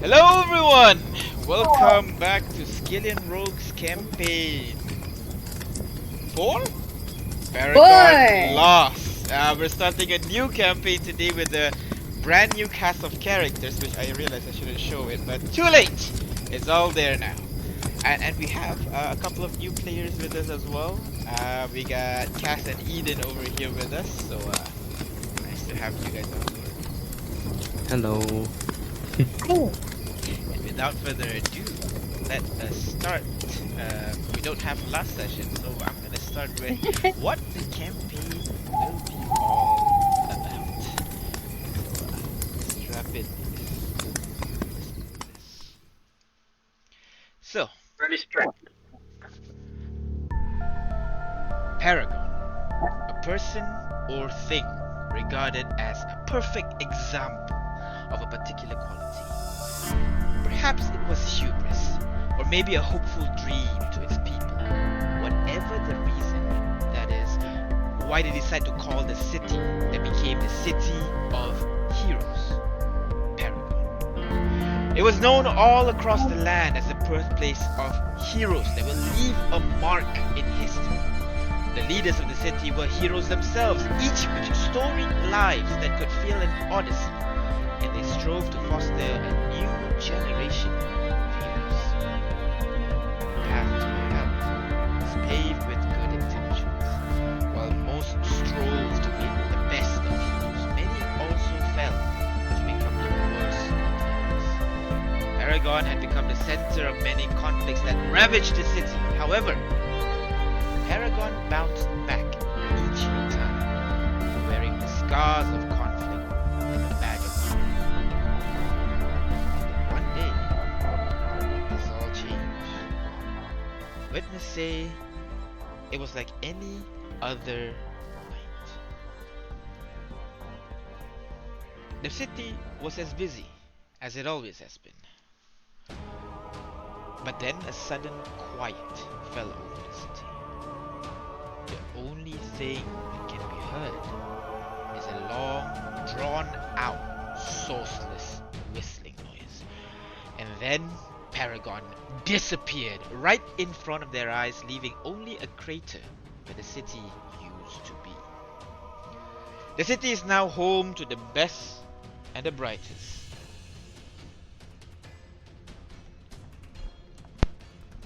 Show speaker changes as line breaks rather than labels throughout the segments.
Hello everyone! Welcome back to Skyllian Rogues campaign 4? Paragon
Boy!
Lost. We're starting a new campaign today with a brand new cast of characters, which I realized I shouldn't show it, but too late! It's all there now. And we have a couple of new players with us as well. We got Cass and Eden over here with us, so nice to have you guys on board.
Hello.
Oh,
And without further ado, let us start. We don't have last session, so I'm gonna start with what the campaign will be all about. So let's strap in. Let's do this. So,
Really strict.
Paragon, a person or thing regarded as a perfect example of a particular quality. Perhaps it was hubris, or maybe a hopeful dream to its people. Whatever the reason, that is, why they decide to call the city that became the City of Heroes, Paragon. It was known all across the land as the birthplace of heroes that will leave a mark in history. The leaders of the city were heroes themselves, each with storied lives that could feel an odyssey, and they strove to foster a new generation of heroes. The path to hell was paved with good intentions. While most strove to be the best of heroes, many also fell to become the worst of heroes. Paragon had become the center of many conflicts that ravaged the city. However, Paragon bounced back each time, wearing the scars of conflict like a badge of honor. One day, this all changed. Witnesses say it was like any other night. The city was as busy as it always has been. But then a sudden quiet fell over the city. The only thing that can be heard is a long, drawn out, sourceless whistling noise. And then Paragon disappeared right in front of their eyes, leaving only a crater where the city used to be. The city is now home to the best and the brightest.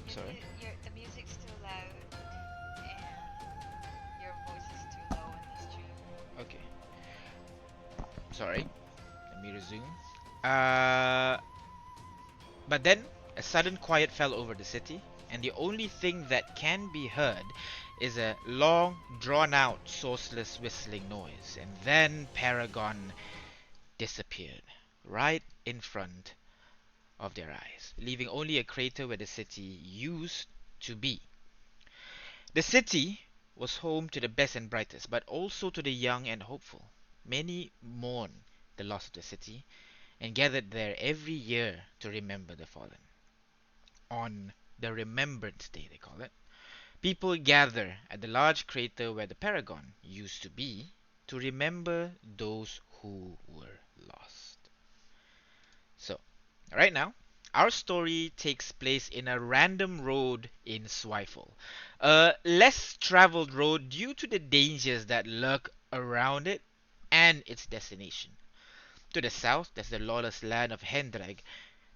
Sorry.
The music's too loud and your voice is too low on the stream.
Okay. Sorry. Let me resume. Uh, but then a sudden quiet fell over the city, and the only thing that can be heard is a long, drawn-out, sourceless whistling noise. And then Paragon disappeared right in front of their eyes, leaving only a crater where the city used to be. The city was home to the best and brightest, but also to the young and hopeful. Many mourned the loss of the city and gathered there every year to remember the fallen. On the Remembrance Day, they call it, people gather at the large crater where the Paragon used to be to remember those who were lost. So, right now, our story takes place in a random road in Swifel. A less traveled road due to the dangers that lurk around it and its destination. To the south, there's the lawless land of Hendrag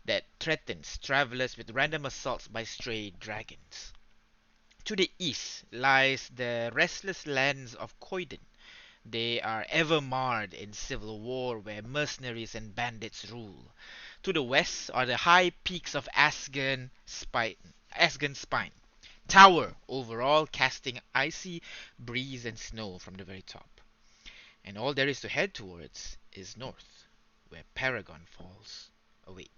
that threatens travelers with random assaults by stray dragons. To the east lies the restless lands of Koiden. They are ever marred in civil war where mercenaries and bandits rule. To the west are the high peaks of Asgen Spine, tower overall casting icy breeze and snow from the very top. And all there is to head towards is north, where Paragon Falls await.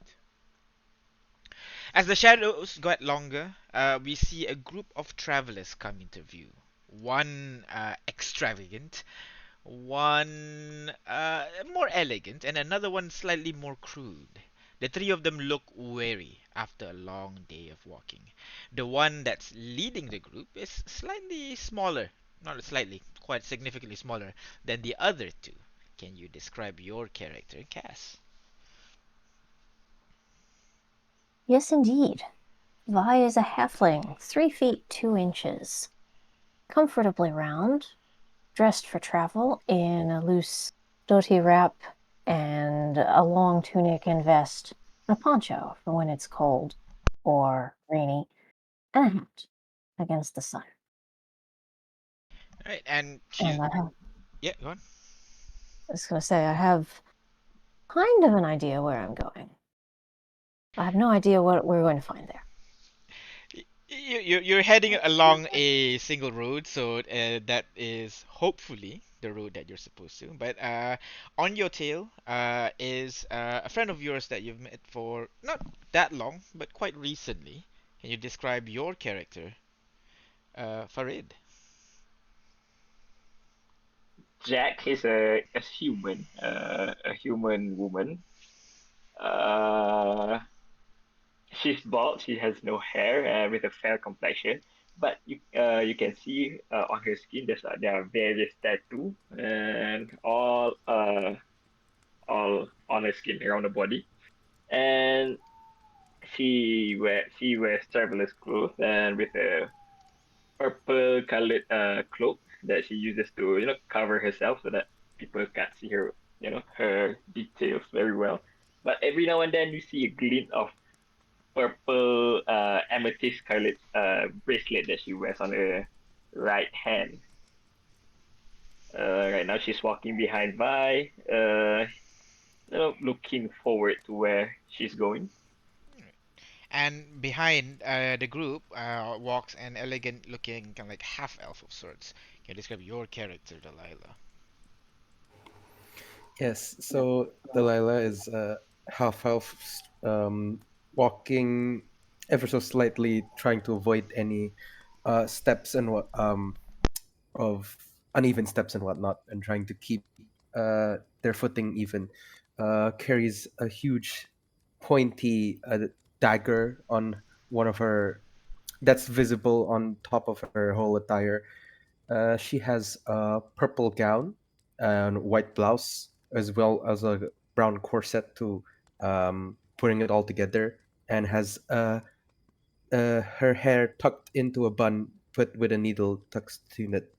As the shadows get longer, we see a group of travelers come into view. One extravagant, one more elegant, and another one slightly more crude. The three of them look weary after a long day of walking. The one that's leading the group is slightly smaller, not slightly, quite significantly smaller than the other two. Can you describe your character, Cass?
Yes, indeed. Vi is a halfling, 3 feet 2 inches, comfortably round, dressed for travel in a loose dhoti wrap and a long tunic and vest, and a poncho for when it's cold or rainy, and a hat against the sun.
Right, and she's
And
yeah, go on.
I was going to say, I have kind of an idea where I'm going. I have no idea what we're going to find there.
You're heading along a single road, so that is hopefully the road that you're supposed to. But on your tail is a friend of yours that you've met for not that long, but quite recently. Can you describe your character, Farid?
Jack is a human woman. Uh, she's bald. She has no hair, with a fair complexion. But you can see on her skin there are various tattoos and all on her skin around the body. And she wears traveler's clothes and with a purple colored cloak that she uses to cover herself so that people can't see her her details very well. But every now and then you see a glint of purple amethyst colored bracelet that she wears on her right hand. Right now she's walking behind Vi, looking forward to where she's going.
And behind the group walks an elegant-looking kind of like half-elf of sorts. Can you describe your character, Delilah?
Yes, so Delilah is half elf, walking ever so slightly, trying to avoid any steps and what of uneven steps and whatnot, and trying to keep their footing even. Carries a huge pointy dagger on one of her that's visible on top of her whole attire. She has a purple gown and white blouse, as well as a brown corset to putting it all together, and has her hair tucked into a bun, put with a needle tucked in it,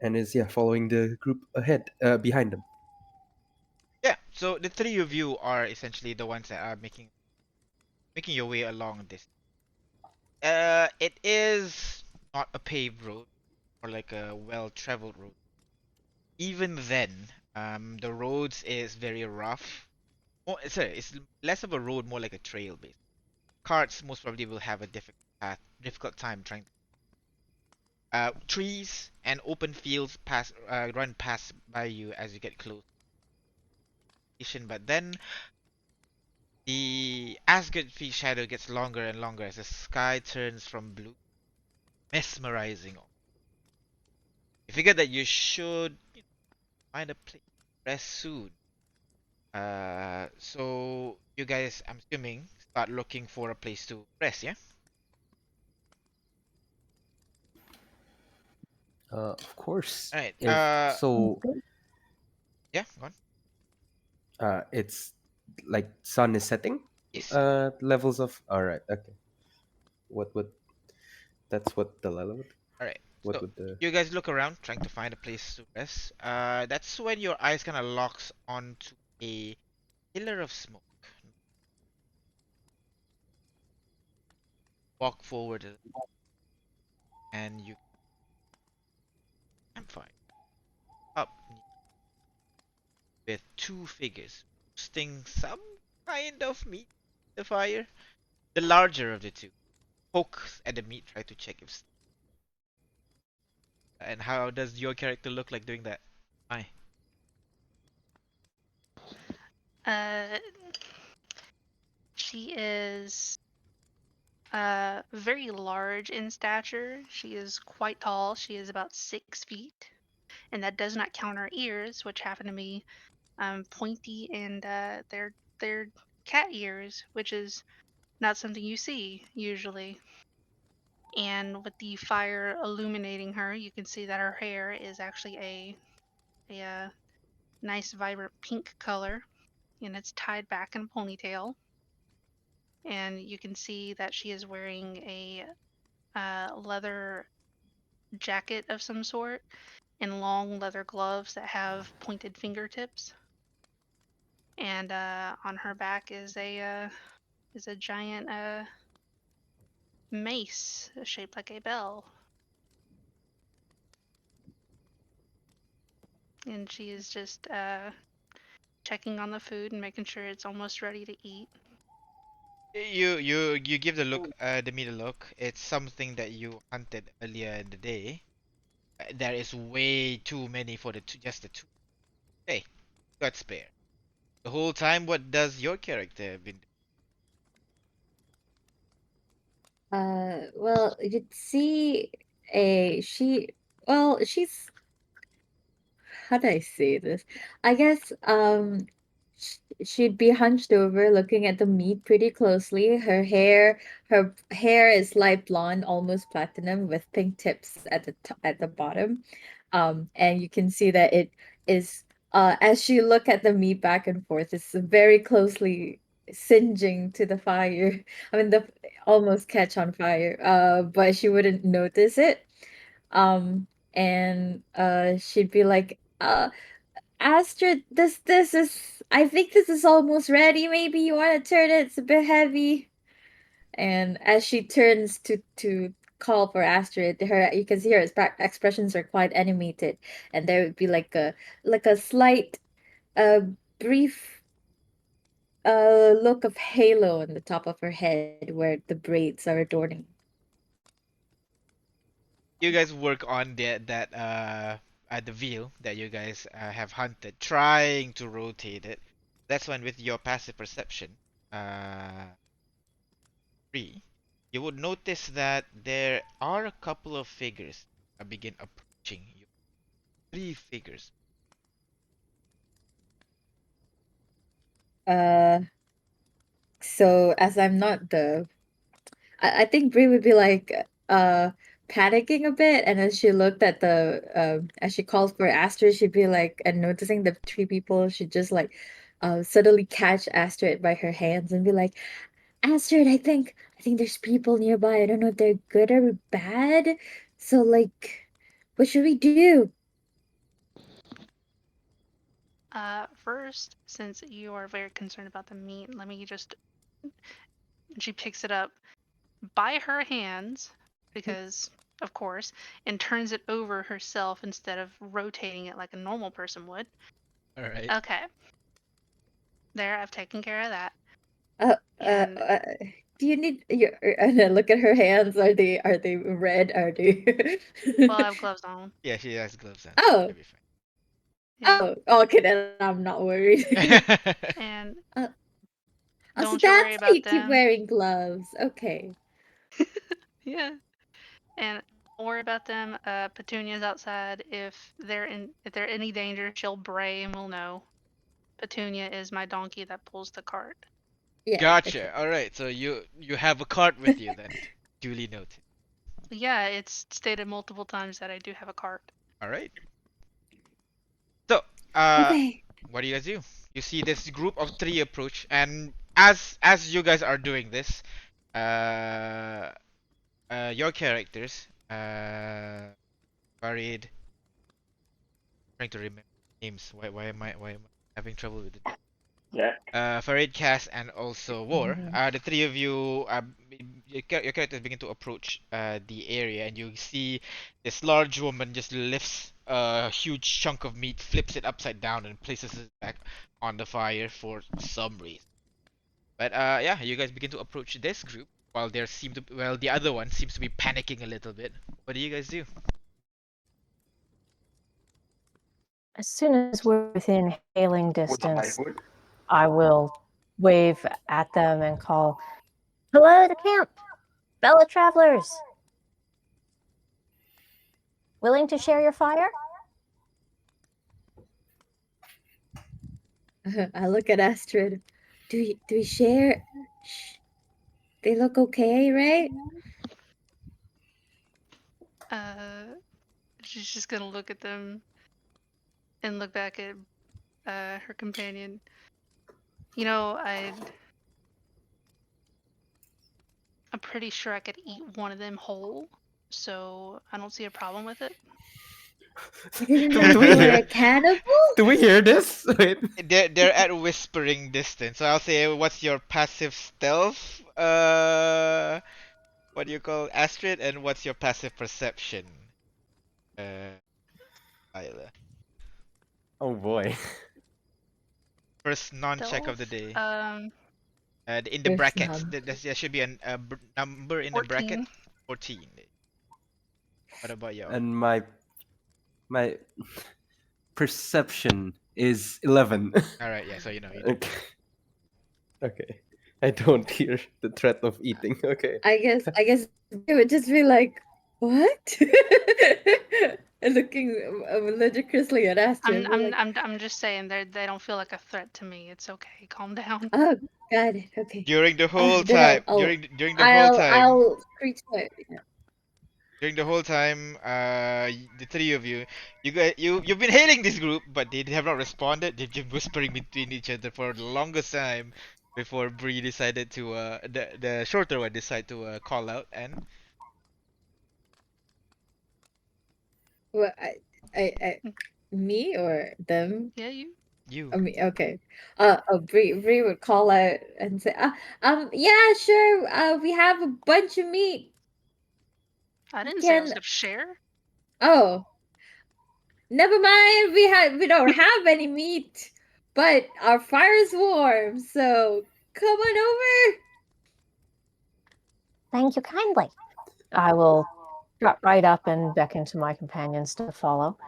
and is following the group ahead, behind them.
Yeah, so the three of you are essentially the ones that are making your way along this. It is not a paved road or like a well-traveled road. Even then, the roads is very rough. Oh, sorry, it's less of a road, more like a trail base. Carts most probably will have a difficult time trying. Trees and open fields run past by you as you get close to the station, but then the Asgard shadow gets longer and longer as the sky turns from blue, mesmerizing. You figure that you should find a place to rest soon. So you guys, I'm assuming, start looking for a place to rest, yeah?
Of course,
Alright,
if so,
yeah, go on.
it's like sun is setting.
Yes, indeed.
Levels of all right. Okay, what would that's what Delilah would.
Alright,
What
so
would the
you guys look around trying to find a place to rest. That's when your eyes kind of locks onto a pillar of smoke. Walk forward and you campfire up with two figures roasting some kind of meat in the fire. The larger of the two pokes at the meat, try to check if. And how does your character look like doing that? Hi.
Uh, she is very large in stature. She is quite tall. She is about 6 feet, and that does not count her ears, which happen to be pointy, and they're cat ears, which is not something you see usually. And with the fire illuminating her, you can see that her hair is actually a nice vibrant pink color, and it's tied back in a ponytail. and you can see that she is wearing a leather jacket of some sort and long leather gloves that have pointed fingertips. And on her back is a giant mace shaped like a bell. And she is just checking on the food and making sure it's almost ready to eat.
You give the meat a look. It's something that you hunted earlier in the day. There is way too many for just the two. Hey, got spare. The whole time, what does your character been
Well, you'd see she's, how do I say this? I guess she'd be hunched over looking at the meat pretty closely. Her hair is light blonde, almost platinum with pink tips at the bottom. And you can see that it is as she look at the meat back and forth, it's very closely singeing to the fire. I mean the almost catch on fire. But she wouldn't notice it. And she'd be like, Astrid, this is, I think this is almost ready. Maybe you want to turn it. It's a bit heavy." And as she turns to call for Astrid, her you can see her expressions are quite animated, and there would be like a slight uh brief look of halo on the top of her head where the braids are adorning.
You guys work on the veal that you guys have hunted, trying to rotate it. That's when with your passive perception, uh, 3, you would notice that there are a couple of figures begin approaching you. 3 figures.
Uh, so as I'm not the I think Brie would be like panicking a bit, and as she looked at the as she called for Astrid, she'd be like, and noticing the three people, she'd just like suddenly catch Astrid by her hands and be like, Astrid, I think there's people nearby. I don't know if they're good or bad. So like, what should we do?
First, since you are very concerned about the meat, let me just. She picks it up by her hands, because, of course, and turns it over herself instead of rotating it like a normal person would.
All right.
Okay. There, I've taken care of that.
Uh, uh,
And,
uh, do you need your, and then look at her hands. Are they red? Are they
well, I have gloves on.
Yeah, she has gloves on.
Oh,
Should be
Yeah.
okay, then I'm not worried.
fine.
And
Uh, Oh, so
don't you worry
that's why
about
you keep
them.
wearing gloves. Okay.
Yeah. And don't worry about them. Petunia's outside. If they're any danger, she'll bray and we'll know. Petunia is my donkey that pulls the cart.
Yeah, okay.
Gotcha. All right. So you have a cart with you then. Duly noted.
Yeah, it's stated multiple times that I do have a cart.
All right. So, uh,
Okay.
what do you guys do? You see this group of 3 approach, and as you guys are doing this, uh, your characters, Farid, trying to remember names. Why am I having trouble with it?
Yeah.
Farid, Cass, and also War.
Mhm.
The 3 of you, your characters begin to approach the area, and you see this large woman just lifts a huge chunk of meat, flips it upside down, and places it back on the fire for some reason. But yeah, you guys begin to approach this group while the other one seems to be panicking a little bit. What do you guys do?
As soon as we're within hailing
Would buy
distance,
food.
I will wave at them and call, "Hello to camp, fellow travelers. Willing to share your fire?"
I look at Astrid. Do we share? Shh. They look okay, right?
Uh, she's just gonna look at them and look back at her companion. You know, I'm pretty sure I could eat one of them whole, so I don't see a problem with it.
I didn't know you were a cannibal.
Do we hear this? Wait.
They're at whispering distance. So I'll say, what's your passive stealth? What do you call Astrid? And what's your passive perception? Isla.
Oh boy.
First non-check of the
Stealth.
day. In the
There's
brackets,
none.
there should be a number in the bracket.
14.
14. What about you?
And my perception is 11.
All right, yeah. So you know.
Okay. Okay. I don't hear the threat of eating. Okay.
I guess it would just be like, what? And looking ludicrously at Astrid.
I'm just saying they don't feel like a threat to me. It's okay. Calm down.
Oh, got it. Okay.
During the whole
Then
time,
I'll
during the whole time,
I'll screech my
during the whole time, the three of you, you've been hailing this group, but they have not responded. They've been whispering between each other for the longest time before Bree decided to the shorter one decided to call out and
What I me or them?
Yeah, you.
you.
I mean, okay. Bree would call out and say, yeah, sure. We have a bunch of meat.
I didn't say I was
Can
gonna share.
oh, never mind. We don't have any meat, but our fire's warm. So come on over.
Thank you kindly. I will trot right up and beckon to my companions to follow.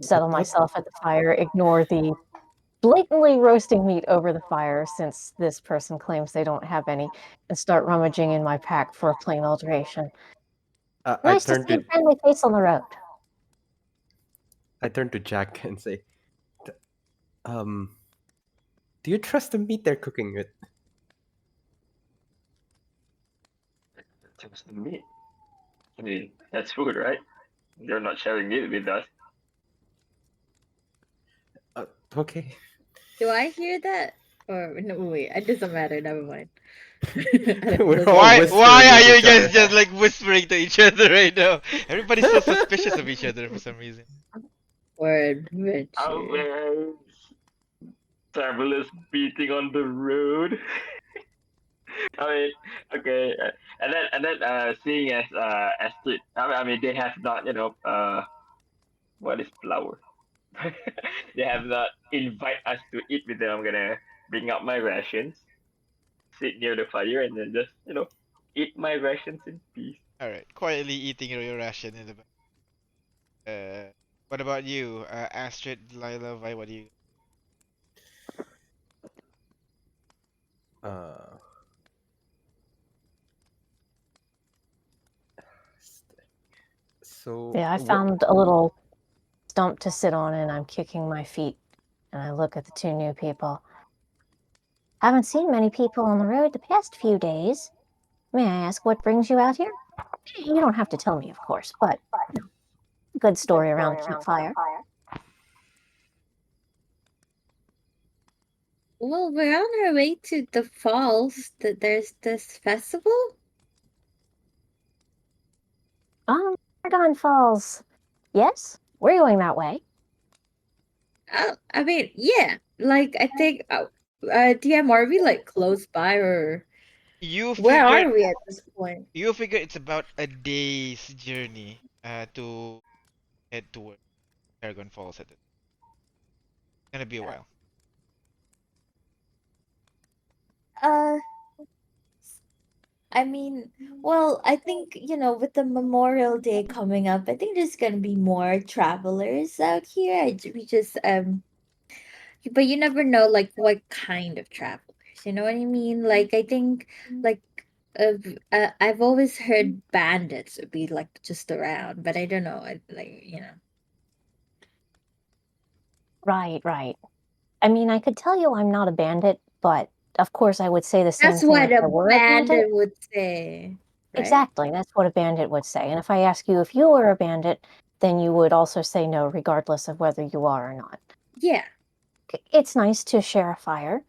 Settle myself at the fire, ignore the blatantly roasting meat over the fire since this person claims they don't have any, and start rummaging in my pack for a plain alteration.
I
Nice to
turn
see a
to
friendly face on the road.
I turn to Jack and say, do you trust the meat they're cooking with?
Just the meat. I mean, that's food, right? They're not sharing meat with us.
Okay.
Do I hear that? Or no, wait, it doesn't matter. Never mind.
We're all
Why
whispering
are
with
you
each other.
just like whispering to each other right now? Everybody's so suspicious of each other for some reason.
For adventure.
Oh, there's travelers beating on the road. I mean, okay, and then seeing as Astrid, I mean they have not, what is flour? They have not invite us to eat with them. I'm gonna bring out my rations, sit near the fire, and then just eat my rations in peace.
All right, quietly eating your ration in the back. What about you, Astrid, Lila, Vi? What do you?
Uh, so
Yeah, I
what-
found a little stump to sit on and I'm kicking my feet and I look at the two new people. Haven't seen many people on the road the past few days. May I ask what brings you out here? You don't have to tell me, of course, but good story around the campfire.
Well, we're on our way to the falls. There's this festival.
Paragon Falls. Yes, we're going that way.
Oh, I mean, yeah. Like I think, DM, are we like close by or
You
where
figure
are we at this point?
you figure it's about a day's journey to head toward Paragon Falls. It's gonna be a while.
I mean, well, I think, with the Memorial Day coming up, I think there's gonna be more travelers out here. We just but you never know like what kind of travelers. You know what I mean? Like I think like I've always heard bandits would be like just around, but I don't know.
Right. I mean, I could tell you I'm not a bandit, but of course I would say the same
That's
thing
what
if
a
I were a bandit.
bandit would say. Right?
Exactly, that's what a bandit would say. And if I ask you if you were a bandit, then you would also say no, regardless of whether you are or not.
Yeah.
It's nice to share a fire.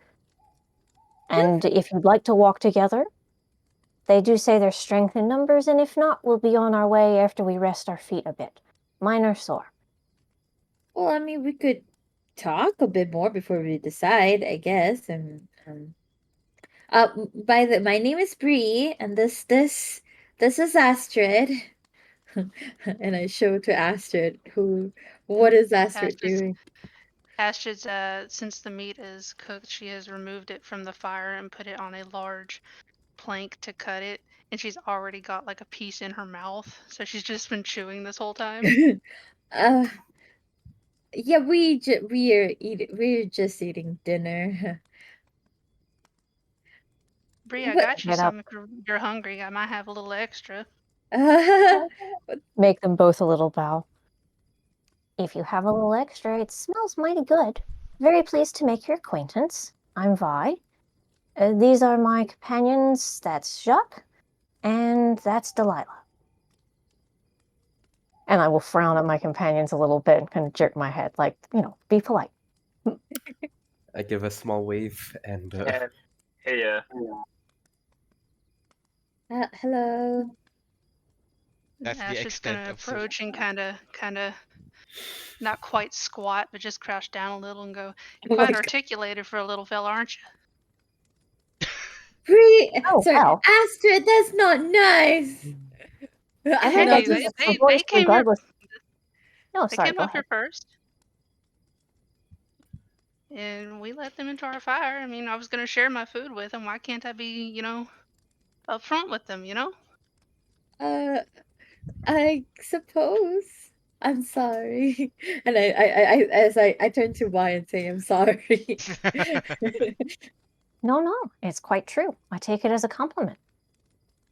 And if you'd like to walk together, They do say there's strength in numbers, and if not, we'll be on our way after we rest our feet a bit. Mine are sore.
Well, I mean, we could talk a bit more before we decide, I guess. And my name is Bree, and this is Astrid. And I show to Astrid what is Astrid
Astrid's,
doing?
Astrid's, since the meat is cooked, she has removed it from the fire and put it on a large plank to cut it, and she's already got like a piece in her mouth, so she's just been chewing this whole time.
uh yeah, we're just eating dinner.
Bree, I
What
got you
Get up.
some if you're hungry. I might have a little extra.
Make them both a little bow. If you have a little extra, it smells mighty good. Very pleased to make your acquaintance. I'm Vi. These are my companions. That's Jacques, and that's Delilah. And I will frown at my companions a little bit and kind of jerk my head, like, be polite.
I give a small wave and
And hey,
hello.
That's the
Astrid's
extent
gonna
of food.
approach and kind of not quite squat, but just crouch down a little and go,
Oh
"You're
my
quite
God.
articulated for a little fella, aren't you?"
Bree,
Oh,
sorry,
well.
Astrid, that's not nice. I
And
had
that
Hey,
nothing.
doesn't a
they
voice
came here.
regardless. No,
They
sorry,
came
go
up
ahead.
here first, and we let them into our fire. I mean, I was gonna share my food with them. Why can't I be, upfront with them?
Uh, I suppose. I'm sorry. And I turn to Y and say, I'm sorry.
No, it's quite true. I take it as a compliment.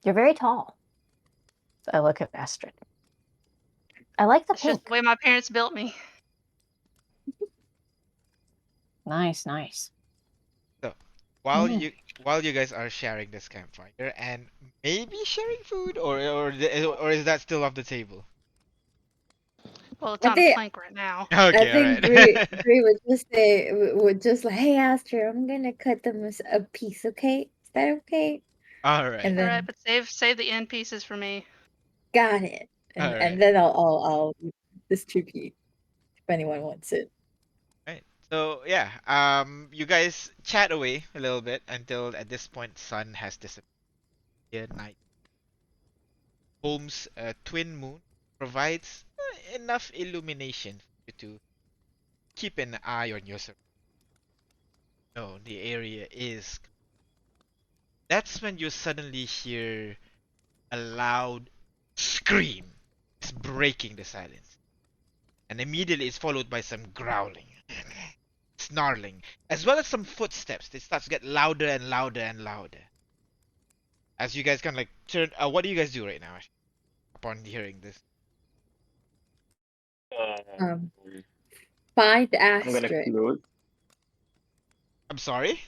You're very tall. I look at Astrid. I like the
It's just
pink.
the way my parents built me.
Nice.
So while
Mm.
you guys are sharing this campfire and maybe sharing food, or is that still off the table?
Well, it's
I
on a
think
plank right now.
I
Okay, all
think
right.
Bree would just say would just like, hey Astrid, I'm gonna cut them a piece, okay? Is that okay?
All right,
And
All right,
then
but save the end pieces for me.
got it.
all
And
right,
then I'll distribute if anyone wants it.
right. So yeah, you guys chat away a little bit until at this point sun has disappeared. Night. Home's twin moon provides enough illumination for you to keep an eye on your surroundings. No, the area is. That's when you suddenly hear a loud scream. It's breaking the silence. And immediately it's followed by some growling, snarling, as well as some footsteps. It starts to get louder and louder and louder. As you guys kind of like turn. What do you guys do right now, upon hearing this?
Um, find
I'm gonna
Astrid.
close.
I'm sorry?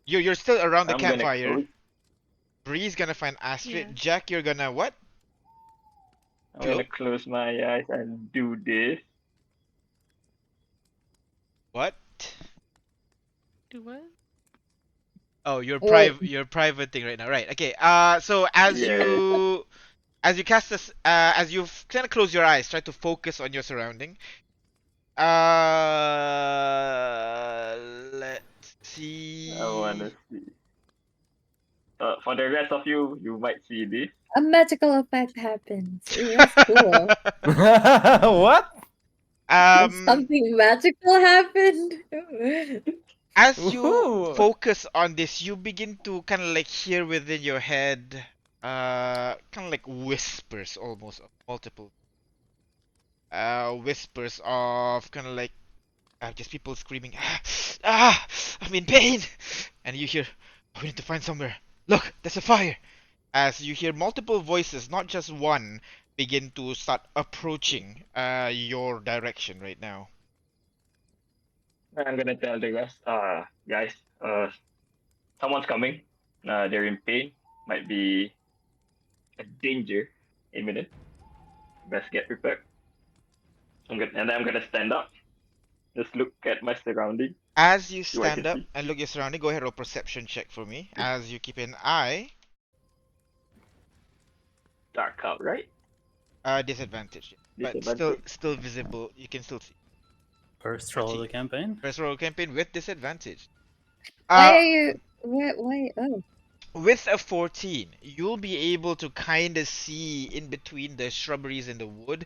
You're still around the
I'm gonna
campfire.
close.
Bree's gonna find
Yeah.
Astrid. Jack, you're gonna what?
I'm gonna close my eyes and do this.
What?
Do what?
Oh, your
Well,
private thing right now, right? Okay. So
Yeah.
as you cast this, as you kind of close your eyes, try to focus on your surrounding. Let's
I
see.
wanna see. For the rest of you, you might see this.
a magical effect happens. Ooh, that's cool.
what?
Um,
Something magical happened.
as you
Ooh.
focus on this, you begin to kind of like hear within your head, kind of like whispers almost of multiple, whispers of kind of like just people screaming, I'm in pain, and you hear, "Oh, we need to find somewhere. Look, there's a fire." As you hear multiple voices, not just one, begin to start approaching your direction right now.
I'm gonna tell the rest. Guys, someone's coming. They're in pain. Might be a danger imminent. Best get prepared. And then I'm gonna stand up just look at my surrounding,
As you
see what I
stand
can
up
see.
and look your surrounding, go ahead and roll perception check for me. As you keep an eye,
Dark out, right?
disadvantage, but
Disadvantage.
still visible. You can still see.
First roll of
14.
the campaign.
First roll campaign with disadvantage.
Why
Uh,
are you? Why? Oh,
with a 14, you'll be able to kind of see in between the shrubberies and the wood,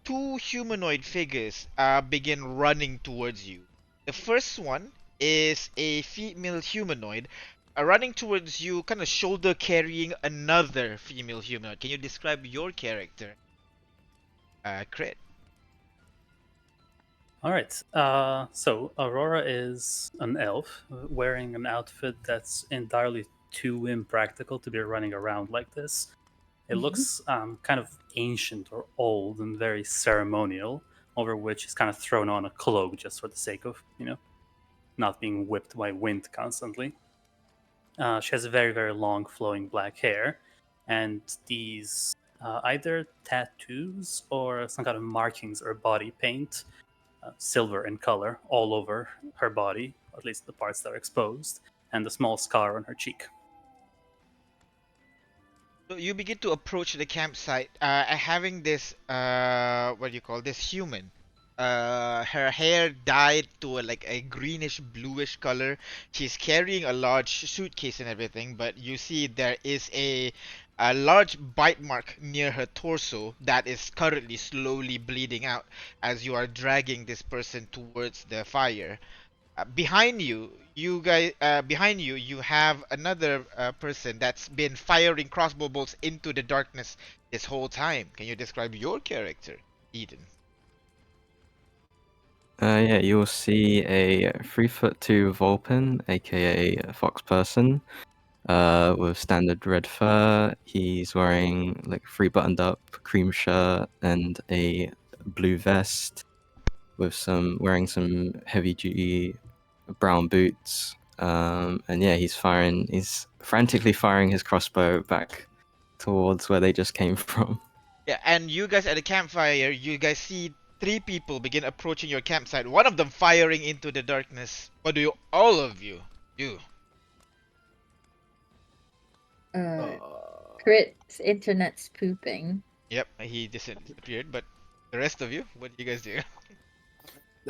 two humanoid figures begin running towards you. The first one is a female humanoid running towards you, kind of shoulder carrying another female humanoid. Can you describe your character, Crit?
All right. So Aurora is an elf wearing an outfit that's entirely too impractical to be running around like this. It looks kind of ancient or old and very ceremonial, over which he's kind of thrown on a cloak just for the sake of, not being whipped by wind constantly. She has very, very long, flowing black hair, and these either tattoos or some kind of markings or body paint, silver in color, all over her body, at least the parts that are exposed, and a small scar on her cheek.
So you begin to approach the campsite, having this what do you call this human? Her hair dyed to like a greenish bluish color. She's carrying a large suitcase and everything, but you see there is a large bite mark near her torso that is currently slowly bleeding out as you are dragging this person towards the fire. Behind you, behind you, you have another person that's been firing crossbow bolts into the darkness this whole time. Can you describe your character, Eden?
Yeah, you will see a 3'2" Vulpin, aka a fox person, with standard red fur. He's wearing like three buttoned up cream shirt and a blue vest with wearing some heavy duty brown boots. And yeah, he's frantically firing his crossbow back towards where they just came from.
Yeah, and you guys at the campfire, you guys see three people begin approaching your campsite. One of them firing into the darkness. What do you, all of you, do?
Crit's internet's pooping.
Yep, he disappeared. But the rest of you, what do you guys do?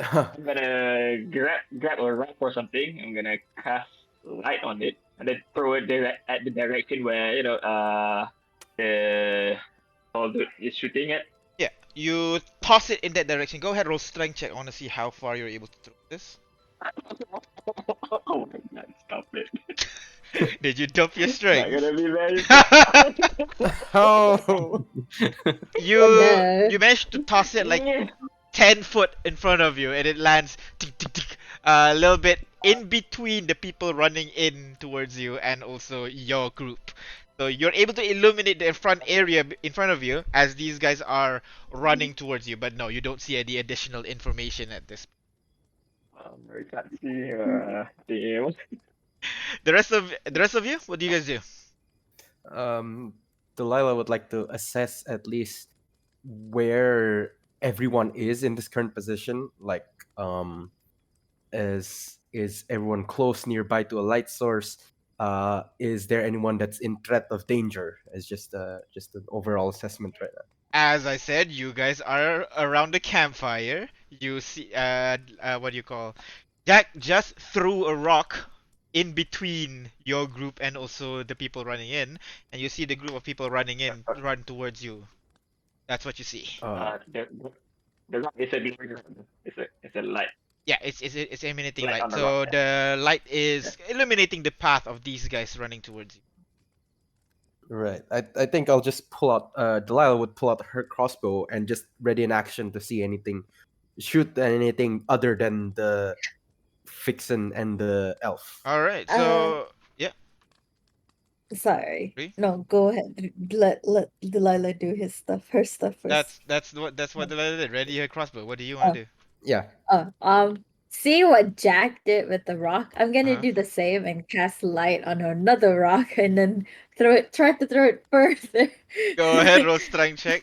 I'm gonna grab a rock or something. I'm gonna cast light on it and then throw it at the direction where the tall dude is shooting at.
Yeah, you toss it in that direction. Go ahead, roll strength check. I want to see how far you're able to throw this.
Oh my god! Stop it!
Did you dump your
Not
strength?
gonna be very.
Oh,
you
No.
you managed to toss it like 10 foot in front of you, and it lands tick, tick, tick, a little bit in between the people running in towards you and also your group. So you're able to illuminate the front area in front of you as these guys are running towards you. But no, you don't see any additional information at this.
I can't see. Damn.
The rest of you, what do you guys do?
Delilah would like to assess at least where everyone is in this current position. Like, is everyone close nearby to a light source? Is there anyone that's in threat of danger? It's just an overall assessment right now.
As I said, you guys are around the campfire. You see, what do you call? Jack just threw a rock in between your group and also the people running in, and you see the group of people running in run towards you. That's what you see.
The rock is a glowing rock. It's a light.
Yeah, it's emanating
Light
light.
on the
So
rock,
the light is illuminating the path of these guys running towards you.
Right. I think I'll just pull out. Delilah would pull out her crossbow and just ready in action to see anything, shoot anything other than the vixen and the elf.
All right. So yeah.
Sorry.
Agree?
No, go ahead. Let Delilah do her stuff first.
That's what Delilah did. Ready her crossbow. What do you want to do?
Yeah.
See what Jack did with the rock? I'm gonna
Uh-huh.
do the same and cast light on another rock and then try to throw it further.
Go ahead, roll strength check.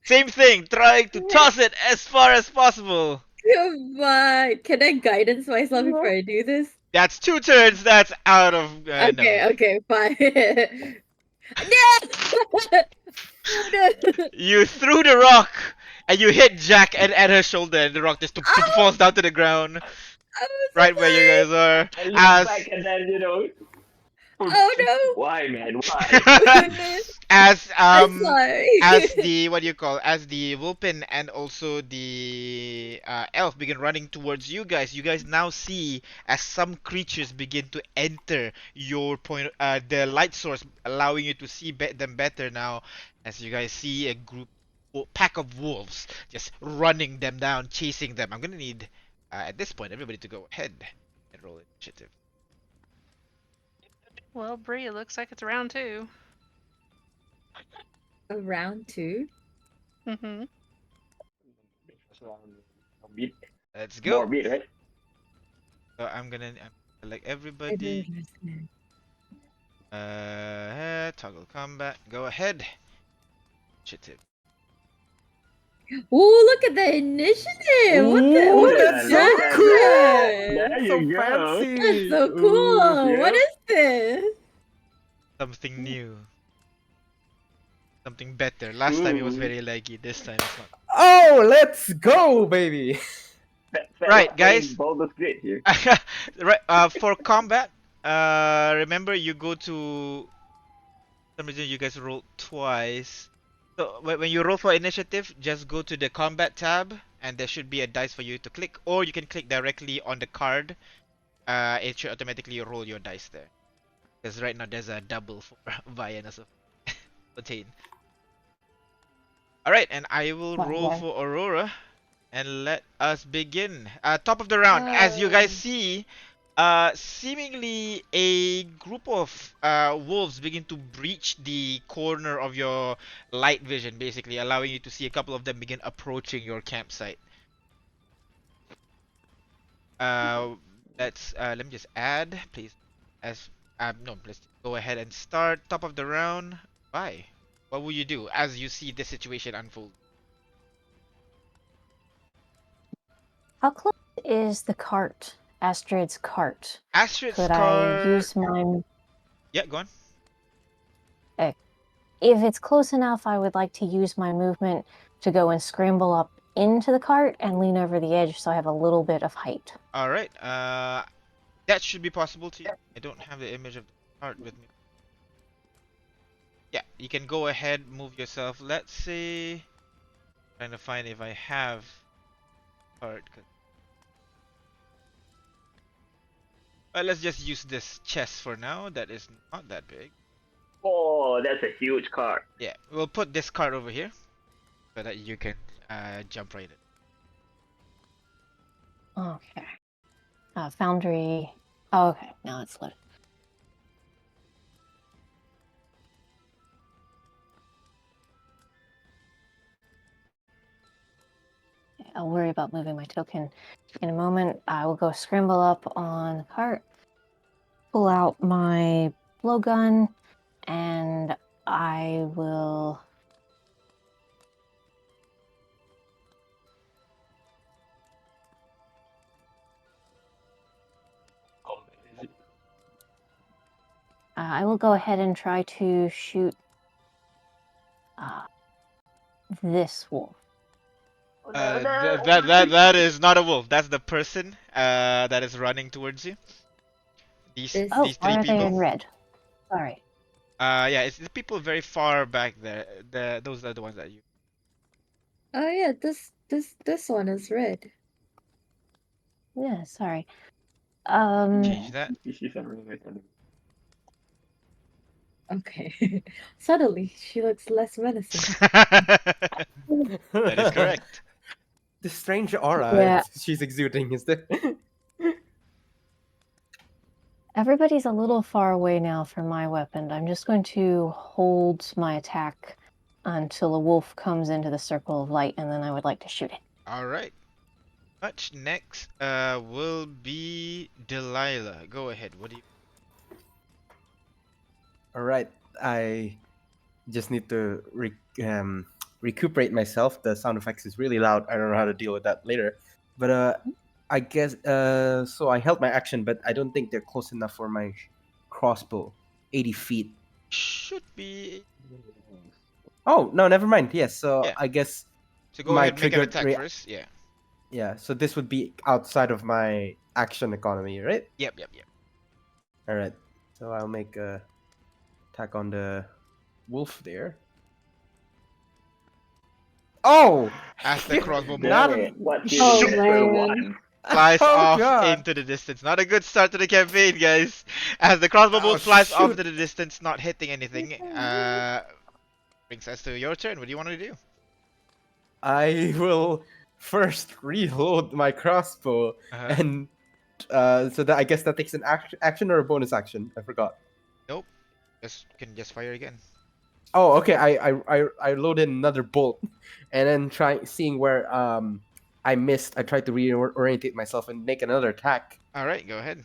Same thing, trying to toss it as far as possible.
Come on. Can I guidance myself before I do this?
That's 2 turns. That's out of no.
Okay, fine. No! Oh, no!
You threw the rock and you hit Jack and at her shoulder, and the rock just
Oh,
falls down to the ground,
I'm so
right where you
sorry.
guys are.
I look
As
back and then,
Oh
why, man? Why?
no!
as
I'm sorry.
as the what do you call as the Vulpin and also the elf begin running towards you guys now see as some creatures begin to enter your point, the light source, allowing you to see them better now. As you guys see a pack of wolves just running them down, chasing them. I'm gonna need at this point everybody to go ahead and roll initiative.
Well, Bree, it looks like it's round 2.
Round 2.
Mm-hmm.
Beat.
Let's
More
go.
beat, right?
So I'm gonna select
I don't
everybody.
understand.
Toggle combat. Go ahead. Initiative.
Ooh, look at the initiative!
Ooh,
What
that's
is
so
look
that?
at
cool!
that. There
So
you go.
fancy!
That's so
Ooh.
cool! What
Yep.
is this?
Something new. Something better. Last time it was very laggy. This time it's not.
Oh, let's go, baby!
Right, guys.
Baldur's Gate here.
Right. For combat, remember you go to. For some reason you guys rolled twice. So when you roll for initiative, just go to the combat tab, and there should be a dice for you to click, or you can click directly on the card. It should automatically roll your dice there. Because right now there's a double for Vianus of Fontaine. Alright, and I will roll
Wow.
for Aurora. And let us begin. Top of the round, as you guys see, seemingly a group of wolves begin to breach the corner of your light vision, basically allowing you to see a couple of them begin approaching your campsite. Uh, let me just add, please. As no, let's go ahead and start. Top of the round. Bye. What will you do as you see the situation unfold?
How close is the cart? Astrid's cart.
Astrid's
Could
car.
I use my...
Yeah, go on.
If it's close enough, I would like to use my movement to go and scramble up into the cart and lean over the edge so I have a little bit of height.
All right. That should be possible to you. I don't have the image of the cart with me. Yeah, you can go ahead, move yourself. Let's see. Trying to find if I have cart. Let's just use this chest for now. That is not that big.
Oh, that's a huge car.
Yeah, we'll put this cart over here so that you can jump right in.
Okay. Foundry. Oh, okay, now it's lit. I'll worry about moving my token in a moment. I will go scramble up on the cart, pull out my blowgun, and I will... I will go ahead and try to shoot this wolf.
That is not a wolf. That's the person that is running towards you. These
This-
Oh,
these
why
three
are they in
people.
red? Sorry.
Yeah, it's the people very far back there. Those are the ones that you.
Oh yeah, this one is red.
Yeah, sorry.
Change that.
She's a really
Okay. Suddenly, she looks less menacing.
That is correct.
The strange aura
Yeah.
she's exuding is there.
Everybody's a little far away now from my weapon. I'm just going to hold my attack until a wolf comes into the circle of light, and then I would like to shoot it.
All right. Much next will be Delilah. Go ahead. What do you?
All right, I just need to recuperate myself. The sound effects is really loud. I don't know how to deal with that later. But I guess so I held my action, but I don't think they're close enough for my crossbow. 80 feet.
Should be.
Oh no, never mind. Yes, so
Yeah.
I guess
So go
my
ahead and make an
triggered
attack first. Yeah.
yeah. So this would be outside of my action economy, right?
Yep.
All right. So I'll make a attack on the wolf there. Oh!
As the crossbow bolt
Not
Damn
a-
it, what hit
Oh,
it for
man.
one?
flies
Oh,
off
God.
into the distance. Not a good start to the campaign, guys. As the crossbow bolt
Oh,
flies off
shoot.
into the distance, not hitting anything. Brings us to your turn. What do you want to do?
I will first reload my crossbow
Uh-huh.
and so that I guess that takes an action or a bonus action. I forgot.
Nope. Can just fire again.
Oh, okay. I load in another bolt, and then seeing where I missed. I tried to reorientate myself and make another attack.
All right, go ahead.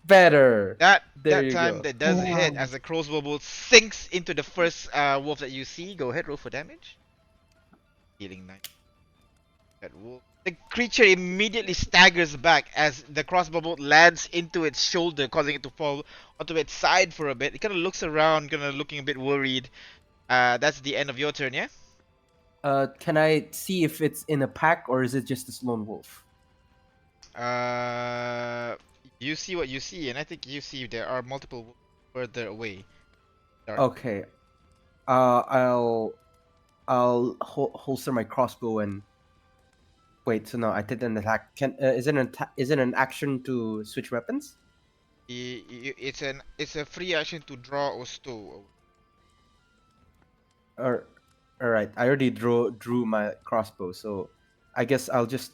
Better.
That
There
that
you
time
go.
that does hit
Wow.
as the crossbow bolt sinks into the first wolf that you see. Go ahead, roll for damage. Healing 9. That wolf. The creature immediately staggers back as the crossbow bolt lands into its shoulder, causing it to fall onto its side for a bit. It kind of looks around, kind of looking a bit worried. That's the end of your turn, yeah?
Can I see if it's in a pack or is it just a lone wolf?
You see what you see, and I think you see there are multiple wolves further away. Dark.
Okay. I'll holster my crossbow and wait. So no, I did an attack. Is it an action to switch weapons?
It's a free action to draw or stow.
Or all right, I already drew my crossbow, so I guess I'll just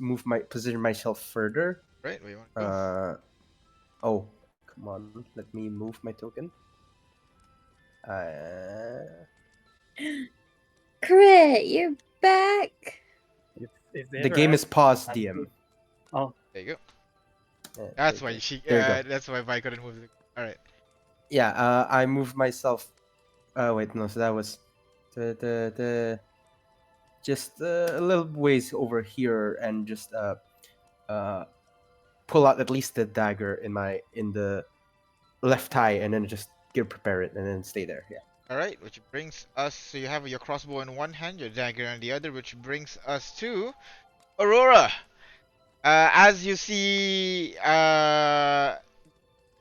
position myself further.
Right? Where you want to go?
Oh, come on, let me move my token.
Crit, you're back.
If they
The
ever
game
ask-
is paused, DM.
Oh,
There you go.
Yeah,
That's
there
why
you
she.
There you go.
That's why I couldn't move. All right.
Yeah, I moved myself. Wait, no. So that was the just a little ways over here, and just pull out at least the dagger in the left thigh, and then just prepare it, and then stay there. Yeah.
All right. Which brings us. So you have your crossbow in one hand, your dagger in the other, which brings us to Aurora. As you see,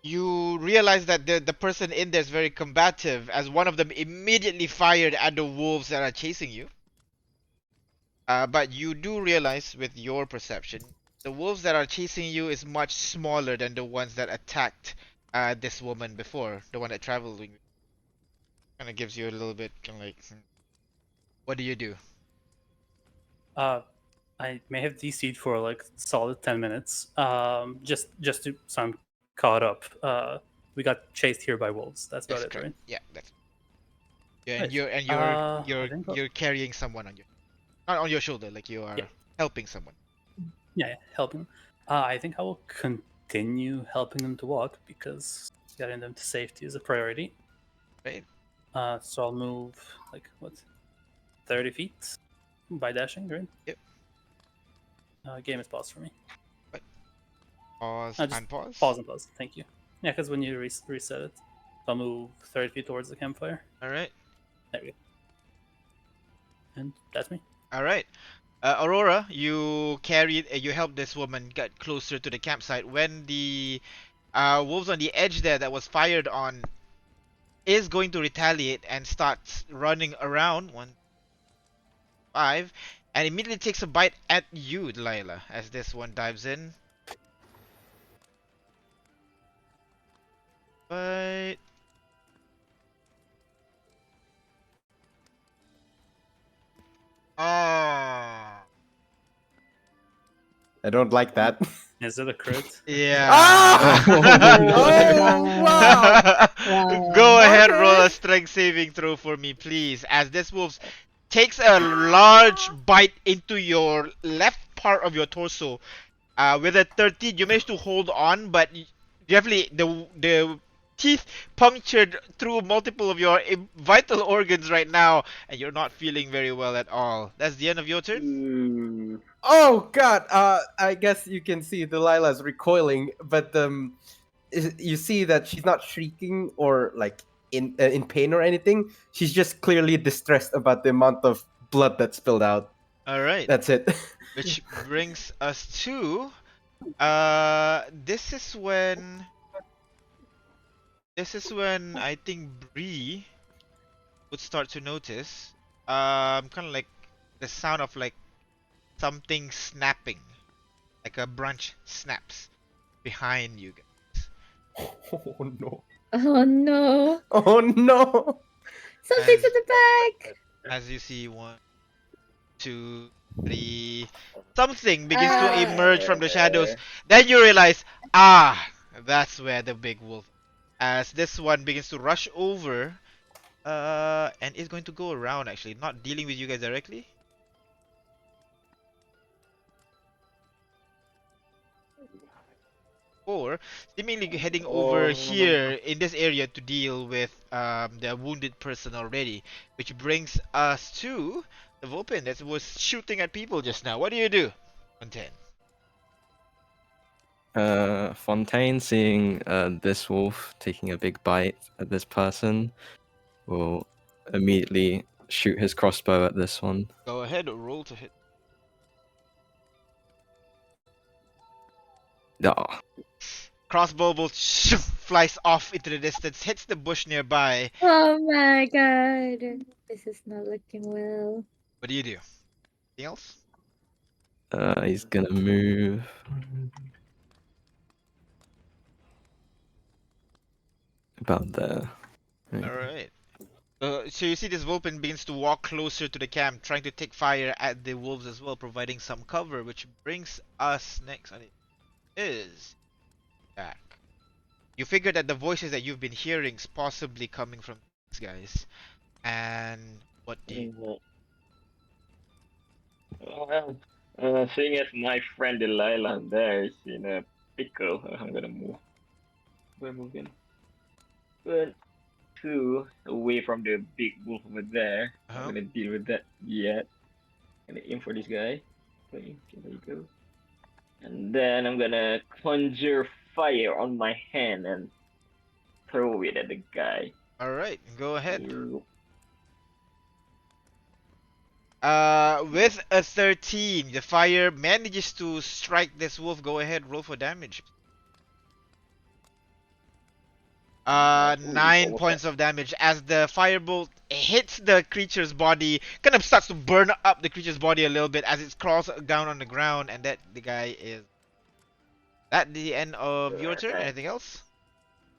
you realize that the person in there is very combative, as one of them immediately fired at the wolves that are chasing you. But you do realize with your perception, the wolves that are chasing you is much smaller than the ones that attacked this woman before, the one that traveled with you. Kind of gives you a little bit, kind of like, what do you do?
I may have DC'd for like solid 10 minutes. Just to so I'm caught up. We got chased here by wolves. That's about
That's
it,
correct.
right?
Yeah, that's. Yeah, and
Nice.
you're
I think
you're carrying someone on your, not on your shoulder, like you are
Yeah.
helping someone.
yeah, helping. I think I will continue helping them to walk because getting them to safety is a priority.
Right.
So I'll move like what, 30 feet by dashing, right?
Yep.
Game is paused for me.
Pause
Just
and pause.
Pause and pause. Thank you. Yeah, because when you reset it, I'll move 30 feet towards the campfire.
All right.
There we go. And that's me.
All right. Aurora, you helped this woman get closer to the campsite when the wolves on the edge there that was fired on is going to retaliate and starts running around 1, 5, and immediately takes a bite at you, Delilah, as this one dives in. But oh
I don't like that.
Is it a crit?
yeah.
Ah! Oh, wow.
Wow.
Go ahead,
Okay.
roll a strength saving throw for me, please. As this wolf takes a large bite into your left part of your torso. With a 13, you managed to hold on, but definitely the teeth punctured through multiple of your vital organs right now, and you're not feeling very well at all. That's the end of your turn.
Oh God! I guess you can see Delilah's recoiling, but you see that she's not shrieking or like in pain or anything. She's just clearly distressed about the amount of blood that spilled out.
All right,
That's it.
which brings us to this is when I think Bree would start to notice kind of like the sound of like something snapping, like a branch snaps behind you guys.
Oh no!
Oh no.
Oh no!
Something's
As
in the back.
as you see, 1, 2, 3, something begins to
Uh,
emerge from the shadows. Then you realize, that's where the big wolf. As this one begins to rush over, and is going to go around actually, not dealing with you guys directly. Or seemingly heading over here in this area to deal with the wounded person already, which brings us to the Vulpin that was shooting at people just now. What do you do, Fontaine?
Fontaine, seeing this wolf taking a big bite at this person, will immediately shoot his crossbow at this one.
Go ahead, roll to hit.
Ah,
Crossbow bolt flies off into the distance, hits the bush nearby.
oh my god. This is not looking well.
What do you do? Anything else?
he's gonna move about there.
All right. So you see this Vulpin begins to walk closer to the camp, trying to take fire at the wolves as well, providing some cover, which brings us next on it is back. You figure that the voices that you've been hearing is possibly coming from these guys. And what do you...
Well, seeing as my friend Delilah there is in a pickle, I'm gonna move. We're moving. But two away from the big wolf over there. I'm gonna deal with that yet. Gonna aim for this guy. Okay, there you go. And then I'm gonna conjure fire on my hand and throw it at the guy.
Alright, go ahead.
You-
With a 13, the fire manages to strike this wolf. Go ahead, roll for damage. 9 points of damage as the firebolt hits the creature's body, kind of starts to burn up the creature's body a little bit as it crawls down on the ground, and that the guy is... That the end of your turn? Anything else?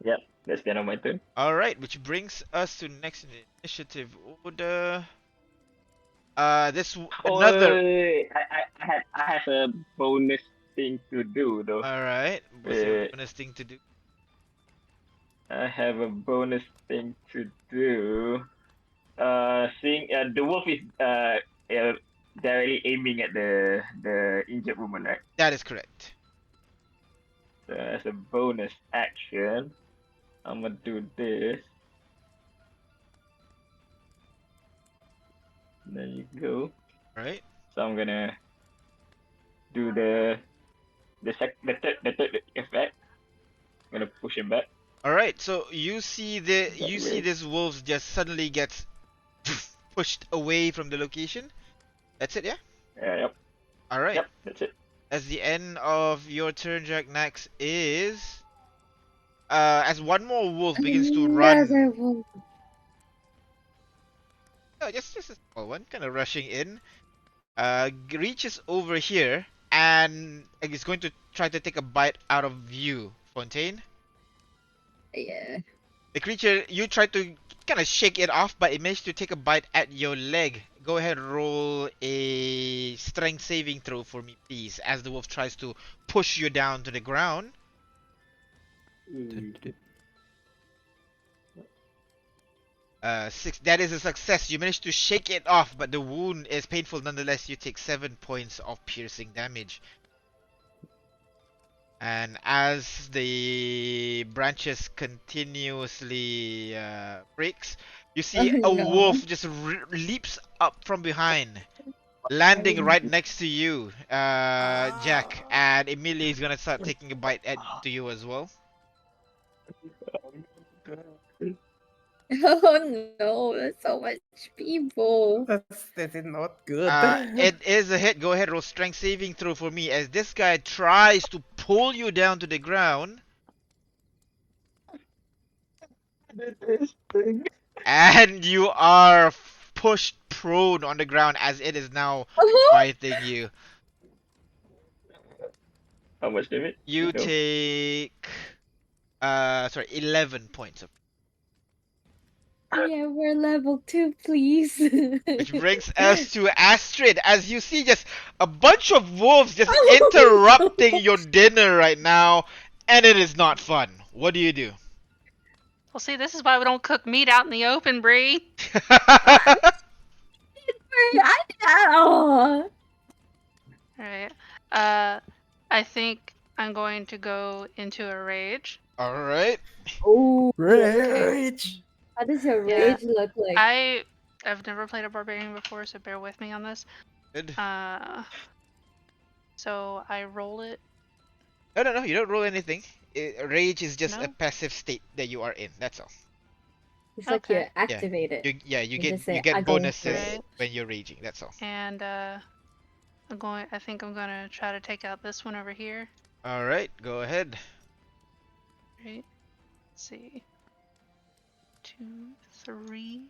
Yep, that's the end of my turn.
Alright, which brings us to next in the initiative order. Another...
wait, I have a bonus thing to do though.
Alright, what's your bonus thing to do?
I have a bonus thing to do. Seeing the wolf is directly aiming at the injured woman, right?
That is correct.
So as a bonus action, I'm gonna do this. There you go.
Alright.
So I'm gonna do the third effect. I'm gonna push him back.
Alright, so you see this wolf just suddenly gets pushed away from the location. That's it, yeah?
Yep.
Alright.
Yep, that's it.
As the end of your turn, Jack, next is as one more wolf begins to run.
Another wolf.
Oh, just a small one, kind of rushing in. Reaches over here and is going to try to take a bite out of you, Fontaine.
Yeah.
The creature, you try to kind of shake it off, but it managed to take a bite at your leg. Go ahead, roll a strength saving throw for me, please, as the wolf tries to push you down to the ground. 6. That is a success. You managed to shake it off, but the wound is painful nonetheless. You take 7 points of piercing damage. And as the branches continuously breaks, you see a wolf just leaps up from behind landing right next to you, Jack, and immediately he's gonna start taking a bite at to you as well.
Oh no, that's so much people.
That is not good.
It is a hit. Go ahead, roll strength saving throw for me as this guy tries to pull you down to the ground, and you are pushed prone on the ground as it is now fighting you.
How much damage?
You
know?
take 11 points of.
Yeah, we're level 2, please.
Which brings us to Astrid, as you see just a bunch of wolves just interrupting your dinner right now, and it is not fun. What do you do?
Well, see, this is why we don't cook meat out in the open, Bree.
Oh.
Alright. I think I'm going to go into a rage.
Alright.
Oh,
Rage.
how does your
Yeah.
rage look like?
I've never played a barbarian before, so bear with me on this.
Good.
So I roll it.
No, you don't roll anything. Rage is just a
No?
passive state that you are in. That's all.
It's like
Okay.
you're activated.
You
You just say,
you
"I
get
go
bonuses
for
it."
when you're raging. That's all.
And I think I'm gonna try to take out this one over here.
All right, go ahead.
Right. Let's see. 2, 3.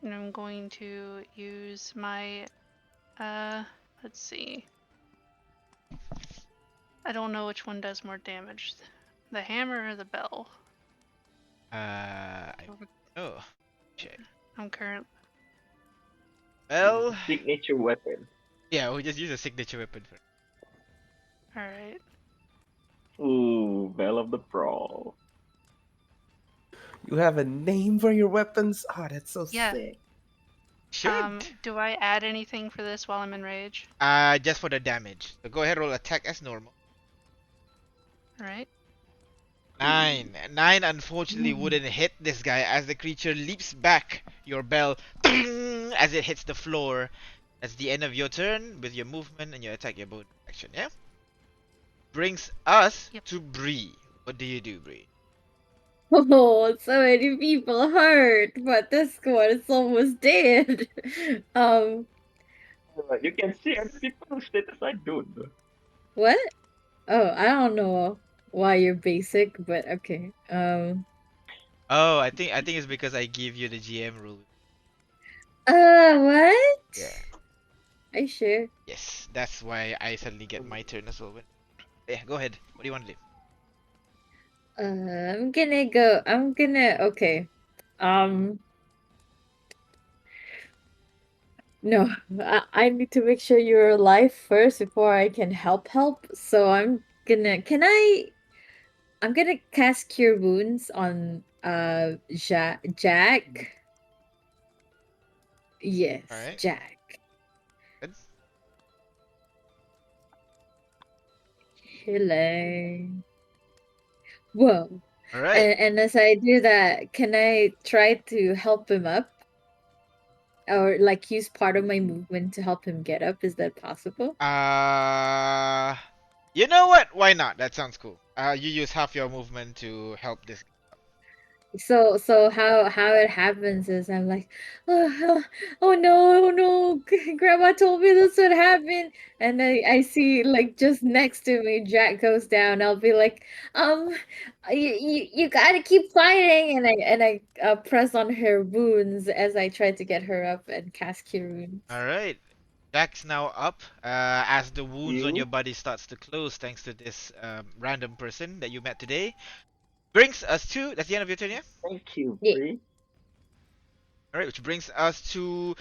And I'm going to use my let's see. I don't know which one does more damage. The hammer or the bell?
I oh shit.
I'm current.
Well,
Signature weapon.
yeah, we'll just use a signature weapon for.
Alright.
Ooh, Bell of the Brawl.
You have a name for your weapons? Oh, that's so
Yeah.
sick.
Should.
Do I add anything for this while I'm in rage?
Just for the damage. So go ahead, roll attack as normal.
Alright.
9. 9 unfortunately wouldn't hit this guy as the creature leaps back. Your bell as it hits the floor. That's the end of your turn with your movement and your attack, your bonus action. Yeah. Brings us
Yep.
to Bree. What do you do, Bree?
Oh, so many people hurt, but this one is almost dead.
You can see other people status I don't.
What? Oh, I don't know why you're basic, but okay.
Oh, I think it's because I give you the GM rule.
What?
Yeah.
Are you sure?
Yes, that's why I suddenly get my turn as well. Yeah, go ahead. What do you want to do?
Okay. No, I need to make sure you're alive first before I can help. So I'm gonna cast Cure Wounds on Jack. Yes,
Alright.
Jack.
Good.
Healing. Whoa.
Alright.
And as I do that, can I try to help him up? Or like use part of my movement to help him get up? Is that possible?
You know what? Why not? That sounds cool. You use half your movement to help this.
So how it happens is I'm like, oh no, Grandma told me this would happen, and I see like just next to me Jack goes down. I'll be like, you gotta keep fighting, and I press on her wounds as I try to get her up and cast Cure Wounds.
Alright. Jack's now up. As the wounds on
You?
your body starts to close thanks to this random person that you met today. Brings us to that's the end of your turn, yeah?
Thank you,
Yeah.
Bree.
Alright, which brings us to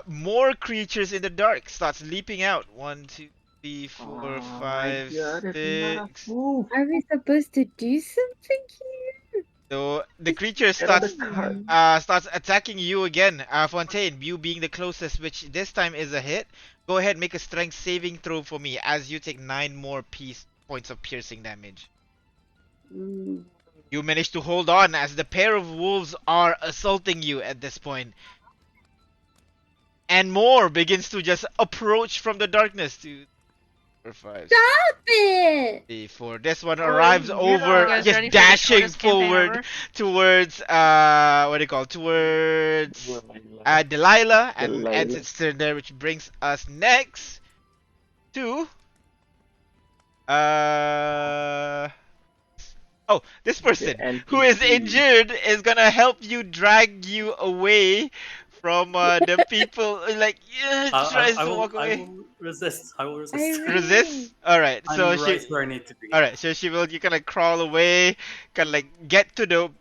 more creatures in the dark. Starts leaping out. 1, 2, 3, 4,
Oh
5,
my God, that's not a
6.
move.
Are we supposed to do something here?
So the creature
Get on the
starts
card.
starts attacking you again. Fontaine, you being the closest, which this time is a hit. Go ahead, make a strength saving throw for me as you take 9 more points of piercing damage. You manage to hold on as the pair of wolves are assaulting you at this point. and more begins to just approach from the darkness. 2, 4, 5,
Stop it!
3, 4. This one
Oh,
arrives
yeah.
over,
You guys
just
ready for the
dashing
shortest campaign
forward
ever?
towards what do you call it? Towards
Delilah.
Delilah, and ends
Delilah.
its turn there, which brings us next to uh oh, this person
The
who is
NPC.
injured is gonna help you drag you away from the people. Like, yeah, tries to walk
I
away.
will resist. I will resist.
Irene.
Resist. All right.
I'm
So
right
she.
where I need to be.
All right. So she will. You kind of crawl away, kind of like get to the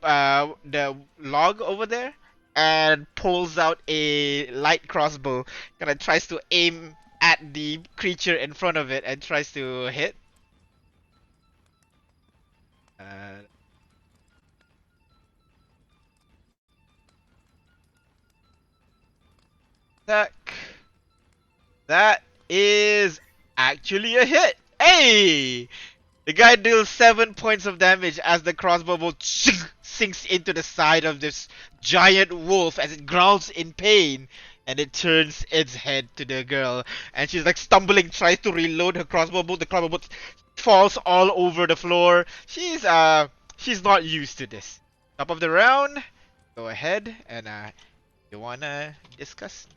log over there, and pulls out a light crossbow. Kind of tries to aim at the creature in front of it and tries to hit. Uh, attack. That is actually a hit. Hey! The guy deals 7 points of damage as the crossbow bolt sinks into the side of this giant wolf as it growls in pain, and it turns its head to the girl, and she's like stumbling, tries to reload her crossbow bolt. The crossbow bolt falls all over the floor. She's not used to this. Top of the round. Go ahead and you wanna discuss?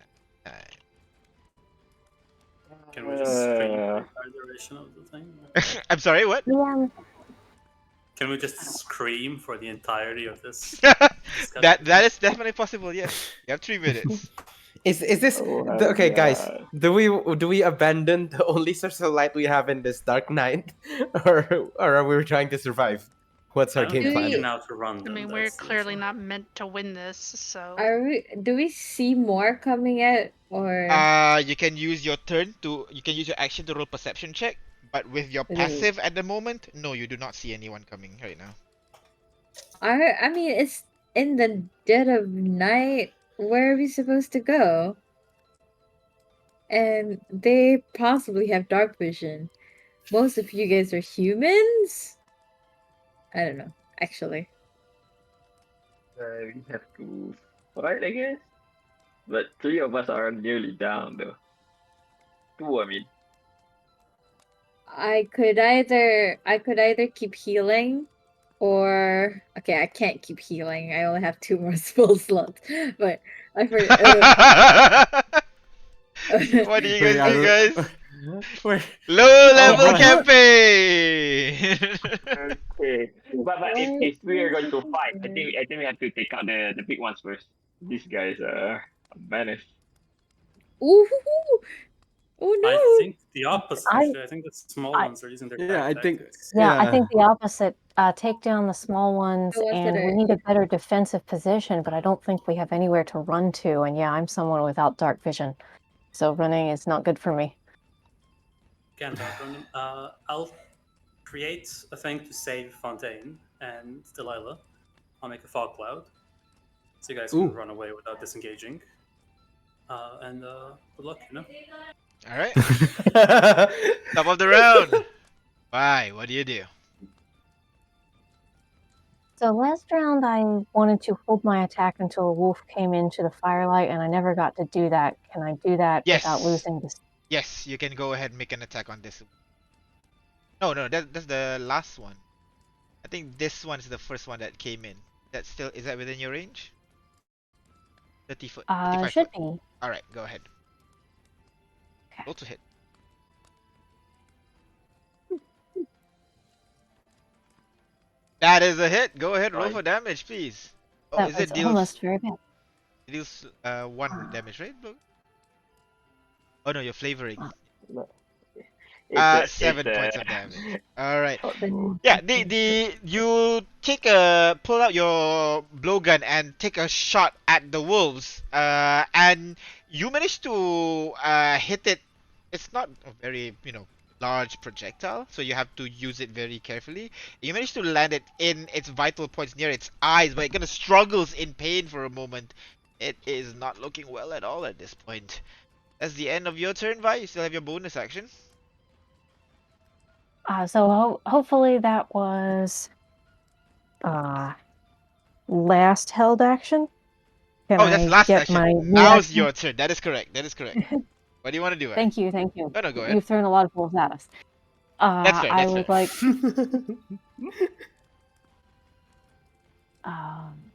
Can we just scream for the entire duration of the thing?
I'm sorry, what?
Yeah.
Can we just scream for the entirety of this?
that is definitely possible. Yes, you have 3 minutes.
Is this
Oh,
okay, guys?
God.
Do we abandon the only source of light we have in this dark night, or are we trying to survive? What's
I
our
don't
game
think we
plan?
can outrun
I
them.
mean, we're
that's the
clearly
issue.
not meant to win this, so.
Do we see more coming out or
You can use your turn to. You can use your action to roll perception check, but with your
Okay.
passive at the moment, no, you do not see anyone coming right now.
I mean it's in the dead of night. Where are we supposed to go? And they possibly have dark vision. Most of you guys are humans? I don't know, actually.
We have to fight, I guess. But 3 of us are nearly down, though. 2, I mean.
I could either keep healing or okay, I can't keep healing. I only have 2 more spell slots. But I for
What do you
Wait,
guys do, guys?
Wait.
Low level
boy.
campaign.
Okay. But if we are going to fight, I think we have to take out the big ones first. These guys are a menace.
Ooh, oh no!
I think the opposite.
I-
Actually, I think the small
I-
ones are using their
Yeah, I
attack
think.
tactics.
Yeah, I think the opposite. Take down the small ones,
The ones that
and we
are-
need a better defensive position, but I don't think we have anywhere to run to. And yeah, I'm someone without dark vision, so running is not good for me.
Can't outrun them. I'll create a thing to save Fontaine and Delilah. I'll make a fog cloud, so you guys can
Ooh.
run away without disengaging. And good luck, you know.
All right. Top of the round. Why? What do you do?
So last round, I wanted to hold my attack until a wolf came into the firelight, and I never got to do that. Can I do that
Yes.
without losing this?
Yes, you can go ahead and make an attack on this. No, that's the last one. I think this one is the first one that came in. Is that within your range? 30 foot. 35
Should
foot.
be.
All right, go ahead.
Okay.
Roll to hit. That is a hit. Go ahead, roll
Right.
for damage, please. Oh,
That
is
was
it deals
almost very bad.
it deals 1 damage, right? Oh no, you're flavoring.
It's
7 points of damage. All right.
short.
Yeah, you pull out your blowgun and take a shot at the wolves. And you manage to hit it. It's not a very large projectile, so you have to use it very carefully. You manage to land it in its vital points near its eyes, but it kind of struggles in pain for a moment. It is not looking well at all at this point. That's the end of your turn, Vi. You still have your bonus action.
So hopefully that was last held action. Can
Oh, that's
I
last
get
action.
my
Now's
reaction?
your turn. That is correct. That is correct. What do you want to do?
Thank you, thank you.
Oh, no, go ahead.
You've thrown a lot of wolves at us.
That's fair.
I
That's
would
fair.
like. Um,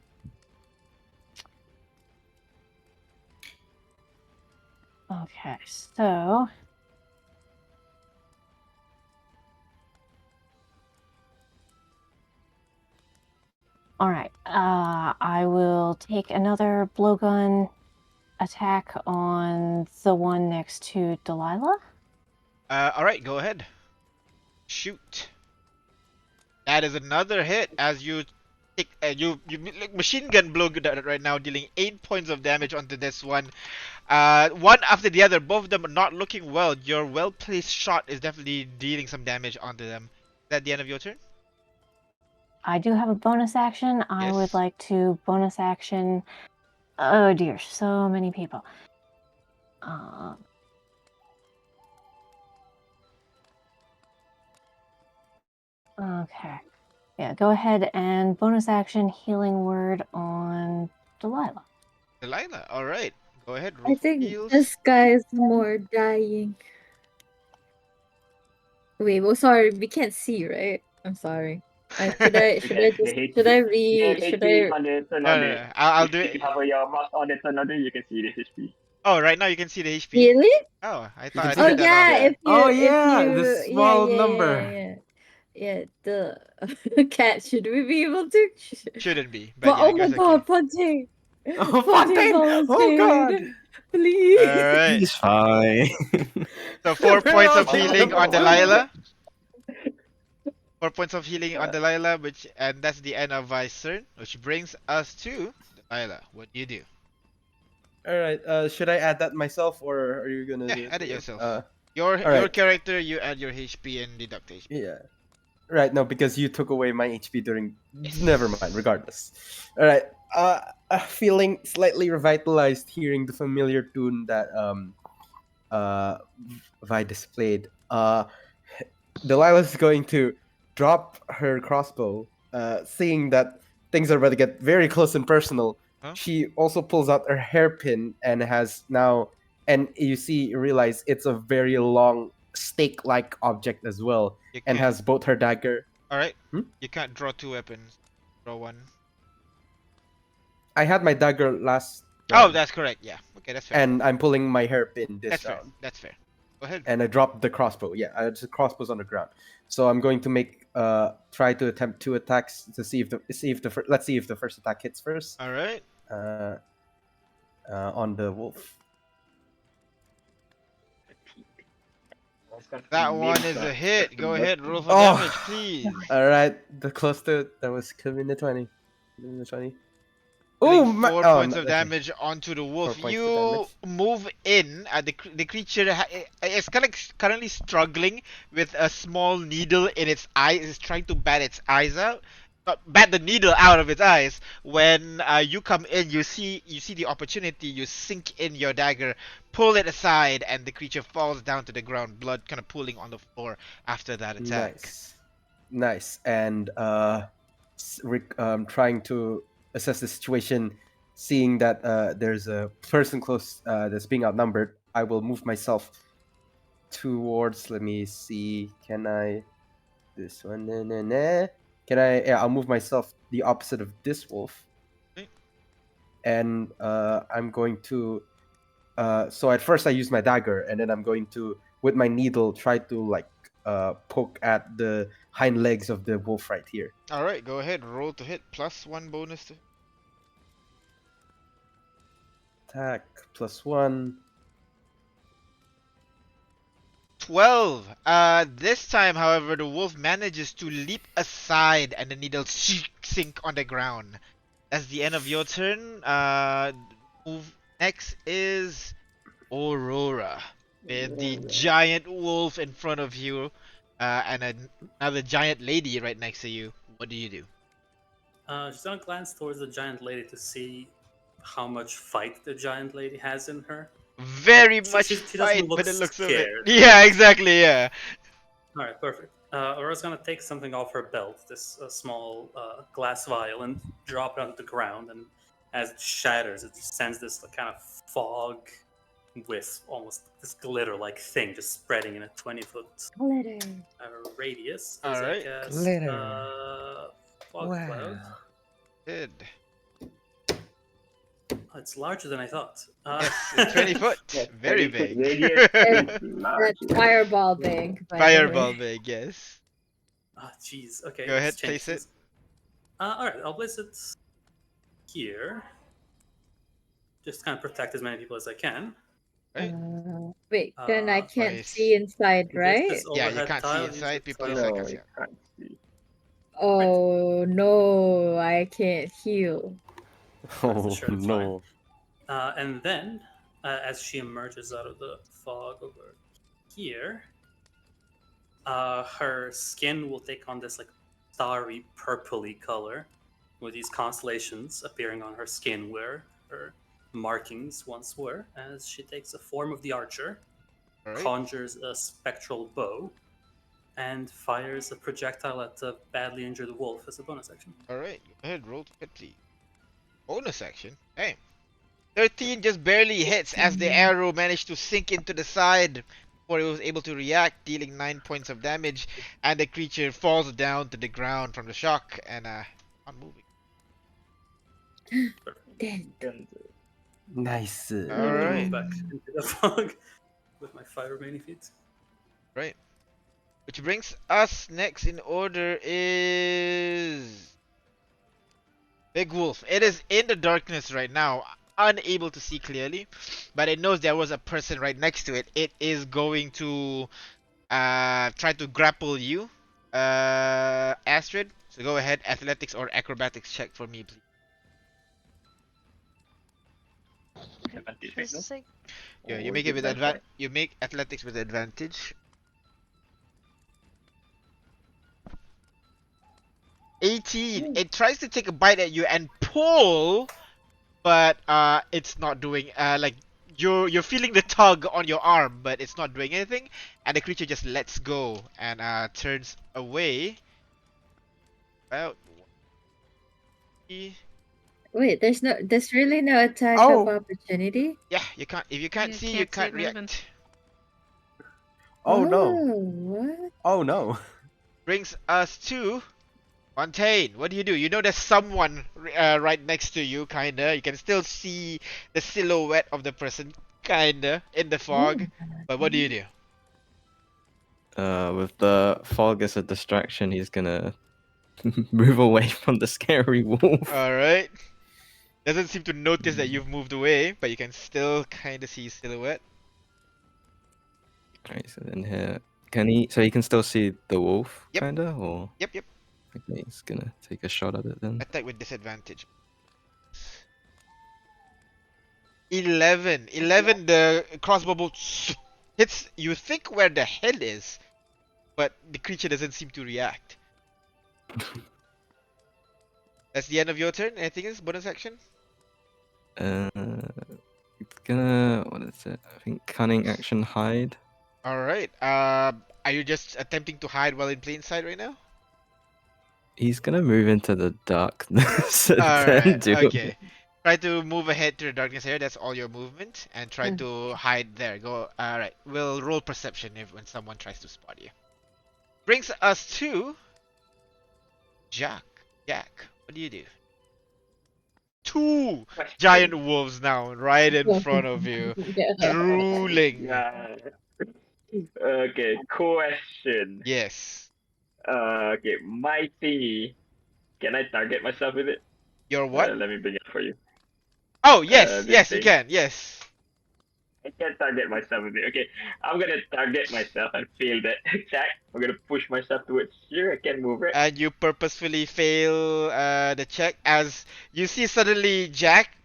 okay, so. All right. I will take another blowgun attack on the one next to Delilah.
All right, go ahead. Shoot. That is another hit as you take you like machine gun blow right now, dealing 8 points of damage onto this one. One after the other, both of them are not looking well. Your well placed shot is definitely dealing some damage onto them. Is that the end of your turn?
I do have a bonus action. I would
Yes.
like to bonus action. Oh dear, so many people. Okay. Yeah, go ahead and bonus action healing word on Delilah.
Delilah. All right. Go ahead. Roll
I
for
think
heals.
this guy is more dying. Wait, well, sorry, we can't see, right? I'm sorry. Should I
Okay, the
just
HP,
should I
the
re should
HP
I
on the turn
No,
on
no,
the
no. I'll do
if you
it.
have your mouse on the turn on the, you can see the HP.
Oh, right now you can see the HP.
really?
Oh, I
You
thought
can
I
see
Oh
turned
the
that off.
yeah,
Yeah.
Oh
if
yeah,
you
the small number.
yeah the cat, should we be able to?
Shouldn't be, but
But
yeah, I
oh my
guess okay.
god, Fontaine!
Oh,
Fontaine
Fontaine! Oh
volunteered!
god!
Please!
All right.
He's fine.
So 4 points of healing on
Well,
Delilah. 4 points of healing on Delilah, and that's the end of Vi's turn, which brings us to Delilah. What do you do?
all right. Should I add that myself, or are you gonna
Yeah,
do it?
add it yourself.
All
Your
right.
character, you add your HP and deduct HP.
Yeah. Right. No, because you took away my HP during.
Yes.
Never mind. Regardless. All right. Feeling slightly revitalized, hearing the familiar tune that uh Vi displayed. Delilah's going to drop her crossbow, seeing that things are about to get very close and personal.
Huh?
She also pulls out her hairpin and has now, and you realize it's a very long stake-like object as well,
You
and
can't.
has both her dagger.
All right.
Hmm?
You can't draw two weapons. Draw one.
I had my dagger last
Oh,
round,
that's correct. Yeah. Okay, that's fair.
and I'm pulling my hairpin this
That's fair.
round.
That's fair. Go ahead.
And I dropped the crossbow. Yeah, the crossbow's on the ground. So I'm going to try to attempt two attacks to see if let's see if the first attack hits first.
All right.
On the wolf.
That one is a hit. Go ahead, roll for
Oh.
damage, please.
All right, the close to it. That was coming to 20. Coming to 20.
Dealing
Oh,
4 points
no,
of
okay.
damage onto the wolf.
4 points of
You
damage.
move in. The creature is kind of currently struggling with a small needle in its eye. It's trying to bat its eyes out. Bat the needle out of its eyes. When you come in, you see the opportunity. You sink in your dagger, pull it aside, and the creature falls down to the ground. Blood kind of pooling on the floor after that attack.
Nice. And trying to assess the situation, seeing that there's a person close that's being outnumbered, I will move myself towards. Let me see. Can I? This one. Nah. Can I? Yeah, I'll move myself the opposite of this wolf.
Okay.
And I'm going to. So at first I use my dagger, and then I'm going to, with my needle, try to poke at the hind legs of the wolf right here.
All right, go ahead. Roll to hit. +1 bonus to.
Attack +1.
12. This time, however, the wolf manages to leap aside and the needle sink on the ground. That's the end of your turn. Move next is Aurora. With the giant wolf in front of you, and another giant lady right next to you. What do you do?
She's gonna glance towards the giant lady to see how much fight the giant lady has in her.
Very much
She doesn't
fight,
look
but it looks a bit.
scared.
Yeah, exactly. Yeah.
All right, perfect. Aurora's gonna take something off her belt, this small glass vial, and drop it onto the ground. And as it shatters, it sends this kind of fog with almost this glitter-like thing just spreading in a 20-foot
Glitter.
radius as I
Alright.
cast
Glitter.
fog cloud.
Wow.
Good.
Oh, it's larger than I thought.
Yes, it's 20 foot.
Yeah,
Very
20 foot
big.
radius is large.
That's fireball big, by the
Fireball
way.
big, yes.
Ah, jeez. Okay,
Go
let's
ahead,
change
place it.
this. All right, I'll place it here. Just kind of protect as many people as I can.
Right?
Wait, then I can't
Place.
see inside, right?
This
Yeah, you
overhead
can't see
tile
inside.
uses
People
tile.
inside
No,
can see
you
it.
can't see.
Oh no, I can't heal.
Oh
sure, it's
no.
And then, as she emerges out of the fog over here, her skin will take on this like starry purpley color, with these constellations appearing on her skin where her markings once were. As she takes the form of the archer,
Alright.
conjures a spectral bow, and fires a projectile at the badly injured wolf as a bonus action.
Alright, go ahead, roll quickly. Bonus action. Hey. 13 just barely hits as the arrow managed to sink into the side before it was able to react, dealing 9 points of damage, and the creature falls down to the ground from the shock and not moving.
Dead.
Nice.
Move
Alright.
back into the fog with my 5 remaining feet.
Right. Which brings us next in order is Big Wolf. It is in the darkness right now, unable to see clearly, but it knows there was a person right next to it. It is going to try to grapple you, Astrid. So go ahead, athletics or acrobatics check for me, please.
Advantage, right? No?
Physic.
Yeah, you
Or
make it with
defense, right?
You make athletics with advantage. 18. It tries to take a bite at you and pull, but it's not doing like you're feeling the tug on your arm, but it's not doing anything, and the creature just lets go and turns away. About
Wait, there's really no attack
Oh.
of opportunity?
yeah, you can't if you can't
You
see,
can't
you
see
can't
it moving.
react.
Oh no.
What?
Oh no.
Brings us to Montaigne. What do? You know there's someone right next to you, kinda. You can still see the silhouette of the person, kinda, in the fog. But what do you do?
With the fog as a distraction, he's gonna move away from the scary wolf.
Alright. Doesn't seem to notice that you've moved away, but you can still kinda see his silhouette.
Alright, so then here, can he? So he can still see the wolf,
Yep.
kinda, or
Yep.
okay, he's gonna take a shot at it then.
Attack with disadvantage. 11. 11, the crossbow bolt hits, you think where the head is, but the creature doesn't seem to react. That's the end of your turn. Anything else? Bonus action?
It's gonna, what is it? I think cunning action hide.
Alright. Are you just attempting to hide while in plain sight right now?
He's gonna move into the darkness and then
Alright,
do
okay. Try to move ahead to the darkness area. That's all your movement. And try
Hmm.
to hide there. Go. Alright. We'll roll perception when someone tries to spot you. Brings us to Jack. Jack, what do you do? Two giant wolves now, right in front of you, drooling.
Yeah. Okay, question.
Yes.
Okay, my thingy. Can I target myself with it?
Your what?
Let me bring it for you.
Oh yes,
this
yes you
thing.
can. Yes.
I can't target myself with it. Okay, I'm gonna target myself and fail that attack. I'm gonna push myself towards here. I can't move, right?
And you purposefully fail the check as you see suddenly Jack.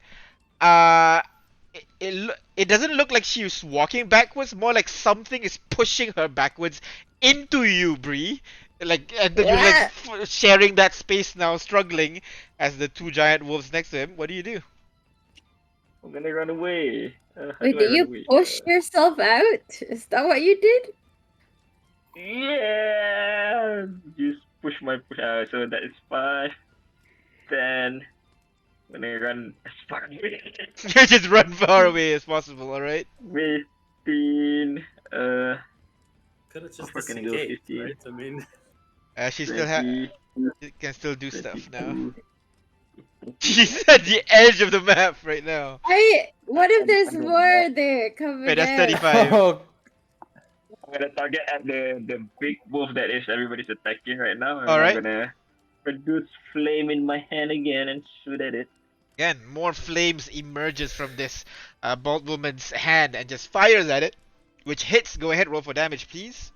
It doesn't look like she's walking backwards. More like something is pushing her backwards into you, Bree. Like and then you're like sharing that space now, struggling as the two giant wolves next to him. What do you do?
I'm gonna run away. How
Wait,
do I
did
run
you
away?
push yourself out? Is that what you did?
Yeah, just push my push. So that is 5, 10, gonna run as far away.
Just run far away as possible. All right.
15,
Could have
how
just
far can I go?
escaped,
15,
right? I mean,
She still
20,
she can still do stuff now.
22.
She's at the edge of the map right now.
What if there's
I don't
more
know.
there? Come
Wait, that's
again.
35.
Oh,
I'm gonna target at the big wolf that is everybody's attacking right now, and
All
I'm
right.
gonna produce flame in my hand again and shoot at it.
Again, more flames emerges from this bald woman's hand and just fires at it, which hits. Go ahead, roll for damage, please.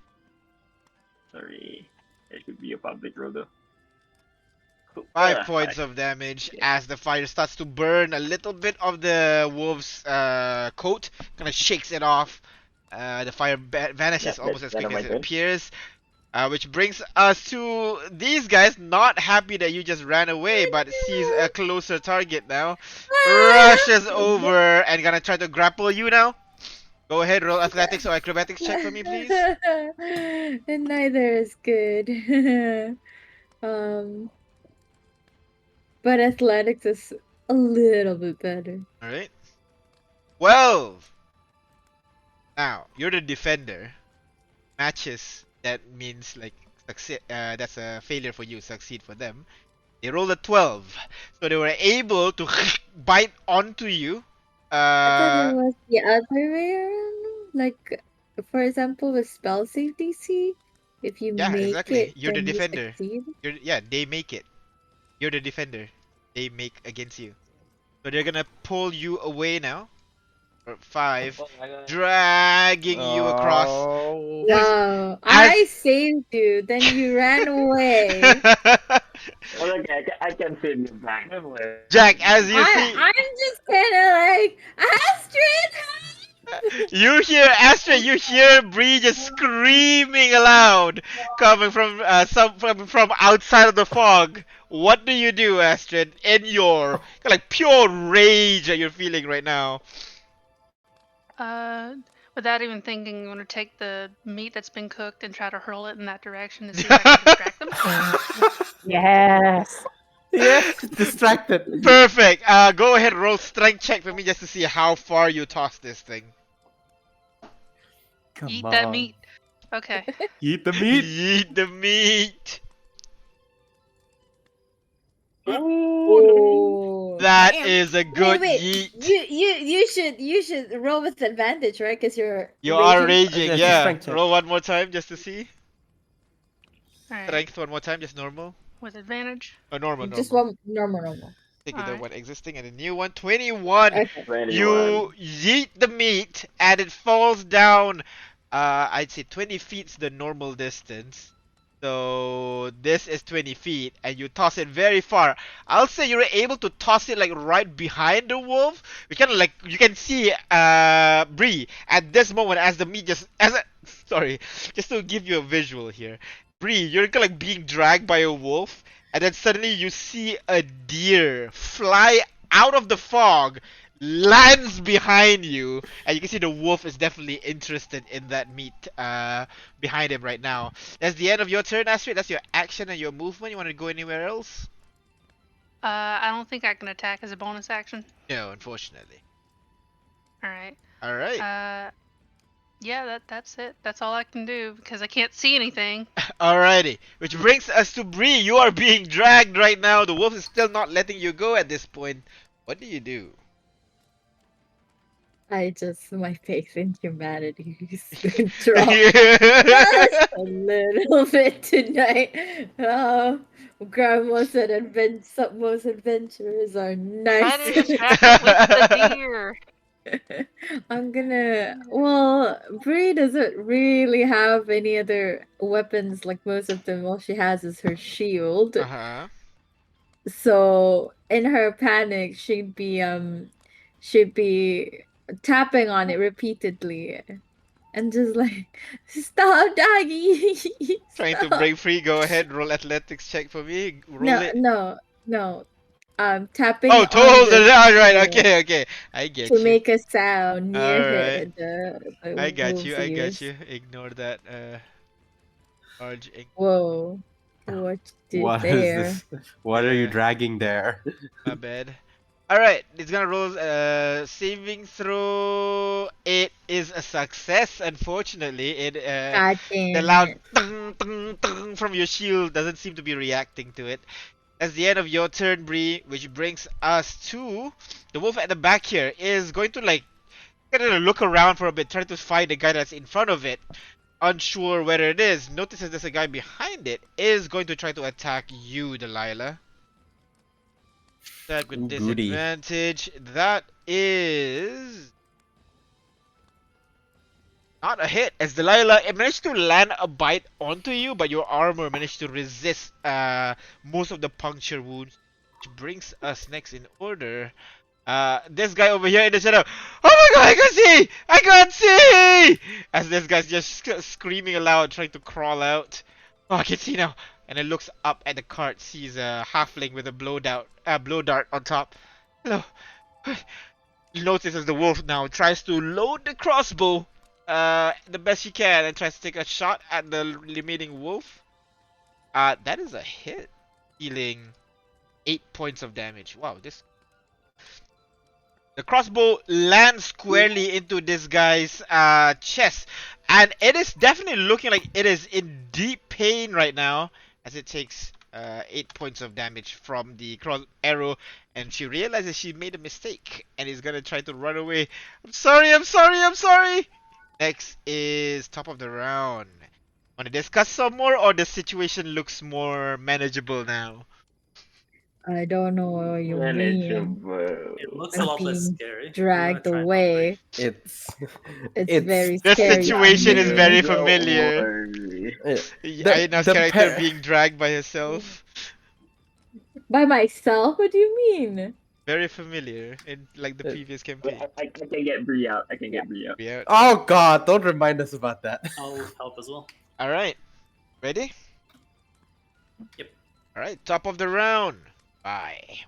Sorry, it should be a public roll though. Cool.
5 points of damage as the fire starts to burn a little bit of the wolf's coat, kind of shakes it off. The fire vanishes
Yeah,
almost
that's
as quick
my
as it
turn.
appears. Which brings us to these guys, not happy that you just ran away, but sees a closer target now. Rushes over and gonna try to grapple you now. Go ahead, roll athletics or acrobatics check for me, please.
And neither is good. um, but athletics is a little bit better.
Alright. 12! Now, you're the defender. Matches, that means like succeed, that's a failure for you, succeed for them. They rolled a 12. So they were able to bite onto you.
I thought it was the other way around. Like, for example, with spell save DC, if you
Yeah,
make
exactly.
it,
You're the
then you
defender.
succeed.
Yeah, they make it. You're the defender. They make against you. So they're gonna pull you away now. For 5.
Oh my god.
Dragging you across.
oh.
Wow,
As-
I saved you, then you ran away.
Oh, okay, I can save you back. Don't worry.
Jack, as you see,
I'm just kind of like, Astrid!
you hear Bree just screaming aloud, coming from from outside of the fog. What do you do, Astrid? In your like pure rage that you're feeling right now.
Without even thinking, I'm gonna take the meat that's been cooked and try to hurl it in that direction to see if I can distract them.
Yes.
Yeah, distracted.
Perfect. Go ahead, roll strength check for me just to see how far you toss this thing.
Come
Eat
on.
that meat. Okay.
Eat the meat.
Eat the meat.
Oh,
That
damn.
is a good
Wait,
yeet.
you should roll with advantage, right? Because you're
You are
raging.
raging,
It's a
yeah.
strength check.
Roll one more time just to see.
Alright.
Strength one more time, just normal.
With advantage.
Oh, normal,
Just
normal.
one normal.
Take the
Alright.
one existing and the new one. 21.
Okay.
21.
You yeet the meat and it falls down. I'd say 20 feet's the normal distance. So this is 20 feet and you toss it very far. I'll say you're able to toss it like right behind the wolf. We kind of like you can see Bree at this moment as the meat just sorry, just to give you a visual here. Bree, you're kind of like being dragged by a wolf and then suddenly you see a deer fly out of the fog, lands behind you, and you can see the wolf is definitely interested in that meat behind him right now. That's the end of your turn, Astrid. That's your action and your movement. You want to go anywhere else?
I don't think I can attack as a bonus action.
No, unfortunately.
Alright.
Alright.
Yeah, that's it. That's all I can do because I can't see anything.
Alrighty. Which brings us to Bree. You are being dragged right now. The wolf is still not letting you go at this point. What do you do?
My faith in humanity is dropped just a little bit tonight. Grandma said most adventurers are
Try
nice.
to distract it with the deer.
I'm gonna. Well, Brie doesn't really have any other weapons. Like most of them, all she has is her shield.
Uh-huh.
So in her panic, she'd be tapping on it repeatedly, and just like, stop, doggy.
Trying to
Stop."
break free. Go ahead. Roll athletics check for me. Roll it.
No. Tapping
Oh, to
on
hold
the
it. Alright,
shield
okay. I get
to
you.
make a sound near
Alright.
the
I got
wolf's
you.
ears.
Ignore that large ink.
Whoa. What did
What
there?
is this? What are you
Yeah.
dragging there?
My bad. Alright, it's gonna roll saving throw. It is a success, unfortunately.
God
The
damn
loud
it.
tung, tung, tung from your shield doesn't seem to be reacting to it. That's the end of your turn, Bree, which brings us to the wolf at the back here is going to like kind of look around for a bit, trying to find the guy that's in front of it. Unsure whether it is, notices there's a guy behind it, is going to try to attack you, Delilah. That with
Ooh, booty.
disadvantage. That is not a hit, as Delilah it managed to land a bite onto you, but your armor managed to resist most of the puncture wounds. Which brings us next in order. This guy over here in the shadow. Oh my god, I can see! I can't see! As this guy's just screaming aloud, trying to crawl out. Oh, I can see now. And it looks up at the cart, sees a halfling with a blow dart on top. Hello. Notices the wolf now, tries to load the crossbow the best she can, and tries to take a shot at the remaining wolf. That is a hit, dealing 8 points of damage. Wow, the crossbow lands squarely into this guy's chest, and it is definitely looking like it is in deep pain right now, as it takes 8 points of damage from the cross arrow, and she realizes she made a mistake and is gonna try to run away. I'm sorry, I'm sorry, I'm sorry! Next is top of the round. Want to discuss some more, or the situation looks more manageable now?
I don't know what you mean.
Manageable.
It looks
I'm
a lot less
being
scary.
dragged away.
It's
It's very
The
scary. to
situation is
me.
very
Don't
familiar.
worry.
Aina's character being dragged by herself.
By myself? What do you mean?
Very familiar in like the previous campaign.
I can get Bree out. I can get Bree out.
Yeah.
Oh god, don't remind us about that.
I'll help as well.
Alright. Ready?
Yep.
Alright, top of the round. Bye.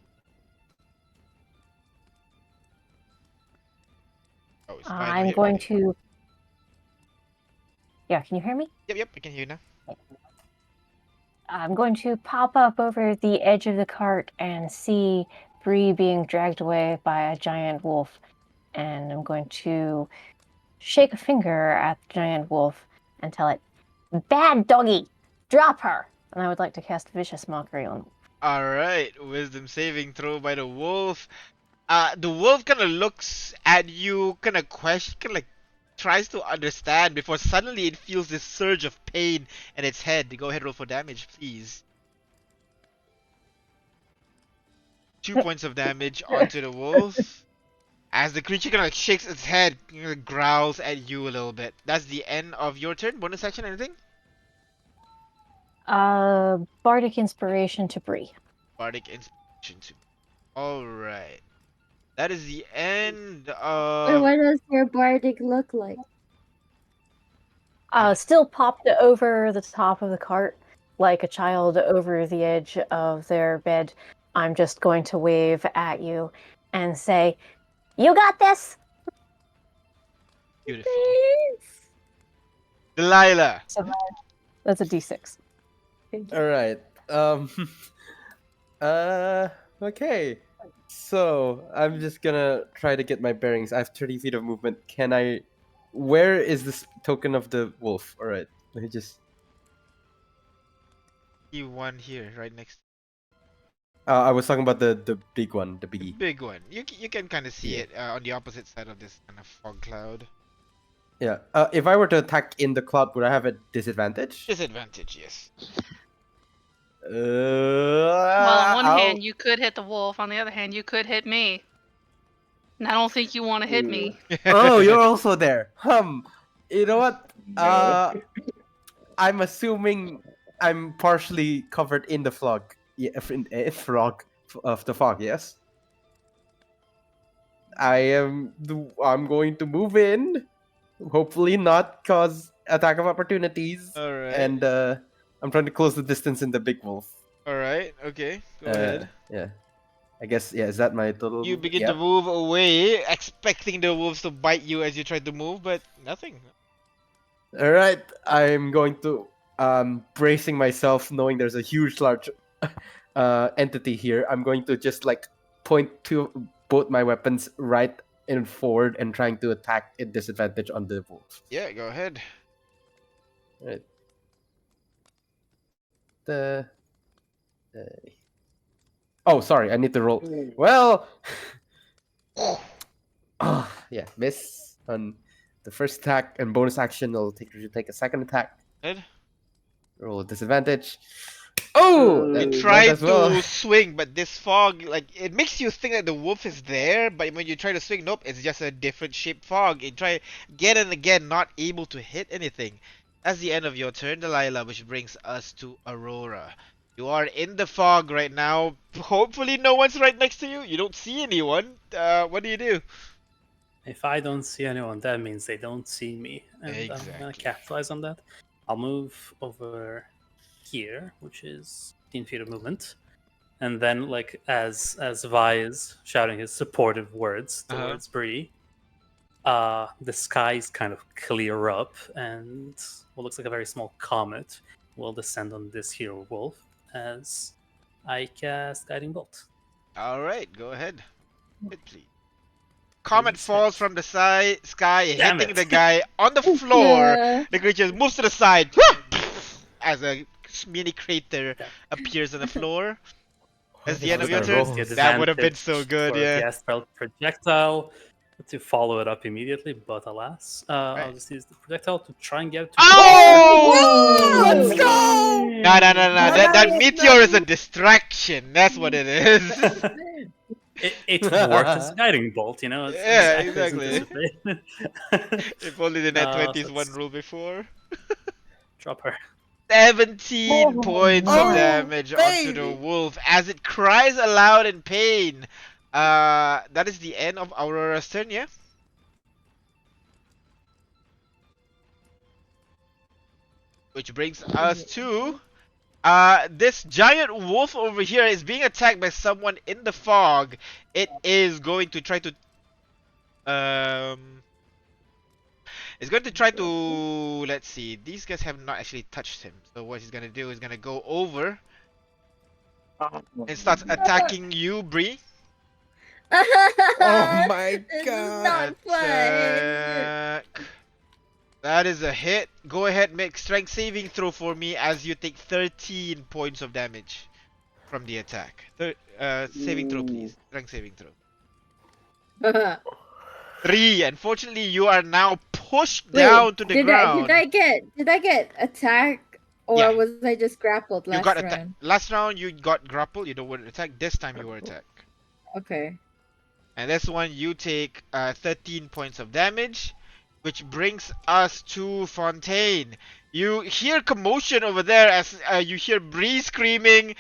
Oh, it's fine.
I'm going to. Yeah, can you hear me?
Yep, I can hear you now.
I'm going to pop up over the edge of the cart and see Bree being dragged away by a giant wolf. And I'm going to shake a finger at the giant wolf and tell it, "Bad doggy, drop her!" And I would like to cast Vicious Mockery on.
Alright, wisdom saving throw by the wolf. The wolf kind of looks at you, kind of tries to understand before suddenly it feels this surge of pain in its head. Go ahead, roll for damage, please. 2 points of damage onto the wolf. As the creature kind of shakes its head, growls at you a little bit. That's the end of your turn. Bonus action, anything?
Bardic Inspiration to Bree.
Bardic Inspiration to. Alright. That is the end
Wait,
of.
what does your bardic look like?
Still popped over the top of the cart like a child over the edge of their bed. I'm just going to wave at you and say, "You got this!"
Beautiful. Delilah.
So that's a D6.
All right. Okay. So I'm just gonna try to get my bearings. I have 30 feet of movement. Can I? Where is this token of the wolf? All right. Let me just.
One here, right next.
I was talking about the big one, the biggie.
Big one. You can kind of see
Yeah.
it on the opposite side of this kind of fog cloud.
Yeah. If I were to attack in the cloud, would I have a disadvantage?
Disadvantage, yes.
Well, on one
I'll-
hand, you could hit the wolf. On the other hand, you could hit me. And I don't think you want to hit me.
Oh, you're also there. You know what?
No.
I'm assuming I'm partially covered in the fog. Yeah, frog of the fog. Yes. I'm going to move in. Hopefully not cause attack of opportunities.
All right.
And I'm trying to close the distance in the big wolf.
All right. Okay. Go ahead.
Yeah. I guess, yeah, is that my total?
You begin
Yep.
to move away, expecting the wolves to bite you as you try to move, but nothing.
All right, I'm going to bracing myself, knowing there's a huge, large entity here. I'm going to just like point to both my weapons right in forward and trying to attack at disadvantage on the wolf.
Yeah, go ahead.
Right. The oh, sorry, I need to roll. Well, oh, yeah, miss on the first attack and bonus action. I'll take a second attack.
Good.
Roll a disadvantage. Oh,
You
that
try
as well.
to swing, but this fog, like, it makes you think that the wolf is there, but when you try to swing, nope, it's just a different shaped fog. You try again and again, not able to hit anything. That's the end of your turn, Delilah, which brings us to Aurora. You are in the fog right now. Hopefully no one's right next to you. You don't see anyone. What do you do?
If I don't see anyone, that means they don't see me, and I'm gonna
Exactly.
capitalize on that. I'll move over here, which is 15 feet of movement, and then, like, as Vi is shouting his supportive words towards Bree, the skies kind of clear up, and what looks like a very small comet will descend on this hero wolf as I cast Guiding Bolt.
Alright, go ahead. Hit, please. Comet
Please
falls
hit.
from the sky,
Damn
hitting
it.
the guy on the floor.
Yeah.
The creature moves to the side as a mini crater appears on the floor. That's the end of your
I'll
turn.
use the
That would have been so
advantage
good,
for
yeah.
the astral projectile to follow it up immediately, but alas, I'll just use the projectile to try and get it to
Oh!
Let's go!
No. That
Nice,
meteor is a distraction. That's what it is.
It worked as a guiding bolt, you know. It's
Yeah,
exactly as
exactly.
anticipated.
If only the net 20s
So
one
let's
rule before.
drop her.
17 points of
my.
damage onto the
Baby.
wolf as it cries aloud in pain. That is the end of Aurora's turn, yeah? Which brings us to this giant wolf over here is being attacked by someone in the fog. It is going to try to it's going to try to, let's see, these guys have not actually touched him. So what he's gonna do is gonna go over and starts attacking you, Bree.
Oh my
This is
god.
not fun.
Attack. That is a hit. Go ahead, make strength saving throw for me as you take 13 points of damage from the attack. Saving throw, please. Strength saving throw. 3. Unfortunately, you are now pushed down to the ground.
Did I get attack, or
Yeah.
was I just grappled
You
last
got
round?
last round you got grappled, you don't want to attack. This time you were attacked.
Okay.
And this one you take 13 points of damage, which brings us to Fontaine. You hear commotion over there as you hear Bree screaming,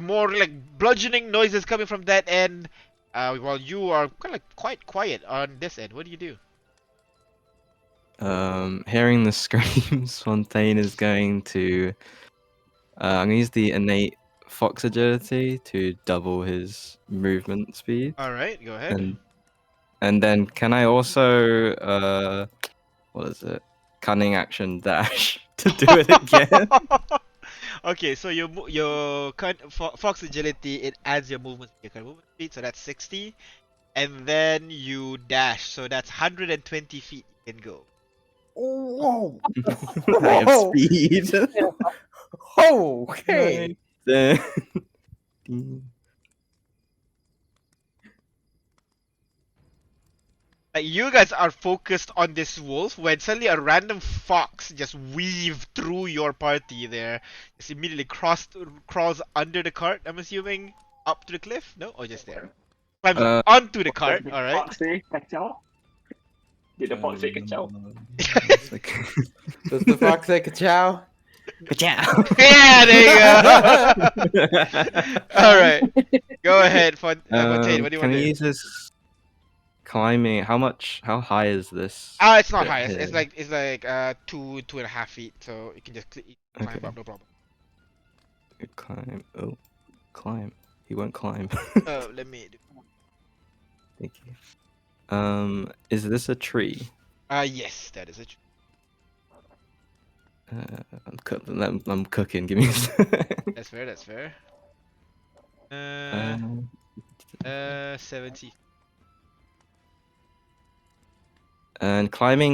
more like bludgeoning noises coming from that end, while you are kind of quite quiet on this end. What do you do?
Hearing the screams, Fontaine is going to. I'm gonna use the innate fox agility to double his movement speed.
Alright, go ahead.
And then can I also what is it? Cunning action dash to do it again.
Okay, so your fox agility, it adds your movement speed, so that's 60. And then you dash, so that's 120 feet you can go.
Whoa.
I have speed.
Okay.
Like, you guys are focused on this wolf when suddenly a random fox just weaved through your party there. Just immediately crawls under the cart, I'm assuming. Up to the cliff? No? Or just there? Climbs onto the cart, alright.
Fox say kacau? Did the fox say kacau?
Does the fox say ka-chow?
Yeah, there you go! Alright. Go ahead, Fontaine, what do you
Can
want to
he
do?
use his climbing? How high is this?
It's not
bit
high.
here?
It's like 2.5 feet, so you can just climb
Okay.
up, no problem.
Climb. Oh, climb. He won't climb.
Let me do.
Thank you. Is this a tree?
Yes, that is it.
I'm cooking. Give me a second.
That's fair. 70.
And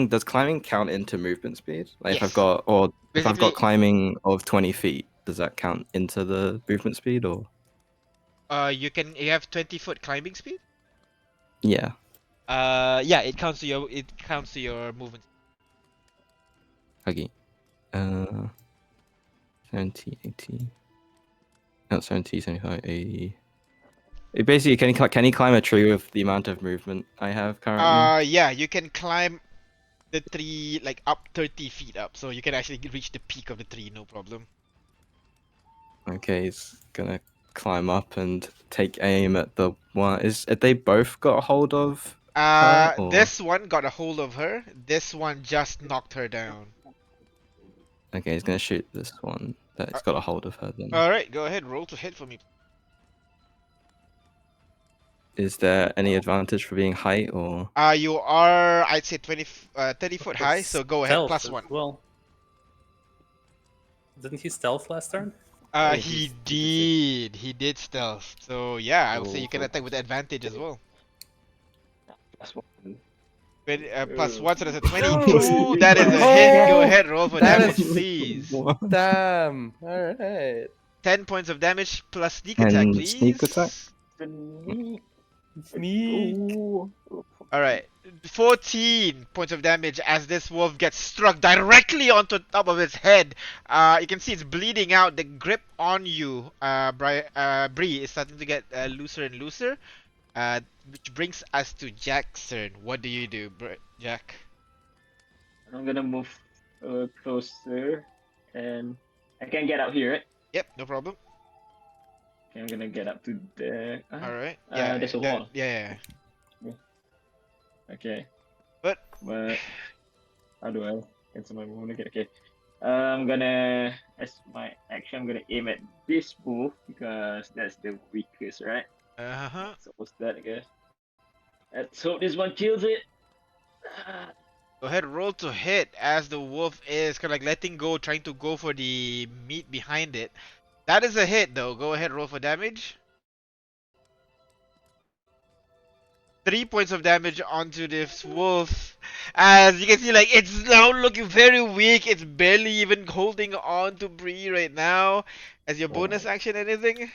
does climbing count into movement speed? Like if I've
Yes.
got if I've
Basically,
got climbing of 20 feet, does that count into the movement speed or?
you have 20-foot climbing speed.
Yeah.
Yeah, it counts to your movement.
Okay. 70, 80. Not 70, 75, 80. It basically, can he climb a tree with the amount of movement I have currently?
Yeah, you can climb the tree like up 30 feet up, so you can actually reach the peak of the tree, no problem.
Okay, he's gonna climb up and take aim at the one. Have they both got a hold of her or?
This one got a hold of her. This one just knocked her down.
Okay, he's gonna shoot this one that's got a hold of her then.
All right, go ahead, roll to hit for me.
Is there any advantage for being height or?
You are, I'd say 30 foot high, so go ahead,
Stealth
plus
as
1.
well. Didn't he stealth last turn?
He did stealth. So yeah, I would say you can attack with advantage as well.
Plus 1.
Plus 1, so that's a 22. That is a hit. Go ahead, roll for
That
damage,
is-
please.
Damn. All right.
10 points of damage plus sneak attack,
And
please.
sneak attack?
Sneak.
Ooh.
Alright. 14 points of damage as this wolf gets struck directly onto top of its head. You can see it's bleeding out. The grip on you, Bree, is starting to get looser and looser. Which brings us to Jack's turn. What do you do, Jack?
I'm gonna move closer, and I can get out here, right?
Yep, no problem.
Okay, I'm gonna get up to there.
Alright. Yeah,
There's a wall.
Yeah.
Okay.
But
How do I cancel my movement again? Okay. I'm gonna, as my action, I'm gonna aim at this wolf because that's the weakest, right?
uh-huh.
So what's that, I guess? Let's hope this one kills it.
Go ahead, roll to hit as the wolf is kind of like letting go, trying to go for the meat behind it. That is a hit, though. Go ahead, roll for damage. 3 points of damage onto this wolf. As you can see, like, it's now looking very weak. It's barely even holding on to Bree right now. As your bonus action, anything?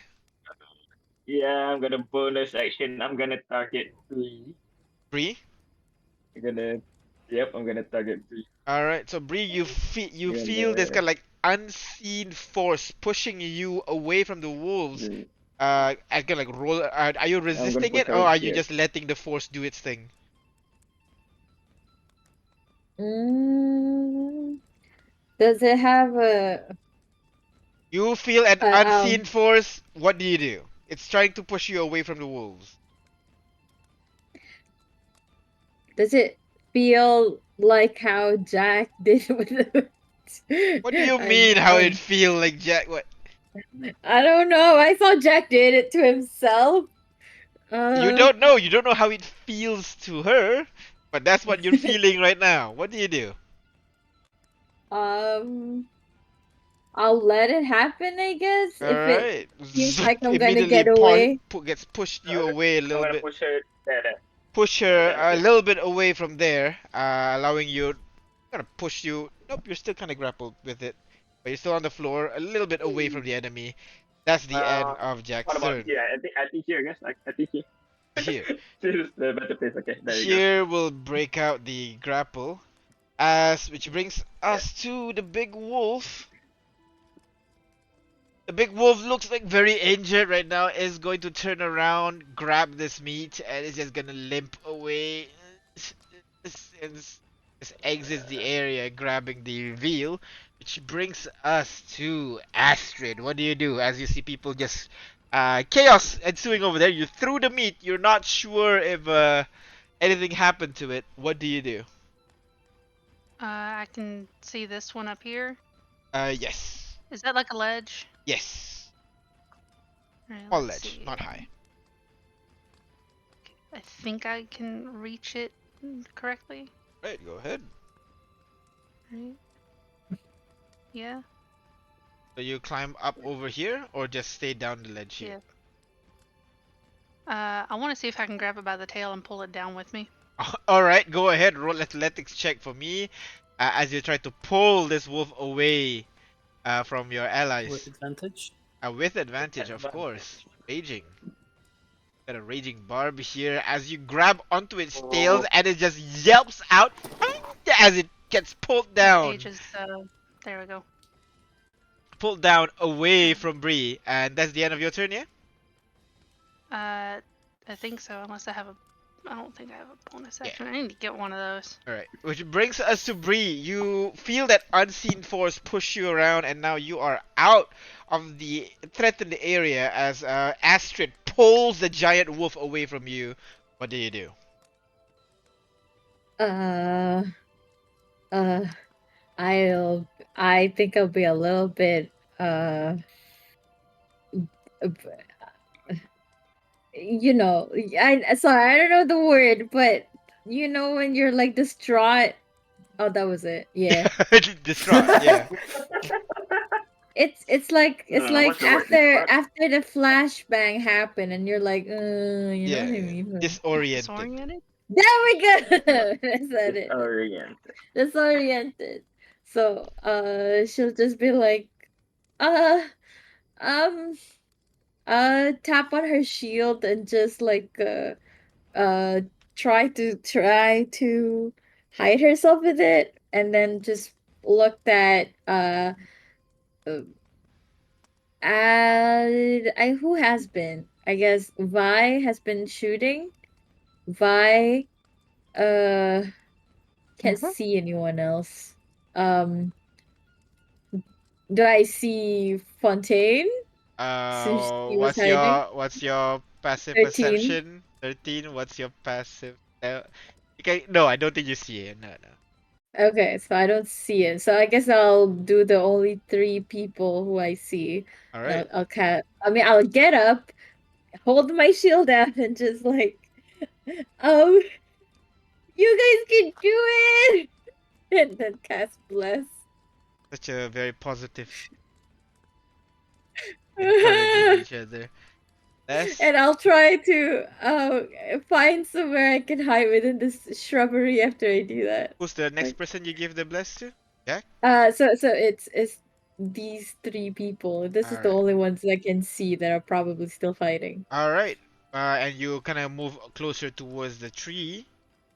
Yeah, I'm gonna bonus action. I'm gonna target 3.
Bree?
I'm gonna target 3.
Alright, so Bree, you
Yeah,
feel this kind of like unseen force pushing you away from the wolves. I can like roll. Are you resisting
put
it,
her
or are you
here.
just letting the force do its thing?
Does it have a
You feel an
uh,
unseen
um
force. What do you do? It's trying to push you away from the wolves.
does it feel like how Jack did with the
What do you mean? How it feel like Jack? What?
I don't know. I thought Jack did it to himself.
You don't know. You don't know how it feels to her, but that's what you're feeling right now. What do you do?
I'll let it happen, I guess. If it
Alright.
seems like I'm gonna
Immediately
get away.
gets pushed you away a little
I'm gonna
bit.
push her there.
Push her a
Okay.
little bit away from there, allowing you. Gonna push you. Nope, you're still kind of grappled with it, but you're still on the floor, a little bit away from the enemy. That's the end of Jack's
What about
turn.
here? I think here, I guess. I think here.
Here.
This is the better place. Okay, there you go.
Here we'll break out the grapple, which brings us to the big wolf. The big wolf looks like very injured right now. Is going to turn around, grab this meat, and is just gonna limp away. This exits the area, grabbing the veal, which brings us to Astrid. What do you do as you see people just chaos ensuing over there? You threw the meat. You're not sure if anything happened to it. What do you do?
I can see this one up here.
Yes.
Is that like a ledge?
Yes.
Alright,
Small
let's
ledge,
see.
not high.
I think I can reach it correctly.
Right, go ahead.
Right. Yeah.
So you climb up over here, or just stay down the ledge here?
I want to see if I can grab it by the tail and pull it down with me.
All right, go ahead. Roll athletics check for me as you try to pull this wolf away from your
With
allies.
advantage.
With advantage, of course. Raging. Got a raging barb here as you grab onto its tails
Oh,
and it just yelps out as it gets pulled down.
Age is there we go.
Pulled down away from Bree. And that's the end of your turn, yeah?
I think so, unless I don't think I have a bonus
Yeah.
action. I need to get one of those.
Alright, which brings us to Bree. You feel that unseen force push you around, and now you are out of the threatened area as Astrid pulls the giant wolf away from you. What do you do?
Uh, uh, I think I'll be a little bit, you know, sorry, I don't know the word, but you know when you're like distraught. Oh, that was it. Yeah.
Distraught, yeah.
It's like
what's the word?
after the flashbang happened and you're like, you know
Yeah,
what I
yeah.
mean?
Disoriented.
Disoriented?
There we go. That's not it.
Disoriented.
Disoriented. So she'll just be like, uh um tap on her shield and just like uh try to hide herself with it, and then just looked at uh, who has been? I guess Vi has been shooting. Vi can't
Mhm.
see anyone else. Um do I see Fontaine? Since she was hiding.
What's your passive
13.
perception? 13. What's your passive? Okay, no, I don't think you see it. No, no.
Okay, so I don't see it. So I guess I'll do the only 3 people who I see.
All
And
right.
I'll get up, hold my shield out, and just like, um, you guys can do it, and then cast bless.
Such a very positive, encouraging each other. Less.
And I'll try to find somewhere I can hide within this shrubbery after I do that.
Who's the next
Like,
person you give the bless to? Jack?
so it's these 3 people. This is the
Alright.
only ones I can see that are probably still fighting.
Alright. And you kind of move closer towards the tree.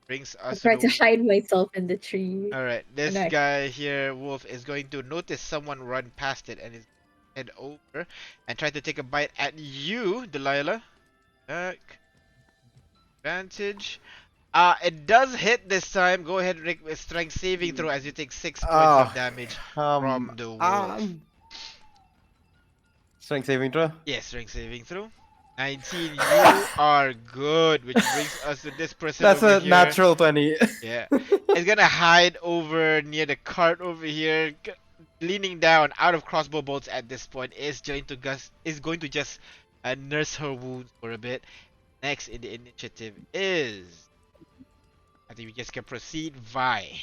Brings
I
us to
try to
the.
hide myself in the tree.
Alright. This
And I
guy here, Wolf, is going to notice someone run past it and is head over and try to take a bite at you, Delilah. Jack. Advantage. It does hit this time. Go ahead, Rick, with strength saving throw as you take 6 points of damage from the wolf.
Strength saving throw.
Yes, strength saving throw. 19, you are good, which brings us to this person
That's
over
a
here.
natural 20.
Yeah. It's gonna hide over near the cart over here, leaning down out of crossbow bolts at this point. Is going to just nurse her wounds for a bit. Next in the initiative is, I think we just can proceed. Vi. You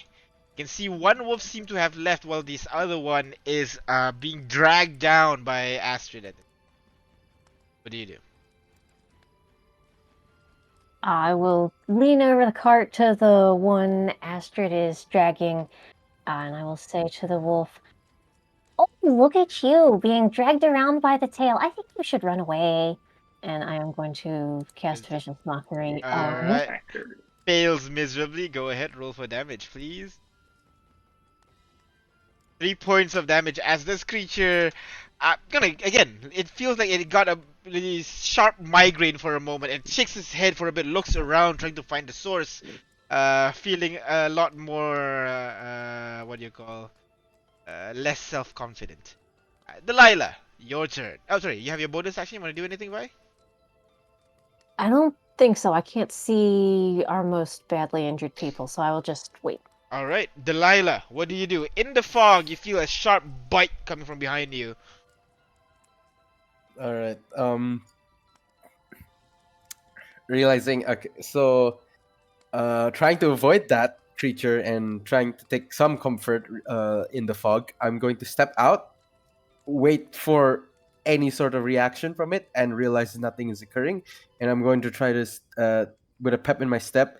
can see one wolf seem to have left while this other one is being dragged down by Astrid. What do you do?
I will lean over the cart to the one Astrid is dragging, and I will say to the wolf, "Oh, look at you being dragged around by the tail. I think you should run away." And I am going to cast Vicious Mockery.
Alright. Fails miserably. Go ahead, roll for damage, please. 3 points of damage as this creature, again, it feels like it got a really sharp migraine for a moment. It shakes its head for a bit, looks around, trying to find the source, feeling a lot more, what do you call, less self-confident. Delilah, your turn. Oh, sorry, you have your bonus action. You want to do anything, Vi?
I don't think so. I can't see our most badly injured people, so I will just wait.
Alright, Delilah, what do you do? In the fog, you feel a sharp bite coming from behind you.
All right. Realizing, okay, so trying to avoid that creature and trying to take some comfort in the fog, I'm going to step out, wait for any sort of reaction from it, and realize nothing is occurring, and I'm going to try to with a pep in my step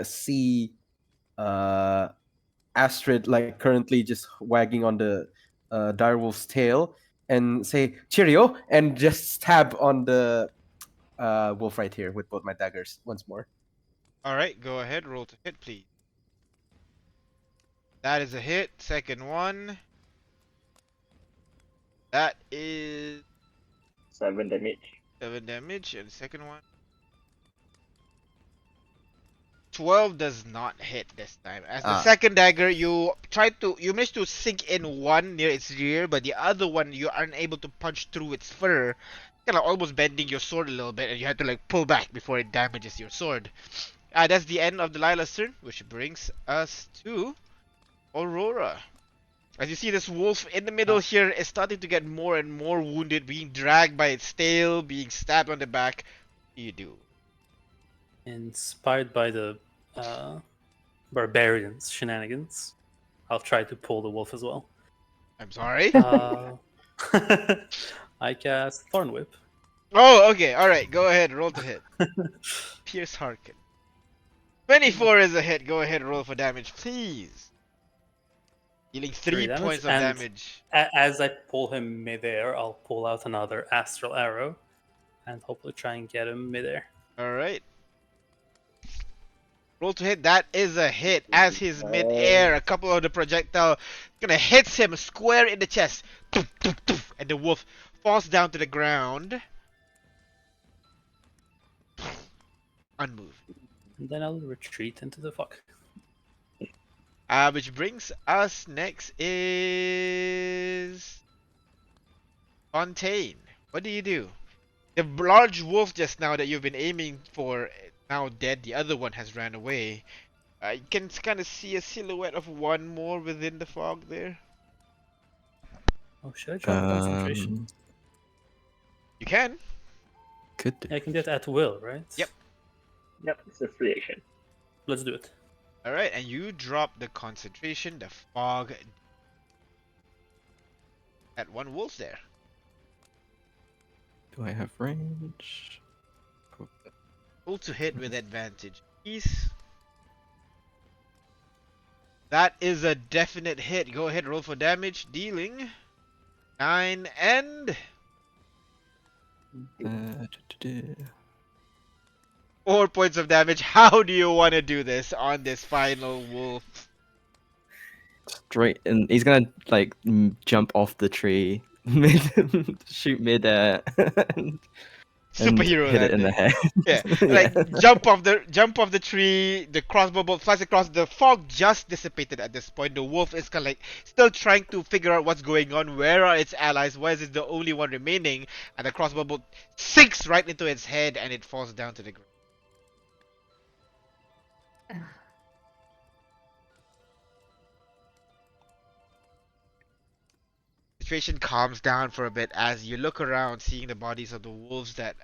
see Astrid like currently just wagging on the direwolf's tail and say cheerio and just stab on the wolf right here with both my daggers once more.
All right, go ahead. Roll to hit, please. That is a hit. Second one. That is
7 damage.
7 damage. And the second one. 12 does not hit this time. As the second dagger, you managed to sink in one near its rear, but the other one you aren't able to punch through its fur, kind of almost bending your sword a little bit, and you had to like pull back before it damages your sword. That's the end of Delilah's turn, which brings us to Aurora. As you see, this wolf in the middle here is starting to get more and more wounded, being dragged by its tail, being stabbed on the back. What do you do?
Inspired by the barbarians' shenanigans, I'll try to pull the wolf as well.
I'm sorry?
I cast Thorn Whip.
Oh, okay. Alright, go ahead. Roll to hit. Pierce Harkin. 24 is a hit. Go ahead, roll for damage, please. Dealing 3 points of damage.
As I pull him midair, I'll pull out another astral arrow and hopefully try and get him midair.
Alright. Roll to hit. That is a hit. As he's midair, a couple of the projectile gonna hits him square in the chest. And the wolf falls down to the ground. Unmoved.
And then I'll retreat into the fog.
Which brings us next is Fontaine. What do you do? The large wolf just now that you've been aiming for now dead. The other one has ran away. You can kind of see a silhouette of one more within the fog there.
Oh, should I drop concentration?
You can.
Could do.
I can do it at will, right?
Yep.
Yep, it's a free action.
Let's do it.
Alright, and you drop the concentration, the fog. At one wolf there.
Do I have range?
Roll to hit with advantage, please. That is a definite hit. Go ahead, roll for damage. Dealing 9 and 4 points of damage. How do you want to do this on this final wolf?
Straight, and he's gonna like jump off the tree, shoot midair, and
Superhero
hit it in the
landing.
head.
Yeah, like jump off the tree. The crossbow bolt flies across. The fog just dissipated at this point. The wolf is kind of like still trying to figure out what's going on. Where are its allies? Why is it the only one remaining? And the crossbow bolt sinks right into its head, and it falls down to the ground. Situation calms down for a bit as you look around, seeing the bodies of the wolves that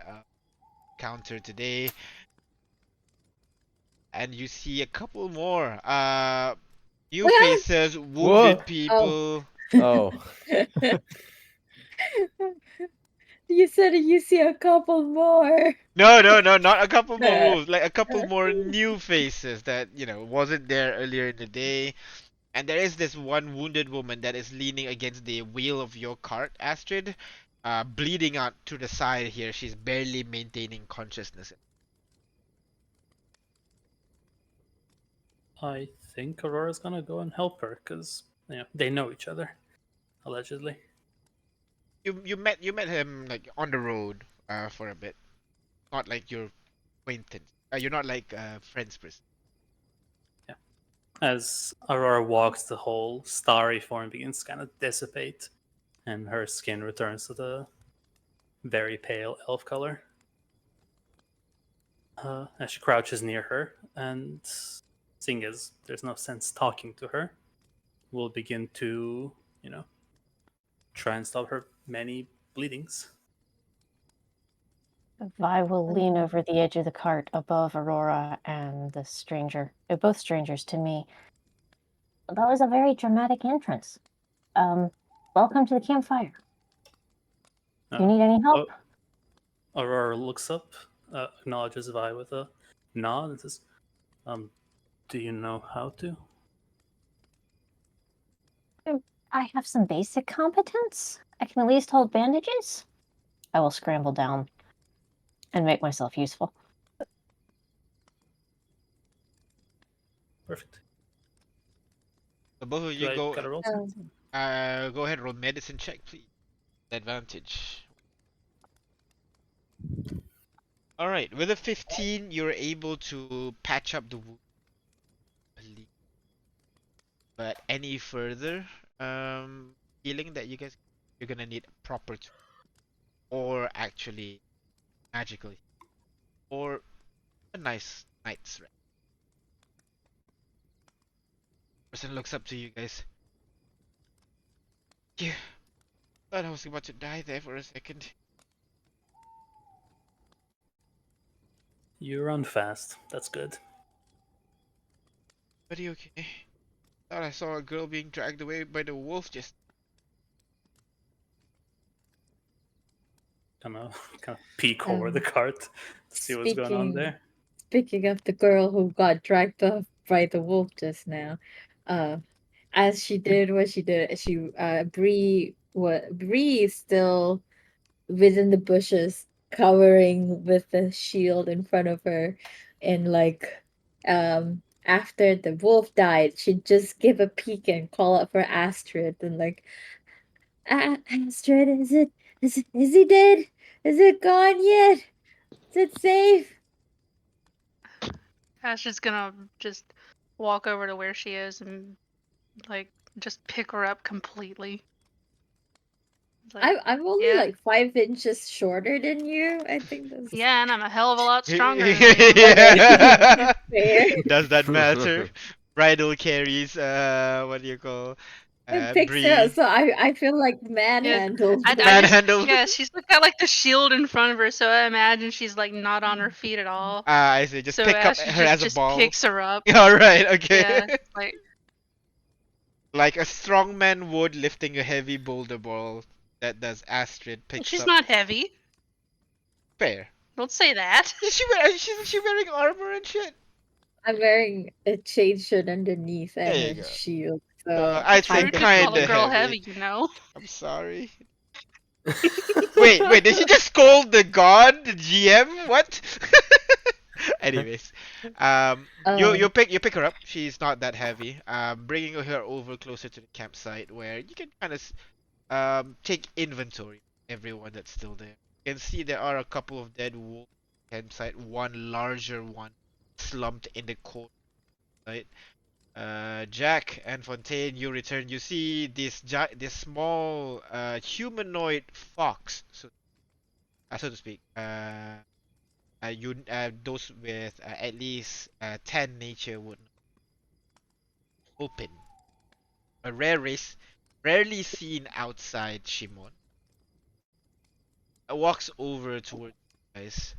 encountered today, and you see a couple more new faces, wounded people.
Oh.
You said you see a couple more.
No, not a couple more wolves, like a couple more new faces that wasn't there earlier in the day. And there is this one wounded woman that is leaning against the wheel of your cart, Astrid, bleeding out to the side here. She's barely maintaining consciousness.
I think Aurora's gonna go and help her because they know each other, allegedly.
You met him like on the road for a bit, not like your acquaintance. You're not like friends person.
As Aurora walks, the whole starry form begins to kind of dissipate, and her skin returns to the very pale elf color. As she crouches near her, and seeing as there's no sense talking to her, we'll begin to, try and stop her many bleedings.
Vi will lean over the edge of the cart above Aurora and the stranger. They're both strangers to me. That was a very dramatic entrance. Welcome to the campfire. Do you need any help?
Aurora looks up, acknowledges Vi with a nod, and says, Do you know how to?
I have some basic competence. I can at least hold bandages. I will scramble down and make myself useful.
Perfect.
So both of
Do
you
I gotta roll something?
go ahead, roll medicine check, please. Advantage. All right, with a 15, you're able to patch up the wound. But any further healing that you guys, you're gonna need proper or actually magically or a nice night's rest. Person looks up to you guys. Yeah, thought I was about to die there for a second.
You run fast. That's good.
Are you okay? Thought I saw a girl being dragged away by the wolf just.
Kind of peek over the
Um,
cart to see what's going on there.
Speaking of the girl who got dragged off by the wolf just now, uh, as she did what she did, Bree is still within the bushes, covering with the shield in front of her, and after the wolf died, she'd just give a peek and call out for Astrid and like, Astrid, is he dead? Is it gone yet? Is it safe?
Astrid's gonna just walk over to where she is and like just pick her up completely. Like,
I'm only
yeah,
like 5 inches shorter than you. I think that's
yeah, and I'm a hell of a lot stronger than you.
Yeah.
fair.
Does that matter? Bridal carries what do you call
It picks her up,
Bree
so I feel like
Yeah,
manhandled.
I just
manhandle.
yeah, she's got like the shield in front of her, so I imagine she's like not on her feet at all.
Ah, I see. Just
So
pick up
Astrid
her
just
as a
just
ball.
picks her up.
All right, okay.
Yeah, like
Like a strong man would lifting a heavy boulder ball. That does Astrid picks
she's
up.
not heavy.
Fair.
Don't say that.
Isn't she wearing armor and shit?
I'm wearing a chain shirt underneath and
There you
a
go.
shield,
So
so
I'd
It's
say
kind
rude
of
to call a
kinda
girl
heavy.
heavy, you know.
I'm sorry. Wait, did she just scold the god, the GM? What? Anyways, you pick her up. She's not that heavy. Bringing her over closer to the campsite where you can kind of take inventory of everyone that's still there. You can see there are a couple of dead wolves campsite. One larger one slumped in the corner. Right? Jack and Fontaine, you return. You see this small humanoid fox, so to speak. Those with at least 10 nature would open. A rarely seen outside Shimon. Walks over towards you guys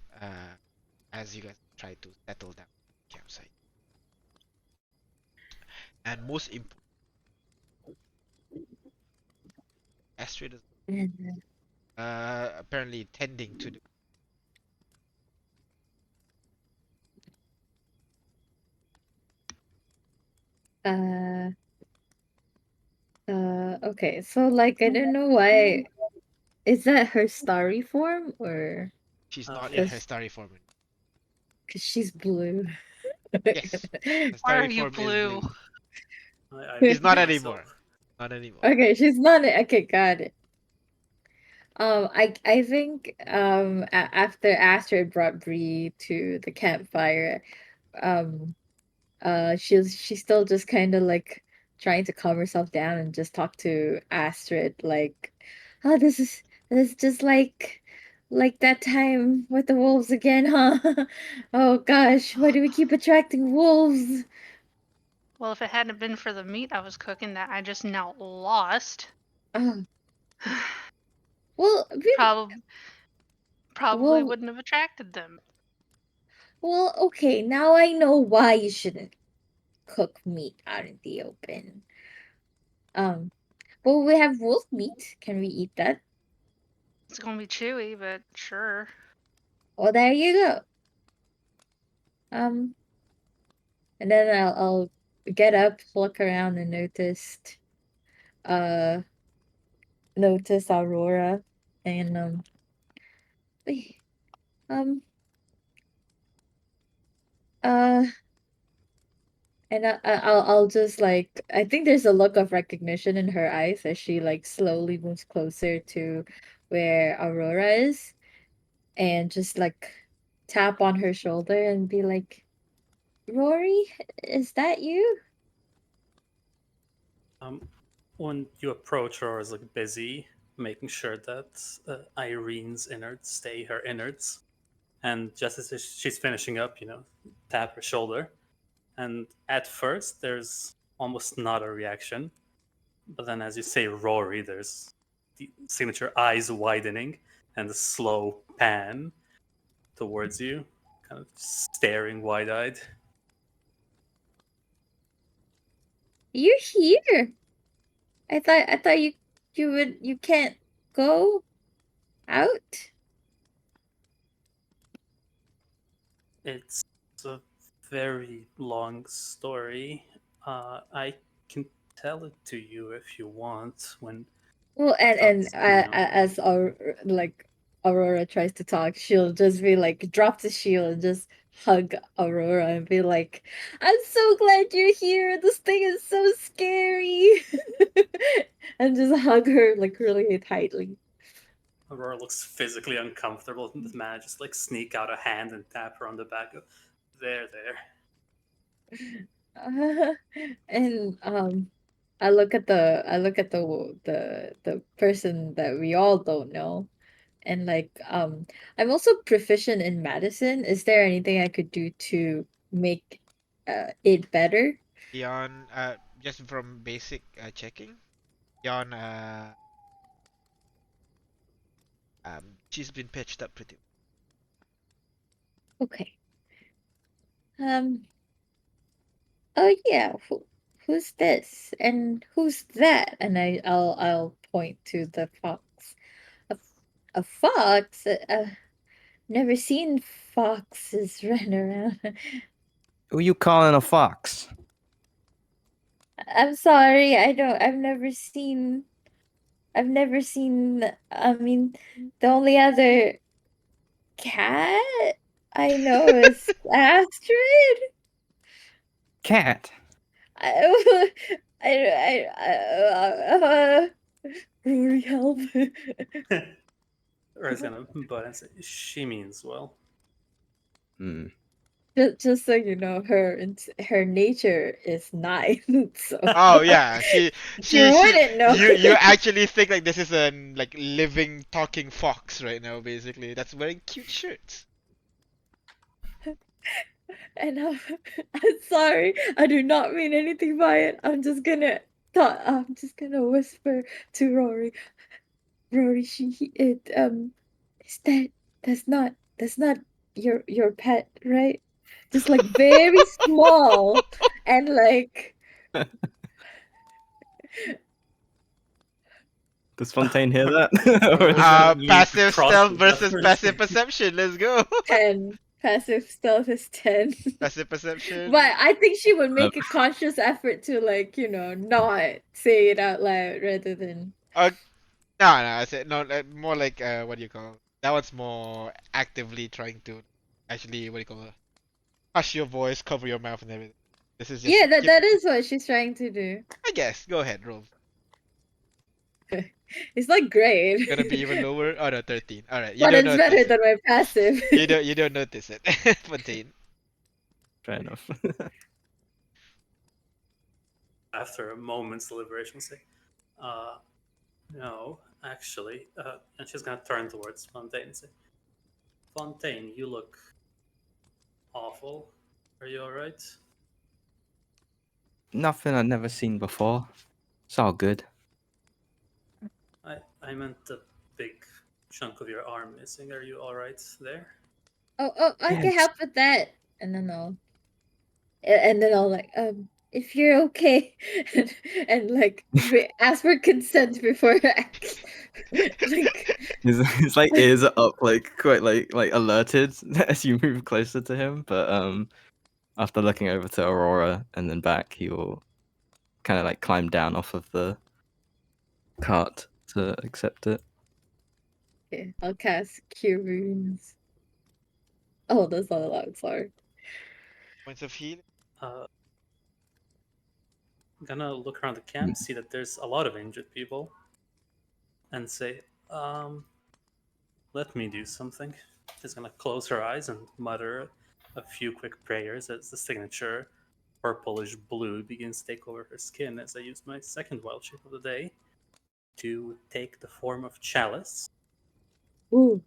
as you guys try to settle down the campsite. And most important, Astrid is apparently tending to the.
uh okay, so like I don't know why. Is that her starry form or
She's not in her
because
starry form.
she's blue?
Yes, the
Why are
starry
you
form is
blue?
blue.
I
She's
blew
not anymore.
myself.
Not anymore.
Okay, she's not. Okay, got it. I think after Astrid brought Bree to the campfire, um she's still just kind of like trying to calm herself down and just talk to Astrid like, oh, this is just like that time with the wolves again, huh? Oh gosh, why do we keep attracting wolves?
Well, if it hadn't been for the meat I was cooking that I just now lost,
Oh, well, we,
probably
well,
wouldn't have attracted them.
well, okay, now I know why you shouldn't cook meat out in the open. Um, well, we have wolf meat. Can we eat that?
It's gonna be chewy, but sure.
Well, there you go. Um, And then I'll get up, look around, and notice Aurora, and wait, um uh and I'll just like, I think there's a look of recognition in her eyes as she like slowly moves closer to where Aurora is, and just like tap on her shoulder and be like, Rory, is that you?
When you approach her, is like busy making sure that Irene's innards stay her innards, and just as she's finishing up, tap her shoulder. And at first, there's almost not a reaction, but then as you say Rory, there's the signature eyes widening and the slow pan towards you, kind of staring wide-eyed.
You're here. I thought you can't go out.
It's a very long story. I can tell it to you if you want. When
Well, and
that's, you know,
as like Aurora tries to talk, she'll just be like, drop the shield and just hug Aurora and be like, "I'm so glad you're here. This thing is so scary," and just hug her like really tightly.
Aurora looks physically uncomfortable and manages like sneak out a hand and tap her on the back. There, there.
And I look at the person that we all don't know, and like I'm also proficient in medicine. Is there anything I could do to make it better?
Beyond, just from basic checking, beyond, she's been patched up pretty.
Okay. Um. Oh yeah. Who's this and who's that? And I'll point to the fox. A, a fox. Never seen foxes run around.
Who you calling a fox?
I'm sorry. I don't. I've never seen. I've never seen. I mean, the only other cat I know is Astrid.
Cat.
I. Rory, help!
Or is gonna butt and say, she means well.
Hmm.
Just so you know, her nature is nice. So
Oh yeah, she
you
she
wouldn't know.
you actually think like this is a like living talking fox right now, basically. That's wearing cute shirts.
And I'm sorry. I do not mean anything by it. I'm just gonna whisper to Rory. Rory, is that's not your pet, right? Just like very small and like
Does Fontaine hear that? Or is
Gonna need to
Passive
cross
stealth
the
versus
reference.
passive perception. Let's go.
10. Passive stealth is 10.
Passive perception.
But I think she would make a conscious effort to like, not say it out loud rather than
No, I said no. More like what do you call? That one's more actively trying to actually what do you call it? Hush your voice, cover your mouth, and everything. This is just
yeah, that is what she's trying to do.
I guess. Go ahead, roll.
It's not great.
Gonna be even lower. Oh no, 13. All right, you
But
don't
it's better
notice it.
than my passive.
You don't notice it, Fontaine.
Fair enough.
After a moment's deliberation, say, no, actually. And she's gonna turn towards Fontaine and say, Fontaine, you look awful. Are you alright?
Nothing I've never seen before. It's all good.
I meant the big chunk of your arm missing. Are you alright there?
Oh, I can
Yes.
help with that. And then I'll like, if you're okay, and like ask for consent before like
His like ears are up, like quite like alerted as you move closer to him. But after looking over to Aurora and then back, he will kind of like climb down off of the cart to accept it.
Okay, I'll cast Cure Wounds. Oh, that's not allowed. Sorry.
Points of healing.
I'm gonna look around the camp, see that there's a lot of injured people, and say, let me do something. She's gonna close her eyes and mutter a few quick prayers as the signature purplish blue begins to take over her skin as I use my second wild shape of the day to take the form of Chalice.
Ooh.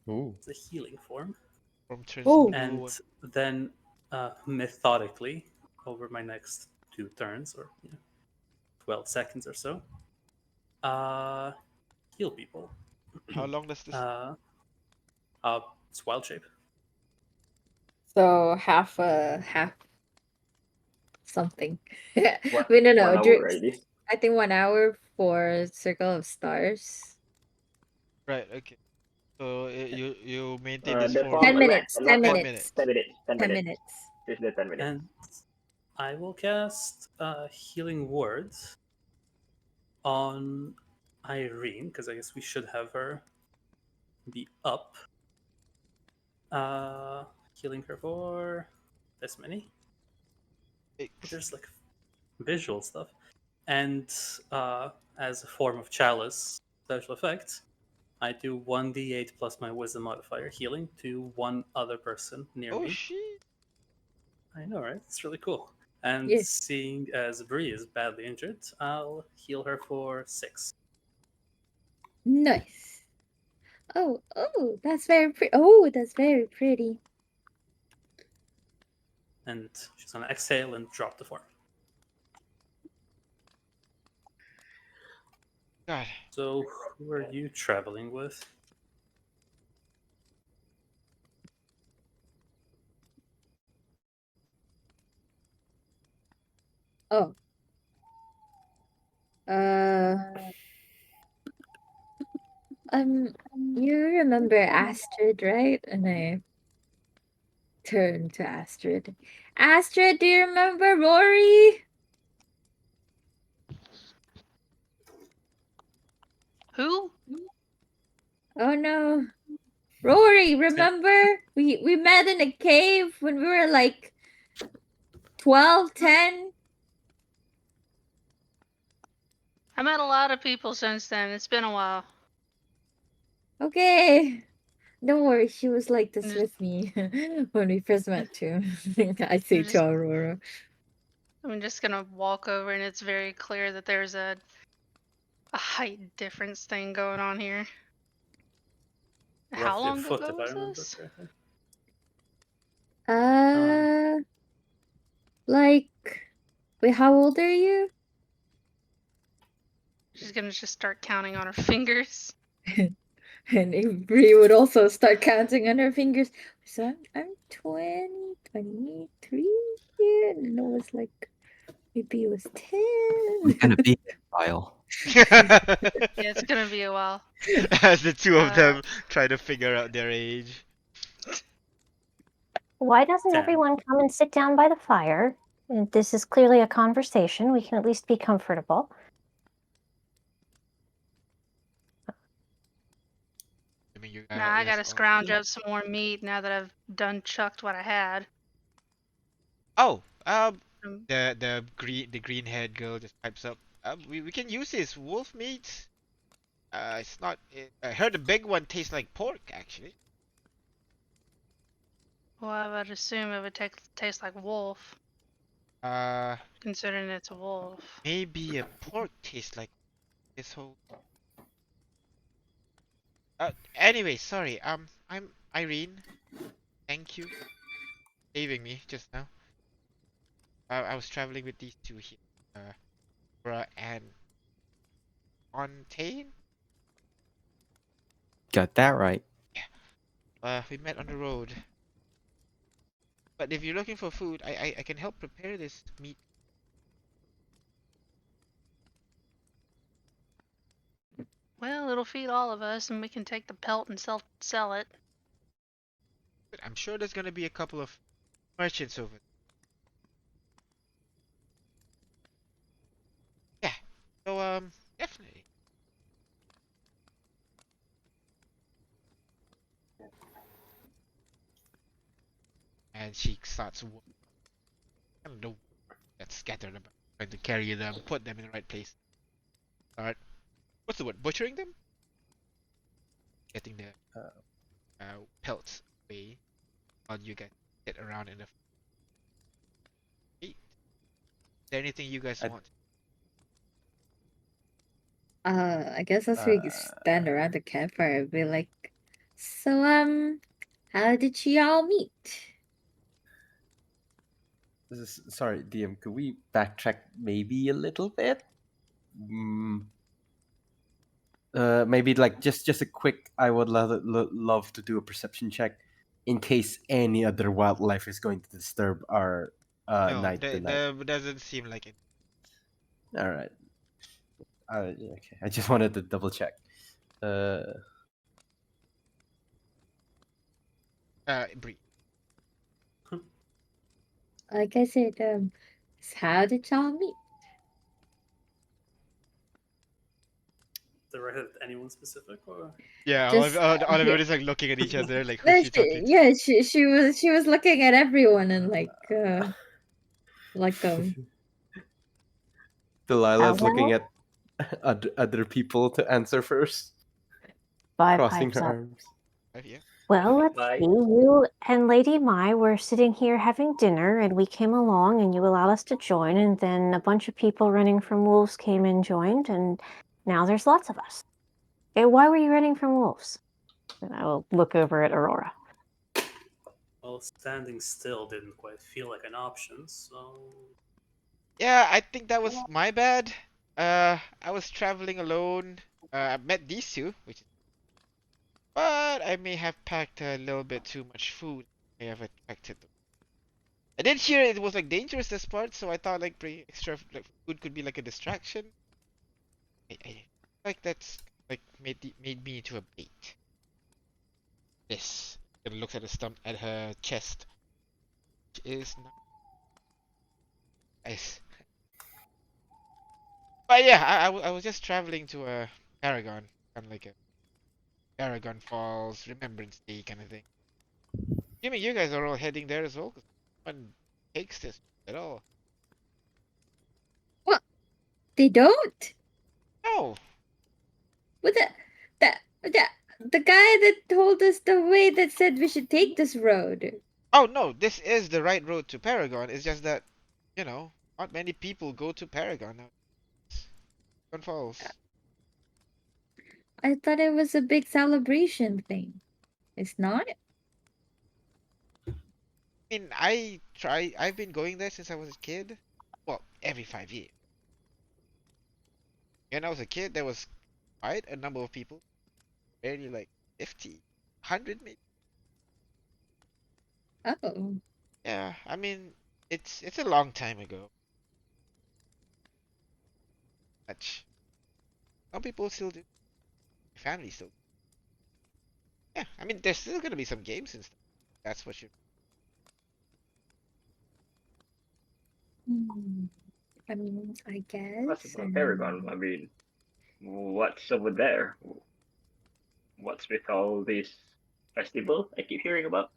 Ooh.
It's a healing form.
From turns
Ooh.
blue.
And then methodically, over my next 2 turns, or 12 seconds or so, heal people.
How long does this?
It's wild shape.
So half something.
What?
Wait, no.
1 hour already.
I think 1 hour for Circle of Stars.
Right. Okay. So you maintain this
The
form.
form
10 minutes. 10
10
minutes.
minutes.
10 minutes. 10
10
minutes.
minutes.
Just the 10 minutes.
And I will cast Healing Words on Irene, because I guess we should have her be up. Healing her for this many. There's like visual stuff. And as a form of Chalice special effect, I do 1d8 plus my Wisdom modifier healing to one other person near
Oh
me.
shit!
I know, right? It's really cool. And
Yes.
seeing as Bree is badly injured, I'll heal her for 6.
Nice. Oh, that's very pretty. Oh, that's very pretty.
And she's gonna exhale and drop the form.
God.
So, who are you traveling with?
Oh. You remember Astrid, right? And I turned to Astrid. Astrid, do you remember Rory?
Who?
Oh no. Rory, remember? We met in a cave when we were like 12, 10.
I met a lot of people since then. It's been a while.
Okay. Don't worry, she was like this
just-
with me when we first met too. I say
just-
to Aurora.
I'm just gonna walk over, and it's very clear that there's a height difference thing going on here. How
Roughly a
long
foot,
ago
if I
was
remember
this?
correctly.
Like, wait, how old are you?
She's gonna just start counting on her fingers.
And Avery would also start counting on her fingers. So I'm 20, 23 here. And it was like, maybe it was 10.
We're gonna be a while.
Yeah, it's gonna be a while.
As the two of them try to figure out their age.
Why doesn't
10.
everyone come and sit down by the fire? And this is clearly a conversation. We can at least be comfortable.
I mean, you
Nah, I
guys
gotta
all-
scrounge up some more meat now that I've done chucked what I had.
Oh,
Um,
the green haired girl just pipes up. We can use this wolf meat. It's not. I heard the big one tastes like pork, actually.
Well, I would assume it would taste like wolf, considering it's a wolf.
Maybe a pork tastes like this whole. Anyway, sorry. I'm Irene. Thank you for saving me just now. I was traveling with these two here, Bra and Fontaine.
Got that right.
We met on the road. But if you're looking for food, I can help prepare this meat.
Well, it'll feed all of us, and we can take the pelt and sell it.
But I'm sure there's gonna be a couple of merchants over there. Definitely. And she starts, I don't know, that scattered about, trying to carry them, put them in the right place. Start, what's the word? Butchering them? Getting the pelts away while you guys sit around in the feet. Is there anything you guys
I-
want?
I guess as we stand around the campfire, I'd be like, so how did you all meet?
Sorry, DM. Could we backtrack maybe a little bit? Maybe like just a quick. I would love to do a perception check in case any other wildlife is going to disturb our
No,
night tonight.
there doesn't seem like it.
All right. Okay. I just wanted to double check.
Bree.
Like I said, so how did y'all meet?
Directed at anyone specific, or
Yeah,
Just
all of
yeah.
everybody's like looking at each other, like
No,
who's she talking to?
yeah, she was looking at everyone and like
Delilah's looking
Hello?
at other people to answer first,
Five
crossing
pipes
her
up.
arms.
Yeah.
Well, let's
Bye.
see. You and Lady Mai were sitting here having dinner, and we came along, and you allowed us to join, and then a bunch of people running from wolves came and joined, and now there's lots of us. Okay, why were you running from wolves? And I will look over at Aurora.
well, standing still didn't quite feel like an option, so
Yeah, I think that was my bad. I was traveling alone. I met these two, but I may have packed a little bit too much food. I have attracted them. I did hear it was like dangerous this part, so I thought like bringing extra like food could be like a distraction. I like that's like made me into a bait. This. It looks at her chest. Which is nice. But yeah, I was just traveling to a Paragon, kind of like a Paragon Falls Remembrance Day kind of thing. You mean you guys are all heading there as well? 'Cause no one takes this at all.
what? They don't?
No.
What the guy that told us the way that said we should take this road.
Oh no, this is the right road to Paragon. It's just that, not many people go to Paragon now. Paragon Falls.
I thought it was a big celebration thing. It's not?
I mean, I've been going there since I was a kid. Well, every 5 years. When I was a kid, there was quite a number of people. Barely like 50, 100 maybe.
Oh.
Yeah, I mean, it's a long time ago. Much. Some people still do. My family still. Yeah, I mean, there's still gonna be some games and stuff. That's what you.
I mean, I
What's
guess.
about Paragon? I mean, what's over there? What's with all this festival I keep hearing about?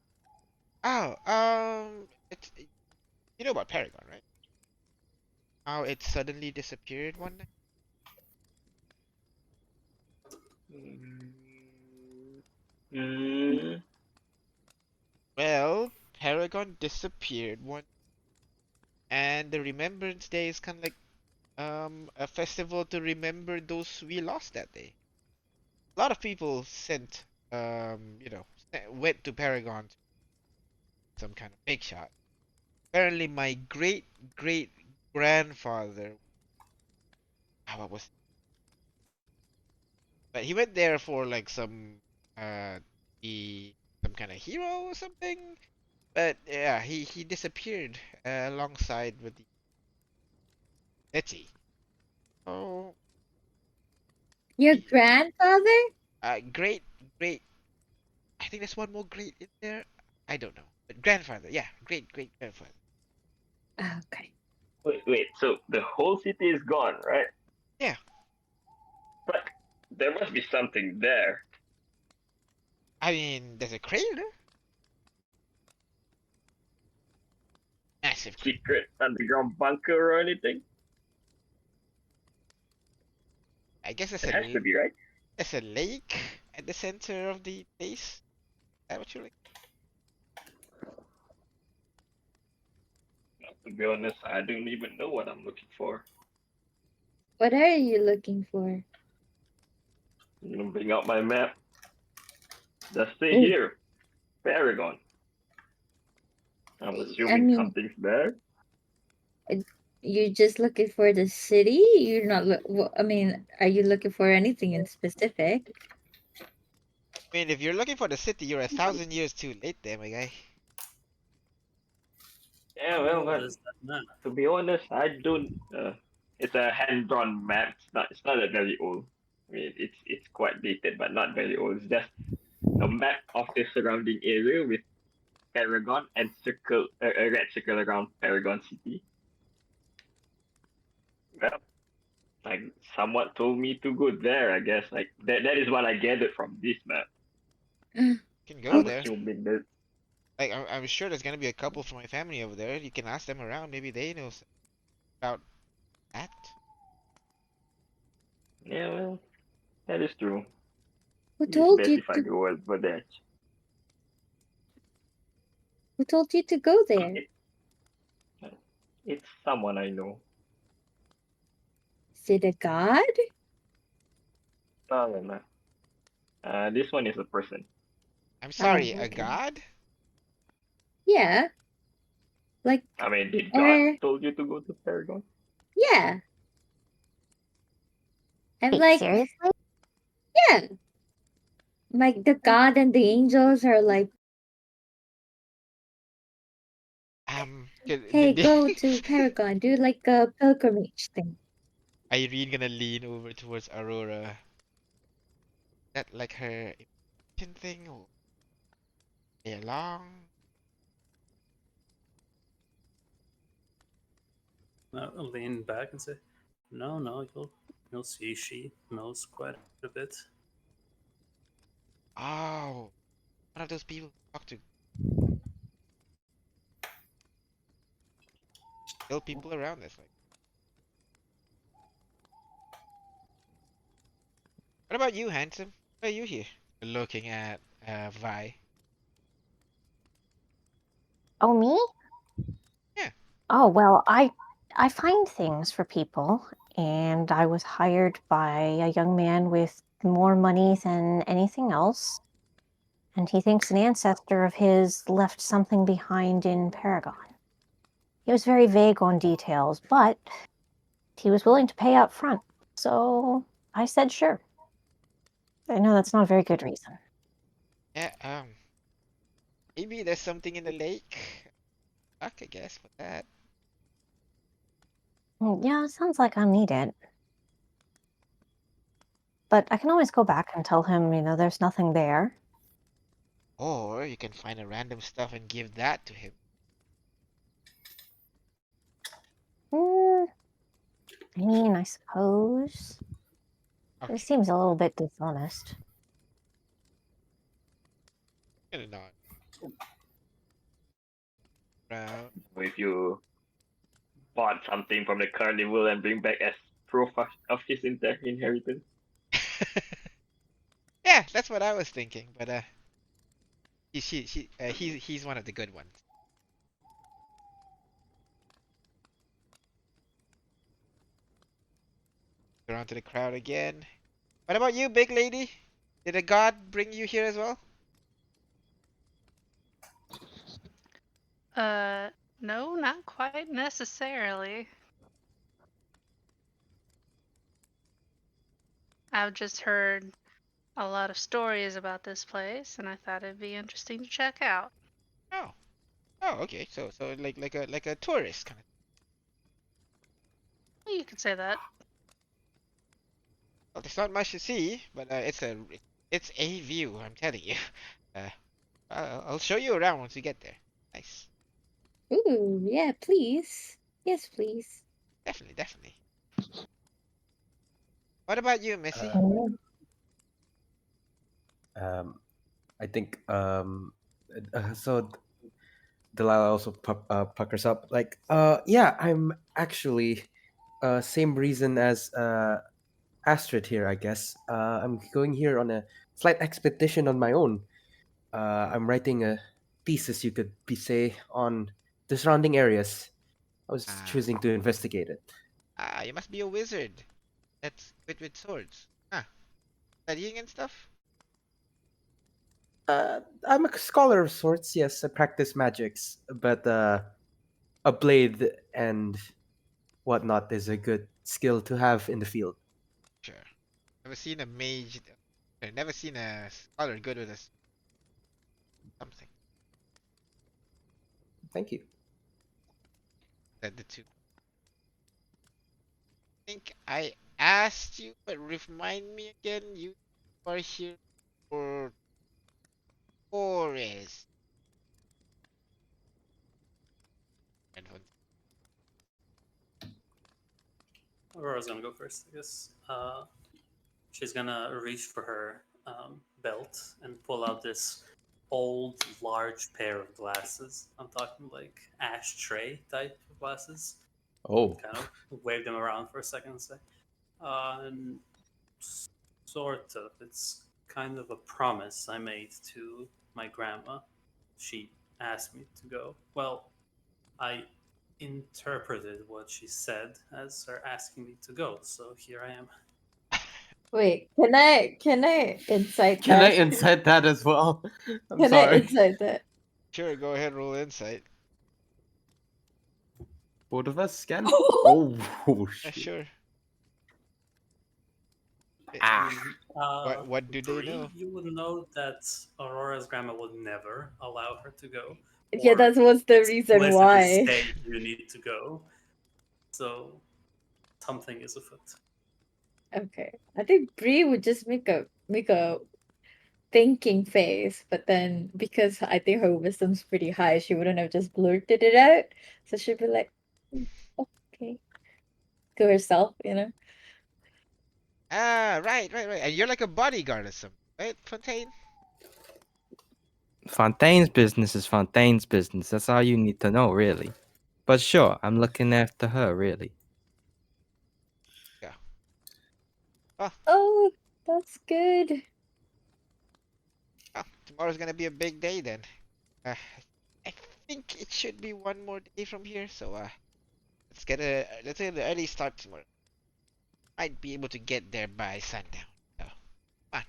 Oh, it's you know about Paragon, right? How it suddenly disappeared one night.
Mm,
Well, Paragon disappeared one, and the Remembrance Day is kind of like a festival to remember those we lost that day. A lot of people sent went to Paragon, some kind of big shot. Apparently, my great great grandfather, what was, but he went there for like he some kind of hero or something. But yeah, he disappeared alongside with the, let's see. Oh,
Your grandfather?
great great. I think there's one more great in there. I don't know, but grandfather, yeah, great great grandfather.
Okay.
wait. So the whole city is gone, right?
Yeah.
There must be something there.
I mean, there's a crater. Massive crater.
Secret underground bunker or anything?
I guess
It has to be, right?
there's a lake at the center of the base. Is that what you're like?
To be honest, I don't even know what I'm looking for.
What are you looking for?
I'm gonna bring out my map. Just say
Ooh.
here, Paragon. I'm assuming something's there.
You're just looking for the city? You're not. I mean, are you looking for anything in specific?
I mean, if you're looking for the city, you're 1,000 years too late there, my guy.
Yeah, well,
What
but
is that map?
to be honest, I don't. It's a hand-drawn map. It's not that very old. I mean, it's quite dated, but not very old. It's just a map of the surrounding area with Paragon and a red circle around Paragon City. Well, like someone told me to go there. I guess like that is what I gathered from this map.
You can go
I'm
there.
assuming that.
Like, I'm sure there's gonna be a couple from my family over there. You can ask them around. Maybe they know about that.
Yeah, well, that is true.
Who
It's
told
best
you
if I
to?
go over there.
Who told you to go there?
It's someone I know.
Is it a god?
No, no, no. This one is a person.
I'm sorry, a
okay.
god?
Yeah. Like,
I mean, did God
or
told you to go to Paragon?
yeah. I'm
Wait,
like,
seriously?
yeah. Like the god and the angels are like, hey,
Did
go to Paragon, do like a pilgrimage thing.
Irene gonna lean over towards Aurora? That like her emotion thing or play along?
I'll lean back and say, no, you'll see. She knows quite a bit.
Oh, one of those people who talk to kill people around us. Like, what about you, handsome? Why are you here? Looking at Vi.
Oh, me?
Yeah.
Oh, well, I find things for people, and I was hired by a young man with more money than anything else, and he thinks an ancestor of his left something behind in Paragon. He was very vague on details, but he was willing to pay up front, so I said sure. I know that's not a very good reason.
Yeah. Maybe there's something in the lake. Luck, I guess, for that.
Yeah, it sounds like I need it. But I can always go back and tell him, there's nothing there.
Or you can find a random stuff and give that to him.
I mean, I suppose.
Okay.
It seems a little bit dishonest.
Gonna nod. Around.
If you bought something from the carnival and bring back as proof of his inheritance.
Yeah, that's what I was thinking, but he's one of the good ones. Around to the crowd again. What about you, big lady? Did a god bring you here as well?
No, not quite necessarily. I've just heard a lot of stories about this place, and I thought it'd be interesting to check out.
Oh, oh, okay. So like a tourist kind of.
You could say that.
Well, there's not much to see, but it's a view. I'm telling you. Uh, I'll show you around once we get there. Nice.
Ooh, yeah, please. Yes, please.
Definitely, definitely. What about you, Missy?
Uh,
I think so. Delilah also puckers up. Like, yeah, I'm actually same reason as Astrid here, I guess. I'm going here on a slight expedition on my own. I'm writing a thesis, you could be say, on the surrounding areas. I was
Ah,
choosing to investigate it.
you must be a wizard. That's good with swords. Ah, studying and stuff?
I'm a scholar of sorts. Yes, I practice magics, but a blade and whatnot is a good skill to have in the field.
Sure. Never seen a mage. Never seen a scholar good with something.
Thank you.
Said the two. I think I asked you, but remind me again. You are here for forest. Headphones.
Aurora's gonna go first, I guess. She's gonna reach for her belt and pull out this old, large pair of glasses. I'm talking like ashtray type of glasses.
Oh,
Kind of wave them around for a second and say, and sort of. It's kind of a promise I made to my grandma. She asked me to go. Well, I interpreted what she said as her asking me to go, so here I am.
Wait, can I incite
can I
that?
insight that as well? I'm
Can I
sorry.
incite that?
Sure, go ahead, roll insight.
Both of us can. Oh,
Yeah,
shit.
sure.
Ah.
What do they
Bree,
know?
you would know that Aurora's grandma would never allow her to go.
Yeah,
Or
that was the reason
explicitly
why.
say you need to go. So something is afoot.
Okay. I think Bree would just make a thinking face, but then because I think her wisdom's pretty high, she wouldn't have just blurted it out. So she'd be like, "Mm, okay," to herself, you know.
Ah, right. And you're like a bodyguard or something, right, Fontaine?
Fontaine's business is Fontaine's business. That's all you need to know, really. But sure, I'm looking after her, really.
Yeah. Well,
Oh, that's good.
tomorrow's gonna be a big day then. Uh, I think it should be one more day from here, so let's get an early start tomorrow. Might be able to get there by sundown. So, fine.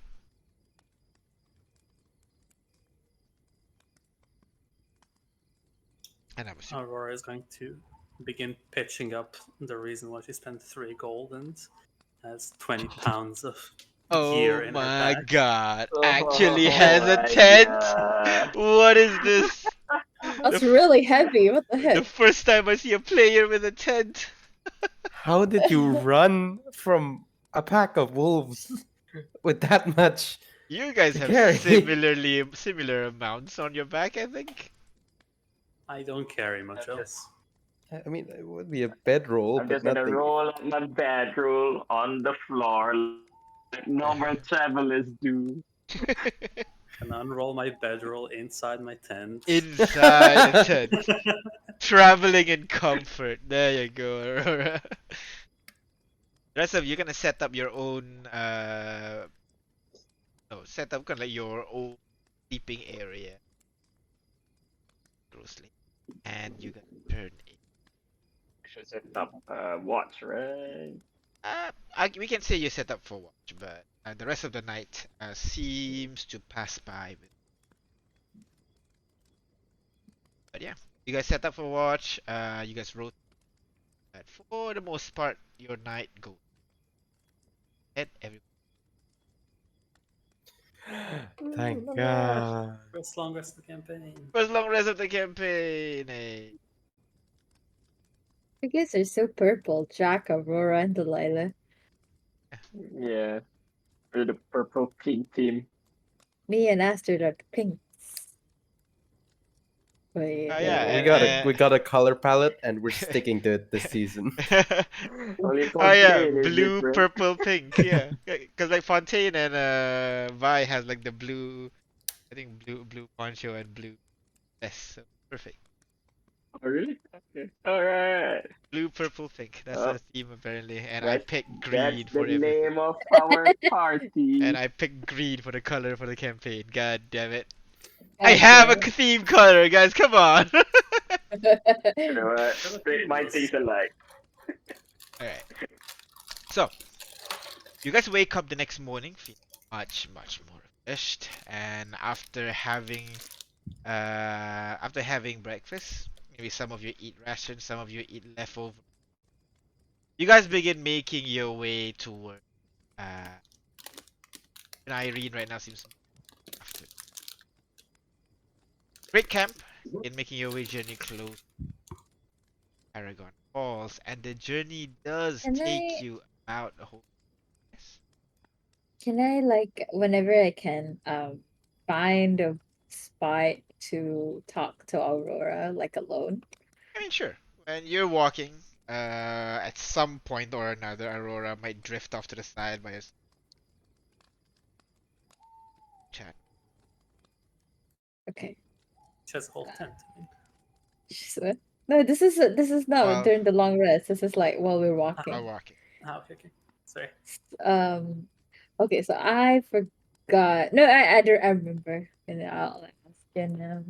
And I'm assuming.
Aurora is going to begin pitching up the reason why she spent 3 gold and has 20 pounds of
Oh
gear in her
my
bag.
god, actually
Oh
has a
my
tent?
god.
What is this? The,
That's really heavy. What the
the
heck?
first time I see a player with a tent.
How did you run from a pack of wolves with that much
You guys
to
have
carry?
similar amounts on your back, I think.
I don't carry much else.
I mean, it would be a bedroll,
I'm
but
just gonna
nothing.
roll up my bedroll on the floor like normal travelers do.
And unroll my bedroll inside my tent.
Inside a tent. Traveling in comfort. There you go, Aurora. The rest of you gonna set up your own no, set up kinda like your own sleeping area. Closely. And you gonna turn it.
Should set up watch, right?
We can say you set up for watch, but the rest of the night seems to pass by. But yeah, you guys set up for watch. You guys wrote that for the most part, your night goes. And every
Thank
Oh my gosh.
God.
First long rest of the campaign.
first long rest of the campaign.
You guys are so purple, Jack, Aurora, and Delilah.
Yeah. We're the purple pink team.
Me and Astrid are the pinks. Wait,
Yeah,
we
and
got a color palette, and we're sticking to it this season.
Only
oh yeah,
Fontaine is
blue,
different.
purple, pink. Yeah, because like Fontaine and Vi has like the blue. I think blue poncho and blue vest. So perfect.
Oh, really? Okay. All right.
Blue, purple, pink. That's
Well,
the theme apparently. And I
that's
picked
that's
green
the
for everything.
name of our
And
party.
I picked green for the color for the campaign. God damn it. I have a
okay.
theme color, guys. Come on.
You know what? Straight mind things alike.
Alright. So, you guys wake up the next morning feeling much more refreshed. And after having breakfast, maybe some of you eat rations, some of you eat leftover. You guys begin making your way toward uh and Irene right now seems after. Break camp in making your way journey close Paragon Falls, and the journey does
Can
take
I
you about a whole yes.
can I like whenever I can find a spot to talk to Aurora like alone?
I mean sure. When you're walking, at some point or another Aurora might drift off to the side by a chat.
Okay.
She has a whole
Uh,
tent.
no, this is not
While
during the long rest. This is like while we're
while
walking.
walking.
Okay. Sorry.
Um. Okay, so I forgot. No, I remember, and I'll ask you now.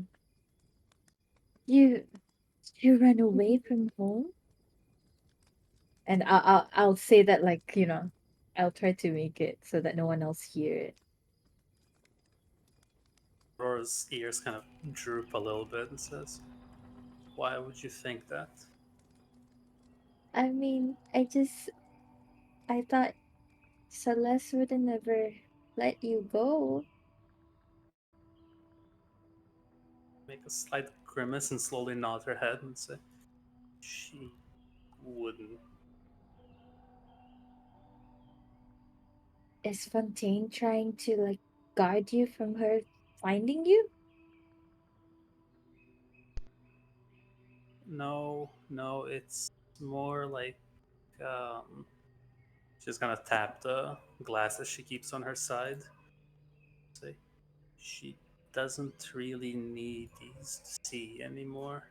You you ran away from home, and I'll say that like I'll try to make it so that no one else hear it.
Aurora's ears kind of droop a little bit and says, "Why would you think that?"
I mean, I thought Celeste would never let you go.
Make a slight grimace and slowly nod her head and say, "She wouldn't."
Is Fontaine trying to like guard you from her finding you?
No, it's more like she's gonna tap the glasses she keeps on her side. Say, she doesn't really need these to see anymore.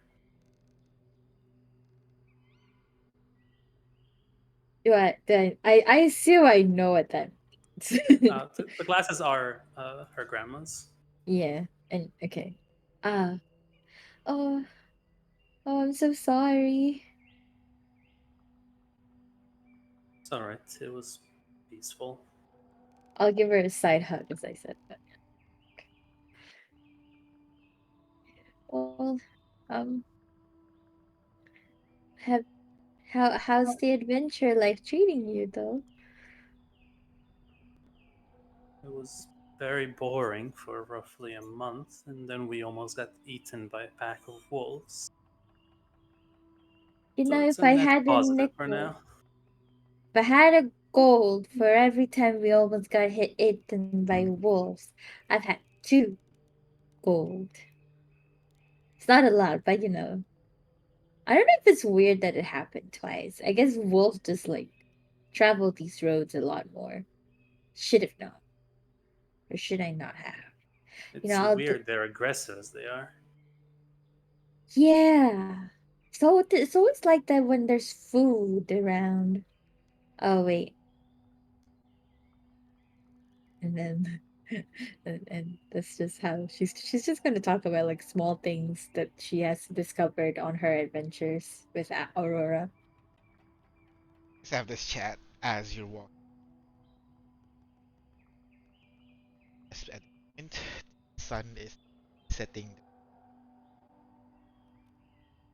I assume I know what that means.
The glasses are her grandma's.
Yeah, and okay. Ah, oh, oh, I'm so sorry.
It's alright. It was peaceful.
I'll give her a side hug as I said that. Well, um, have how's the adventure life treating you though?
It was very boring for roughly a month, and then we almost got eaten by a pack of wolves. So it's
If
a
I
net
had a
positive for
nickel,
now.
if I had a gold for every time we almost got hit eaten by wolves, I've had 2 gold. It's not a lot, but I don't know if it's weird that it happened twice. I guess wolves just like travel these roads a lot more. Should have known, or should I not have?
It's weird they're aggressive as they are.
Yeah. So it's always like that when there's food around. Oh wait, and then and that's just how she's just gonna talk about like small things that she has discovered on her adventures with Aurora.
Let's have this chat as you're walking. At the moment, the sun is setting.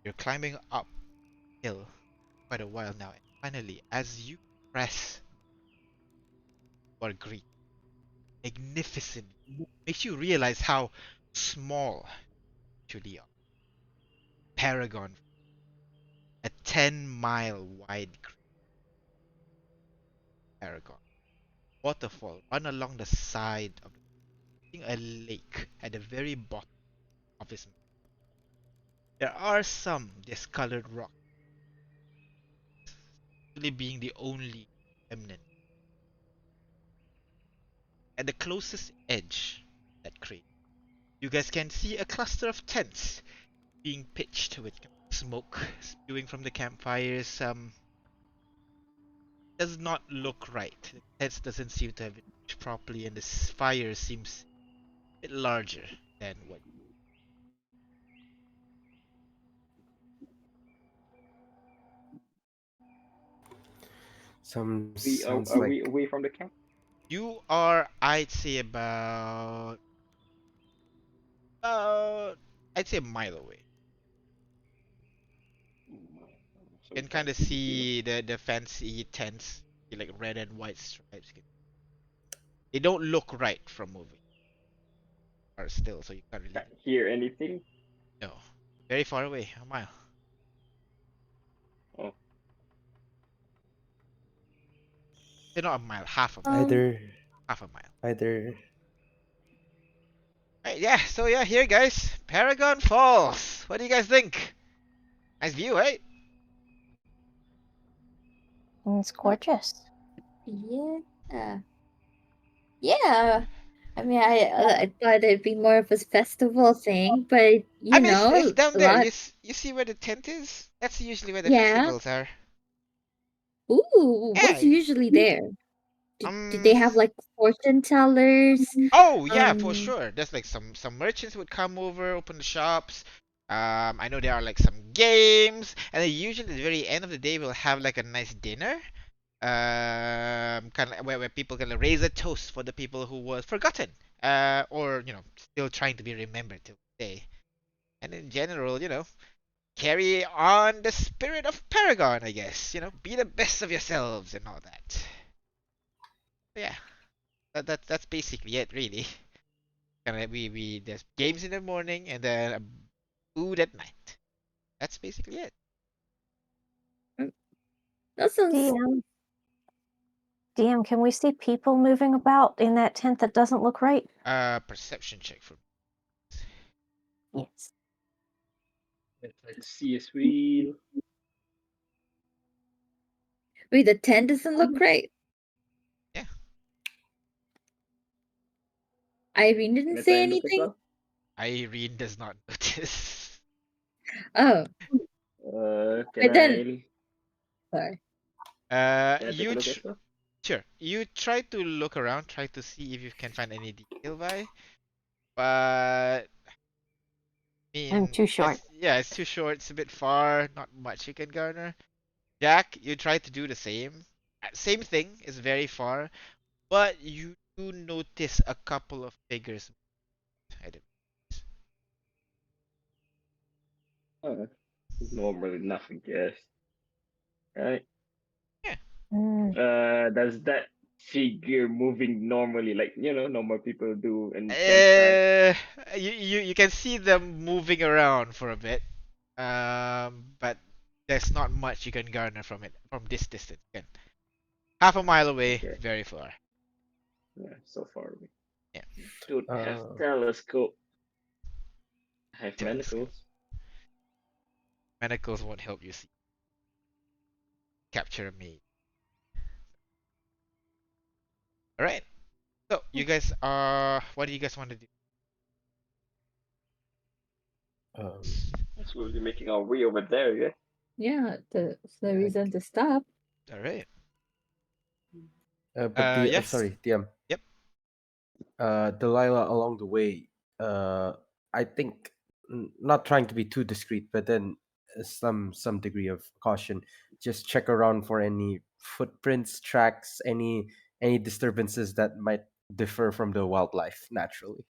You're climbing uphill quite a while now, and finally, as you press or greet, magnificent, makes you realize how small you really are. Paragon, a 10-mile wide Paragon waterfall run along the side of a lake at the very bottom of this. There are some discolored rocks, really being the only remnant. At the closest edge of that crater, you guys can see a cluster of tents being pitched with smoke spewing from the campfires. Does not look right. The tents doesn't seem to have been pitched properly, and this fire seems a bit larger than what.
Some
We
sounds
are we
like
away from the camp?
You are, I'd say about I'd say a mile away.
So
You
we
can
can't
kind of
see the field.
see the fancy tents, like red and white stripes. They don't look right from moving. Are still, so you can't really
Can't hear anything.
know. Very far away, a mile.
Oh,
Not a mile, half a mile.
either
Half a mile.
either
Right, yeah, so yeah, here guys. Paragon Falls. What do you guys think? Nice view, right?
It's gorgeous.
Yeah. Yeah. I mean, I thought it'd be more of a festival thing, but
I mean, it's down
a
there.
lot.
You see where the tent is? That's usually where the
Yeah.
festivals are.
Ooh, what's
Yeah.
usually there? Did they
Um.
have like fortune tellers?
Oh yeah, for
Um,
sure. There's like some merchants would come over, open the shops. I know there are like some games, and then usually at the very end of the day we'll have like a nice dinner. Kind of where people can raise a toast for the people who was forgotten. Or still trying to be remembered to day. And in general, carry on the spirit of Paragon, I guess. Be the best of yourselves and all that. Yeah, that's basically it, really. Kind of we there's games in the morning and then food at night. That's basically it.
that sounds.
DM, can we see people moving about in that tent that doesn't look right?
Perception check for.
Yes.
let's see as we.
Wait, the tent doesn't look right.
Yeah.
Irene didn't
Can I try
say
and look as
anything.
well?
Irene does not notice.
Oh,
Can
but then
I?
sorry.
Can I take a
You
look as well?
sure. You try to look around, try to see if you can find any detail by, but I
I'm
mean,
too short.
it's too short. It's a bit far. Not much you can garner. Jack, you try to do the same. Same thing. It's very far, but you do notice a couple of figures. I did.
Normal enough, I guess. Right.
Yeah.
Does that figure moving normally, like normal people do in campsite?
You can see them moving around for a bit. But there's not much you can garner from it from this distance. Again, half a mile away,
Okay.
very far.
Yeah, so far away.
Yeah.
Don't have telescope. I have
Telescope.
manacles.
Manacles won't help you see. Capture me. All right. So you guys what do you guys want to do?
So we'll be making our way over there, yeah?
Yeah, there's no reason to stop.
All right.
but the
Yes.
sorry, DM.
Yep.
Delilah along the way. I think not trying to be too discreet, but then some degree of caution. Just check around for any footprints, tracks, any disturbances that might differ from the wildlife naturally.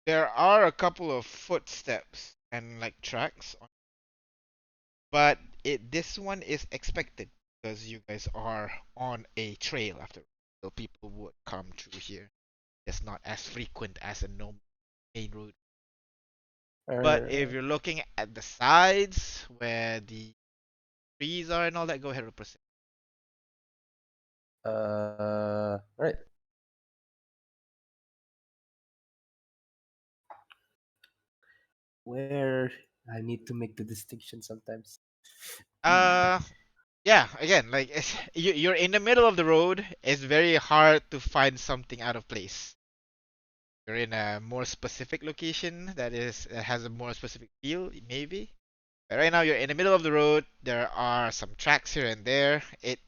There are a couple of footsteps and like tracks, but this one is expected because you guys are on a trail after all, so people would come through here. It's not as frequent as a normal main road. But if you're looking at the sides where the trees are and all that, go ahead with percent.
Right. where I need to make the distinction sometimes.
Yeah, again, like you're in the middle of the road. It's very hard to find something out of place. You're in a more specific location that has a more specific feel, maybe. But right now you're in the middle of the road. There are some tracks here and there. It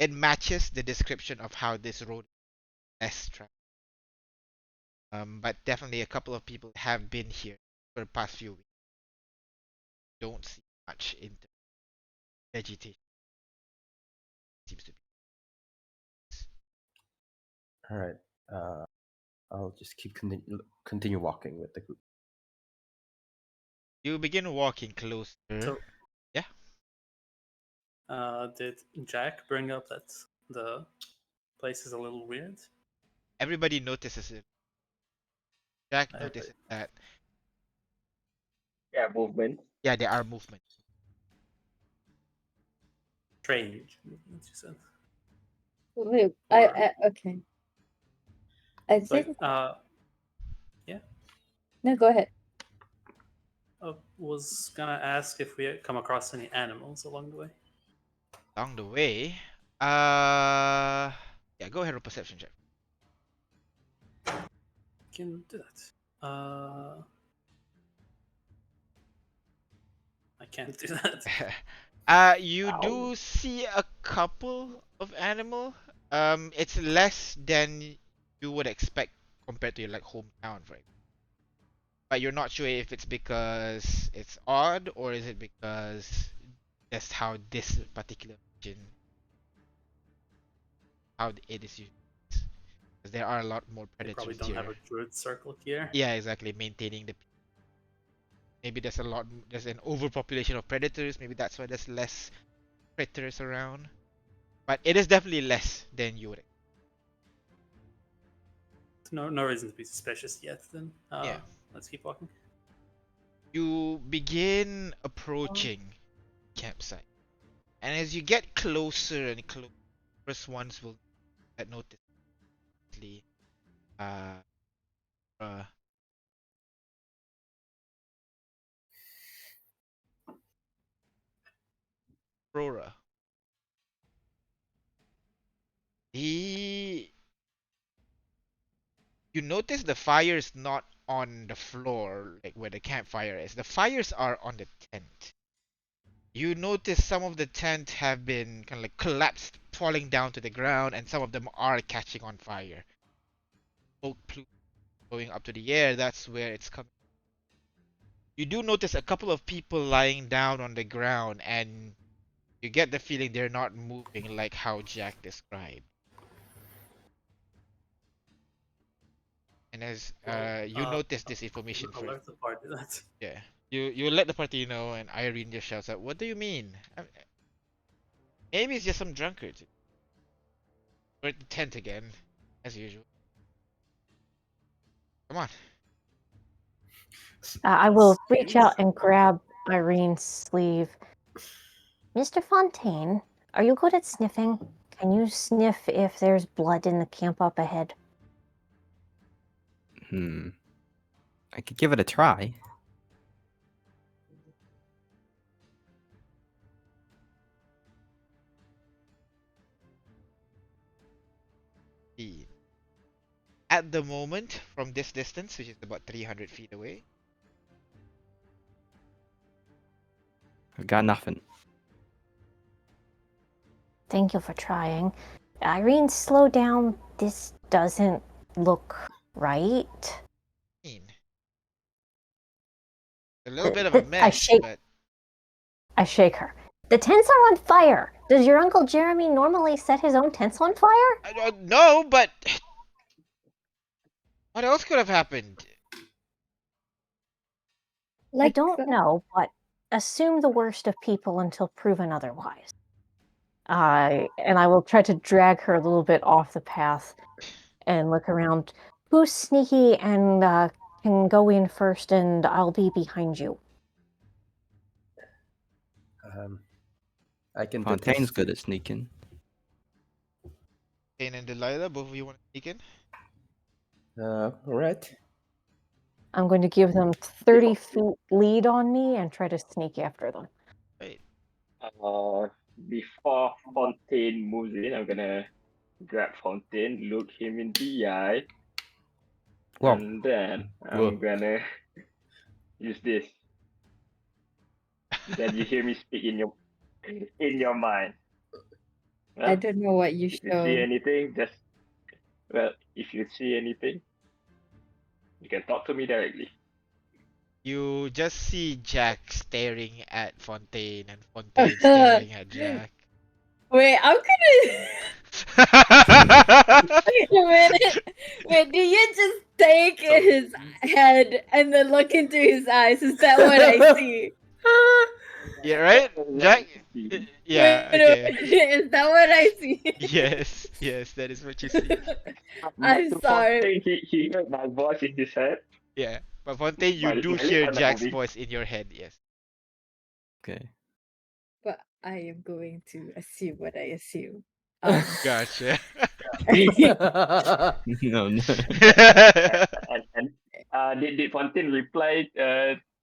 matches the description of how this road is less traveled. But definitely a couple of people have been here for the past few weeks. Don't see much in the vegetation. Seems to be.
All right. I'll just continue walking with the group.
You begin walking closer.
So,
Yeah.
Did Jack bring up that the place is a little weird?
Everybody notices it. Jack
Everybody.
notices that.
Yeah, movement.
Yeah, there are movements.
Strange movements, you said.
Wait,
Or-
okay. I
So,
think
yeah.
no. Go ahead.
I was gonna ask if we had come across any animals along the way.
Along the way. Yeah, go ahead with perception check.
Can do that. I can't do that.
You
Ow.
do see a couple of animal. It's less than you would expect compared to your like hometown, right? But you're not sure if it's because it's odd or is it because that's how this particular region, how it is used. Because there are a lot more
They probably
predators
don't have
here.
a druid circle here.
Yeah, exactly. Maintaining the. Maybe there's an overpopulation of predators. Maybe that's why there's less predators around. But it is definitely less than you would expect.
No reason to be suspicious yet. Then
Yeah.
let's keep walking.
You begin approaching campsite. And as you get closer and closer, first ones will get noticed. Uh, uh, Aurora. He. You notice the fire's not on the floor, like where the campfire is. The fires are on the tent. You notice some of the tent have been kind of like collapsed, falling down to the ground, and some of them are catching on fire. Smoke plume going up to the air, that's where it's coming. You do notice a couple of people lying down on the ground, and you get the feeling they're not moving like how Jack described. And as you notice this information first,
Alert the party. That.
yeah, you let the party know, and Irene just shouts out, "What do you mean? Maybe it's just some drunkards." We're at the tent again, as usual. Come on.
I will reach
Excuse?
out and grab Irene's sleeve. Mr. Fontaine, are you good at sniffing? Can you sniff if there's blood in the camp up ahead?
I could give it a try.
At the moment, from this distance, which is about 300 feet away,
I got nothing.
Thank you for trying. Irene, slow down. This doesn't look right.
a little bit of a mess, but
I shake her. The tents are on fire. Does your Uncle Jeremy normally set his own tents on fire?
I don't know, but what else could have happened?
I don't know, but assume the worst of people until proven otherwise. And I will try to drag her a little bit off the path and look around. Who's sneaky and can go in first, and I'll be behind you.
I can.
Fontaine's good at sneaking.
Kane and Delilah, both of you want to sneak in?
All right.
I'm going to give them 30 feet lead on me and try to sneak after them.
Wait.
Before Fontaine moves in, I'm gonna grab Fontaine, look him in the eye,
Whoa.
and then
Whoa.
I'm gonna use this. Then you hear me speak in your mind.
I
Well,
don't know what you
if you see
showed.
anything, if you see anything, you can talk to me directly.
You just see Jack staring at Fontaine and Fontaine staring at Jack.
Wait, I'm gonna. Wait a minute. Wait, do you just take his head and then look into his eyes? Is that what I see?
Yeah, right? Jack? Yeah,
Wait a
okay.
minute, is that what I see?
Yes, yes, that is what you see.
I'm sorry.
Fontaine, he heard my voice in his head.
Yeah. But Fontaine, you
My
do
lips
hear
are not
Jack's
moving.
voice in your head, yes.
Okay.
But I am going to assume what I assume.
Gotcha.
No, no.
And did Fontaine reply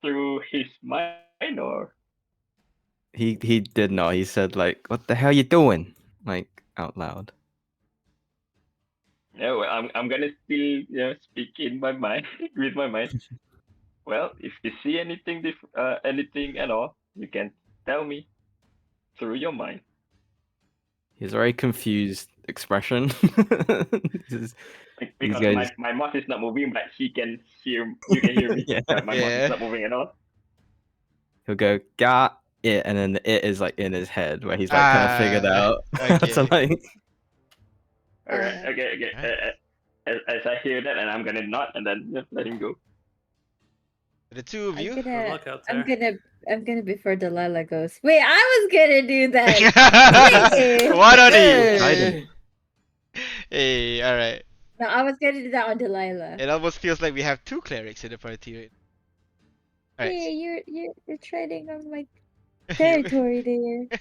through his mind or?
He did not. He said like, "What the hell you doing?" Like out loud.
No, I'm gonna still speak in my mind with my mind. Well, if you see anything at all, you can tell me through your mind.
He's very confused expression. These
Because
guys.
my mouth is not moving, but you can hear me.
Yeah.
But my mouth is
Yeah.
not moving at all.
He'll go, got it, and then the it is like in his head where he's like kind of figured out. So
Okay.
like,
All right, okay.
Alright.
As I hear that, and I'm gonna nod, and then just let him go.
The two of you.
Good luck out there.
I'm gonna before Delilah goes. Wait, I was gonna do that. Wait.
One on
Hey.
you. Hey, alright.
No, I was gonna do that on Delilah.
It almost feels like we have two clerics in the party right now. Alright.
Hey, you're treading on my territory there.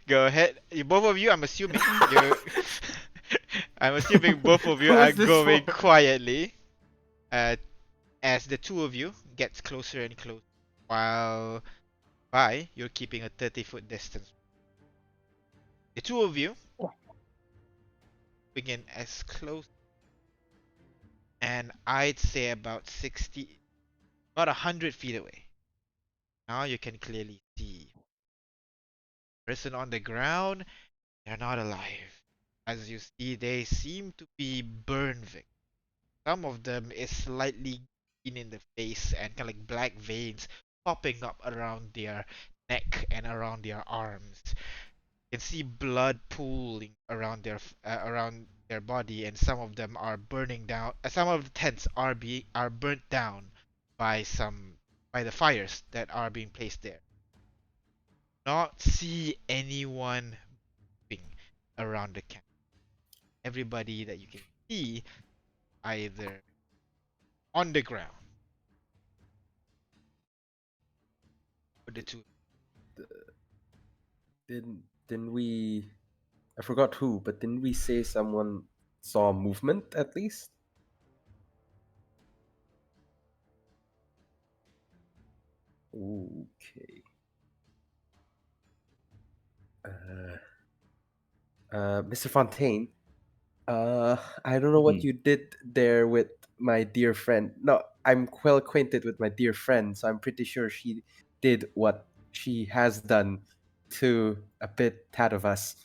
Go ahead. Both of you, I'm assuming you're I'm assuming both of you
Who
are
is this
going
for?
quietly. As the two of you gets closer and closer, while you're keeping a 30-foot distance. The two of you begin as close, and I'd say about 60, about 100 feet away. Now you can clearly see person on the ground. They're not alive. As you see, they seem to be burned victims. Some of them is slightly green in the face and kind of like black veins popping up around their neck and around their arms. You can see blood pooling around their body, and some of them are burning down. Some of the tents are burnt down by the fires that are being placed there. Not see anyone moving around the camp. Everybody that you can see either on the ground or the two.
Didn't we? I forgot who, but didn't we say someone saw movement at least? Okay. Mr. Fontaine, I don't know what you did there with my dear friend. No, I'm well acquainted with my dear friend, so I'm pretty sure she did what she has done to a bit tad of us.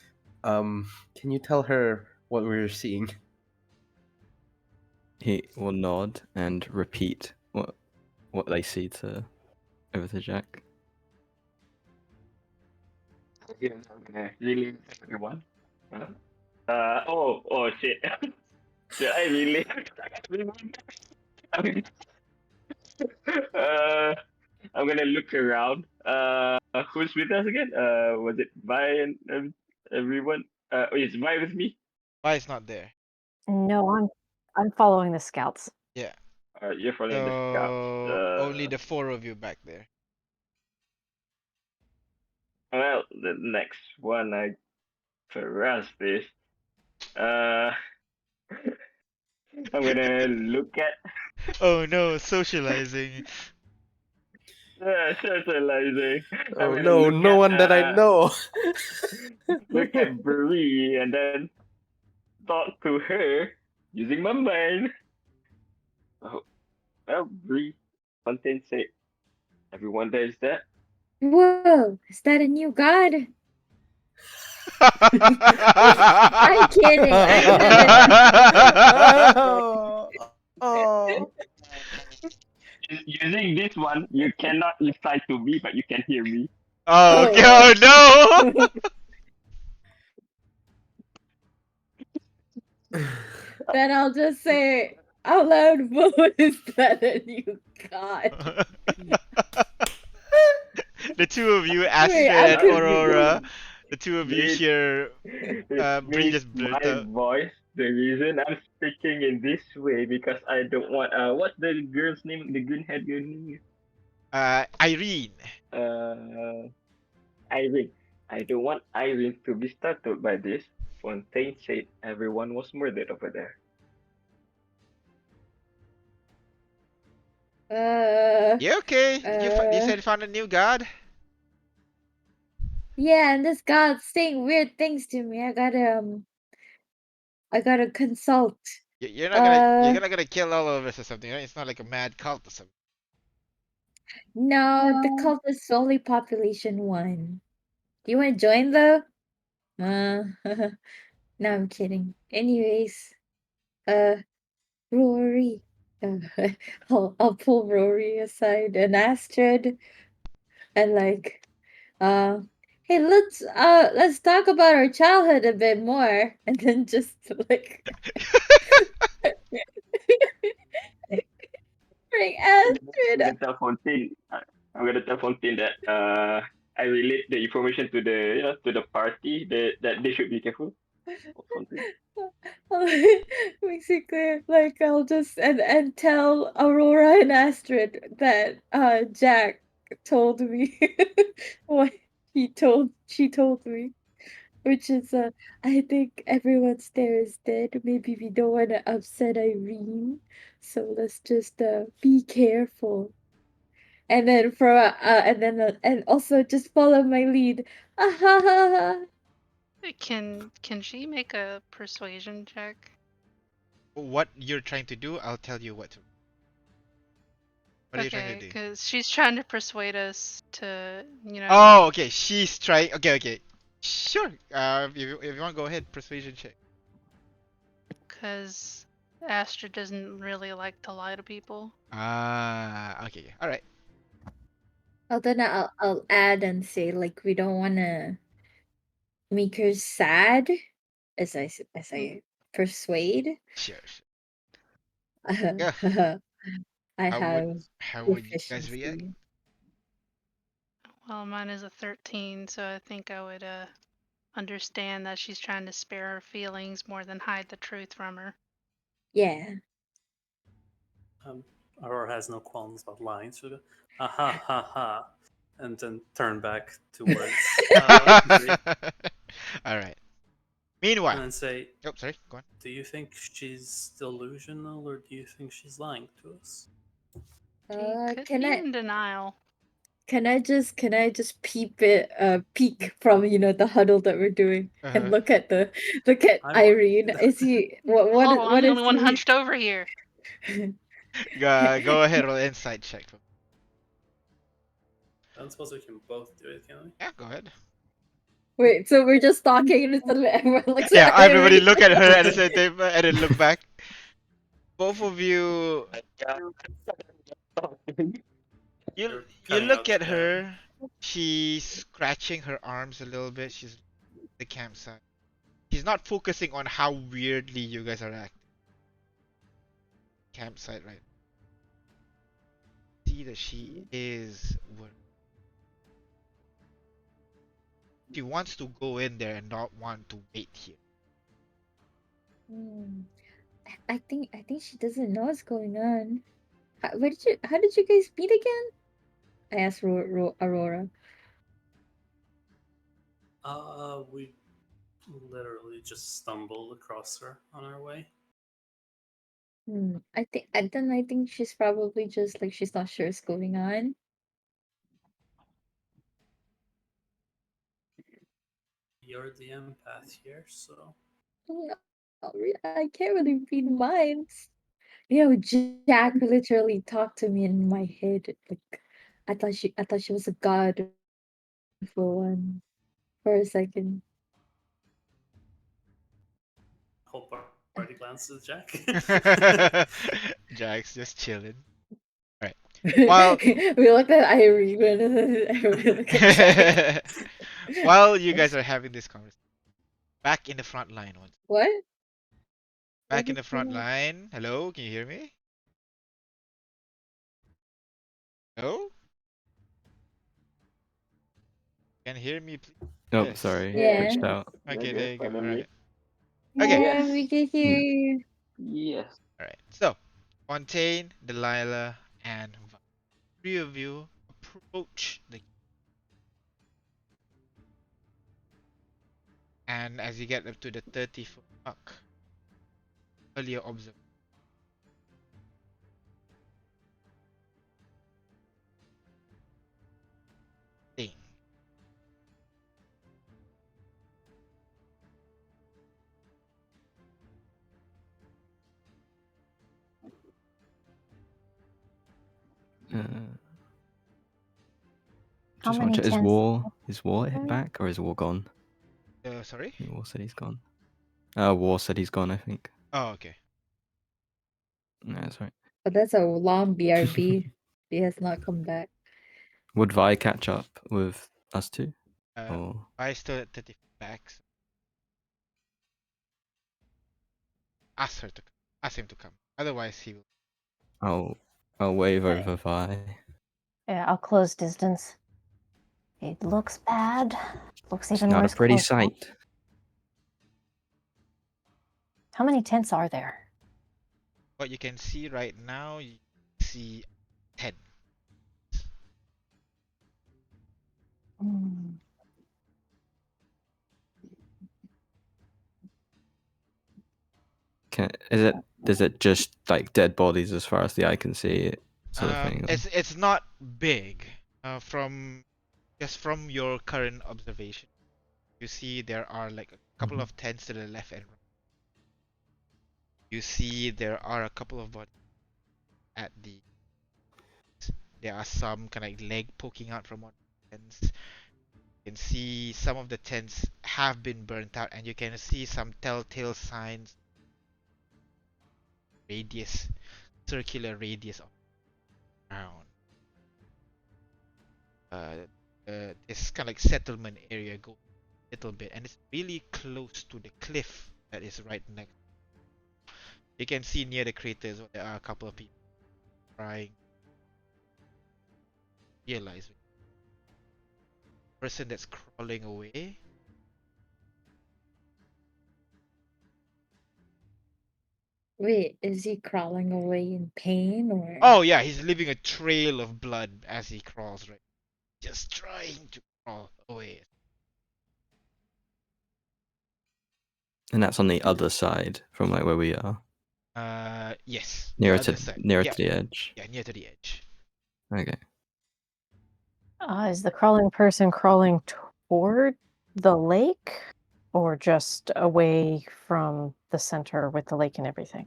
Can you tell her what we're seeing?
he will nod and repeat what they see to over to Jack.
Really, everyone? Huh? Oh shit. Should I really? I'm gonna look around. Who's with us again? Was it Vi and everyone? Is Vi with me?
Why it's not there?
No, I'm following the scouts.
Yeah.
You're following the
So
scouts.
only the four of you back there.
Well, the next one I harass this. Uh, I'm gonna look at
Oh no, socializing.
socializing. I'm
Oh
gonna
no, no one that I know.
look at Bree and then talk to her using my mind. Oh, well, Bree, Fontaine said, everyone does that.
Whoa, is that a new god? I'm kidding. I didn't.
Oh, oh.
Using this one, you cannot reply to me, but you can hear me.
Oh, okay.
Oh.
Oh no.
Then I'll just say out loud, what is that a new god?
The two of you,
Wait,
Astrid
I'm
and Aurora,
confused.
the two of you
With
hear
with
Bree
with
just blurt
my
out.
voice, the reason I'm speaking in this way because I don't want. What's the girl's name? The green haired girl name?
Irene.
Uh, Irene. I don't want Irene to be startled by this. Fontaine said everyone was murdered over there.
You okay? You
Uh,
said you found a new god?
yeah, and this god's saying weird things to me. I gotta consult.
You're
Uh,
not gonna kill all of us or something, right? It's not like a mad cult or something.
no, the cult is only population 1. Do you want to join though? Uh, no, I'm kidding. Anyways, uh, Rory. Uh, I'll pull Rory aside and Astrid and like, uh, hey, let's talk about our childhood a bit more, and then just like bring
I'm
Astrid.
gonna tell Fontaine. I'm gonna tell Fontaine that I relate the information to the to the party that they should be careful. Fontaine.
Makes it clear. Like I'll just and tell Aurora and Astrid that Jack told me what she told me. Which is I think everyone's there is dead. Maybe we don't wanna upset Irene. So let's just be careful. And then and also just follow my lead. Ah, ha, ha, ha.
Can she make a persuasion check?
What you're trying to do, I'll tell you what to. What are you trying to
Okay,
do?
because she's trying to persuade us to, you know,
Oh, okay. She's trying. Okay, okay. Sure. If you want, go ahead. Persuasion check.
because Astra doesn't really like to lie to people.
Ah, okay. All right.
Well, then I'll add and say like we don't wanna make her sad as I persuade.
Sure. Sure.
Uh,
Yeah.
I
How would
have
you guys react?
efficiency.
Well, mine is a 13, so I think I would understand that she's trying to spare her feelings more than hide the truth from her.
Yeah.
Aurora has no qualms about lying. She'll go, ha ha ha ha, and then turn back towards Bree,
All right.
and
Meanwhile,
then say,
oh, sorry. Go on.
"Do you think she's delusional, or do you think she's lying to us?"
She could
Can
be
I
in denial.
can I just peek from the huddle that we're doing and
Uh-huh.
look at
I would.
Irene? Is he
Hold on, I'm
what
the
is
only one
he?
hunched over here.
Go ahead. Roll insight check.
I don't suppose we can both do it, can we?
Yeah, go ahead.
Wait, so we're just talking and suddenly everyone looks
Yeah,
at
everybody
Irene.
look at her at the same time and then look back. Both of you, you
You're
you
cutting
look
out
at
again.
her. She's scratching her arms a little bit. She's at the campsite. She's not focusing on how weirdly you guys are acting. Campsite, right? See that she is worried. She wants to go in there and not want to wait here.
Hmm. I think she doesn't know what's going on. How did you guys meet again? I asked Aurora.
We literally just stumbled across her on our way.
I think she's probably just like she's not sure what's going on.
You're the empath here, so
I can't really read minds. You know, Jack literally talked to me in my head. Like, I thought she was a god for a second.
whole party glances Jack.
Jack's just chilling. Alright. While
We looked at Irene and we looked at Jack.
while you guys are having this conversation, back in the front line once.
What?
Back in the front line. Hello, can you hear me? Hello? Can you hear me, please?
Oh,
Yes.
sorry,
Yeah.
glitched out.
Okay, there you go.
Pardon me.
Alright. Okay.
Yeah, we can hear
Yeah.
you.
Yes.
Alright. So, Fontaine, Delilah, and Vi. Three of you approach the. And as you get up to the 30-foot mark, earlier observed. Thing.
Uh,
How
just want
many
to check,
tents?
is War
there?
back or is War gone?
Sorry?
I think War said he's gone. War said he's gone, I think.
Oh, okay.
No, that's right.
But that's a long BRB. He has not come back.
Would Vi catch up with us two? Or
I still at 30 back. So ask her to come. Ask him to come. Otherwise, he will.
I'll wave
Okay.
over Vi.
Yeah, I'll close distance. It looks bad. Looks
It's
even
not a
worse
pretty
close up.
sight.
How many tents are there?
What you can see right now, you see 10.
Hmm.
Is it just like dead bodies as far as the eye can see, sort of thing?
It's not big. From just from your current observation, you see there are like a couple
Mhm.
of tents to the left and right. You see there are a couple of bodies at the. There are some kind of like leg poking out from one of the tents. You can see some of the tents have been burnt out, and you can see some telltale signs. Radius, circular radius of ground. This kind of like settlement area goes a little bit, and it's really close to the cliff that is right next. You can see near the craters there are a couple of people trying to realize the person that's crawling away.
Wait, is he crawling away in pain or?
Oh yeah, he's leaving a trail of blood as he crawls, right? Just trying to crawl away.
And that's on the other side from like where we are,
Yes, the
nearer
other
to
side.
nearer
Yeah,
to the edge.
yeah, near to the edge.
Okay.
Is the crawling person crawling toward the lake or just away from the center with the lake and everything?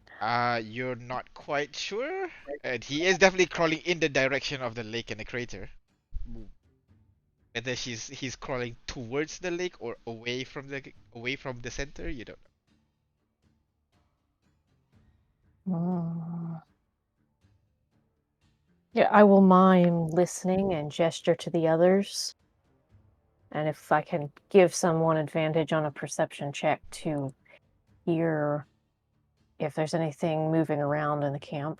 You're not quite sure. And he is definitely crawling in the direction of the lake and the crater. Whether he's crawling towards the lake or away from the center, you don't know.
Hmm. Yeah, I will mime listening and gesture to the others. And if I can give someone advantage on a perception check to hear if there's anything moving around in the camp.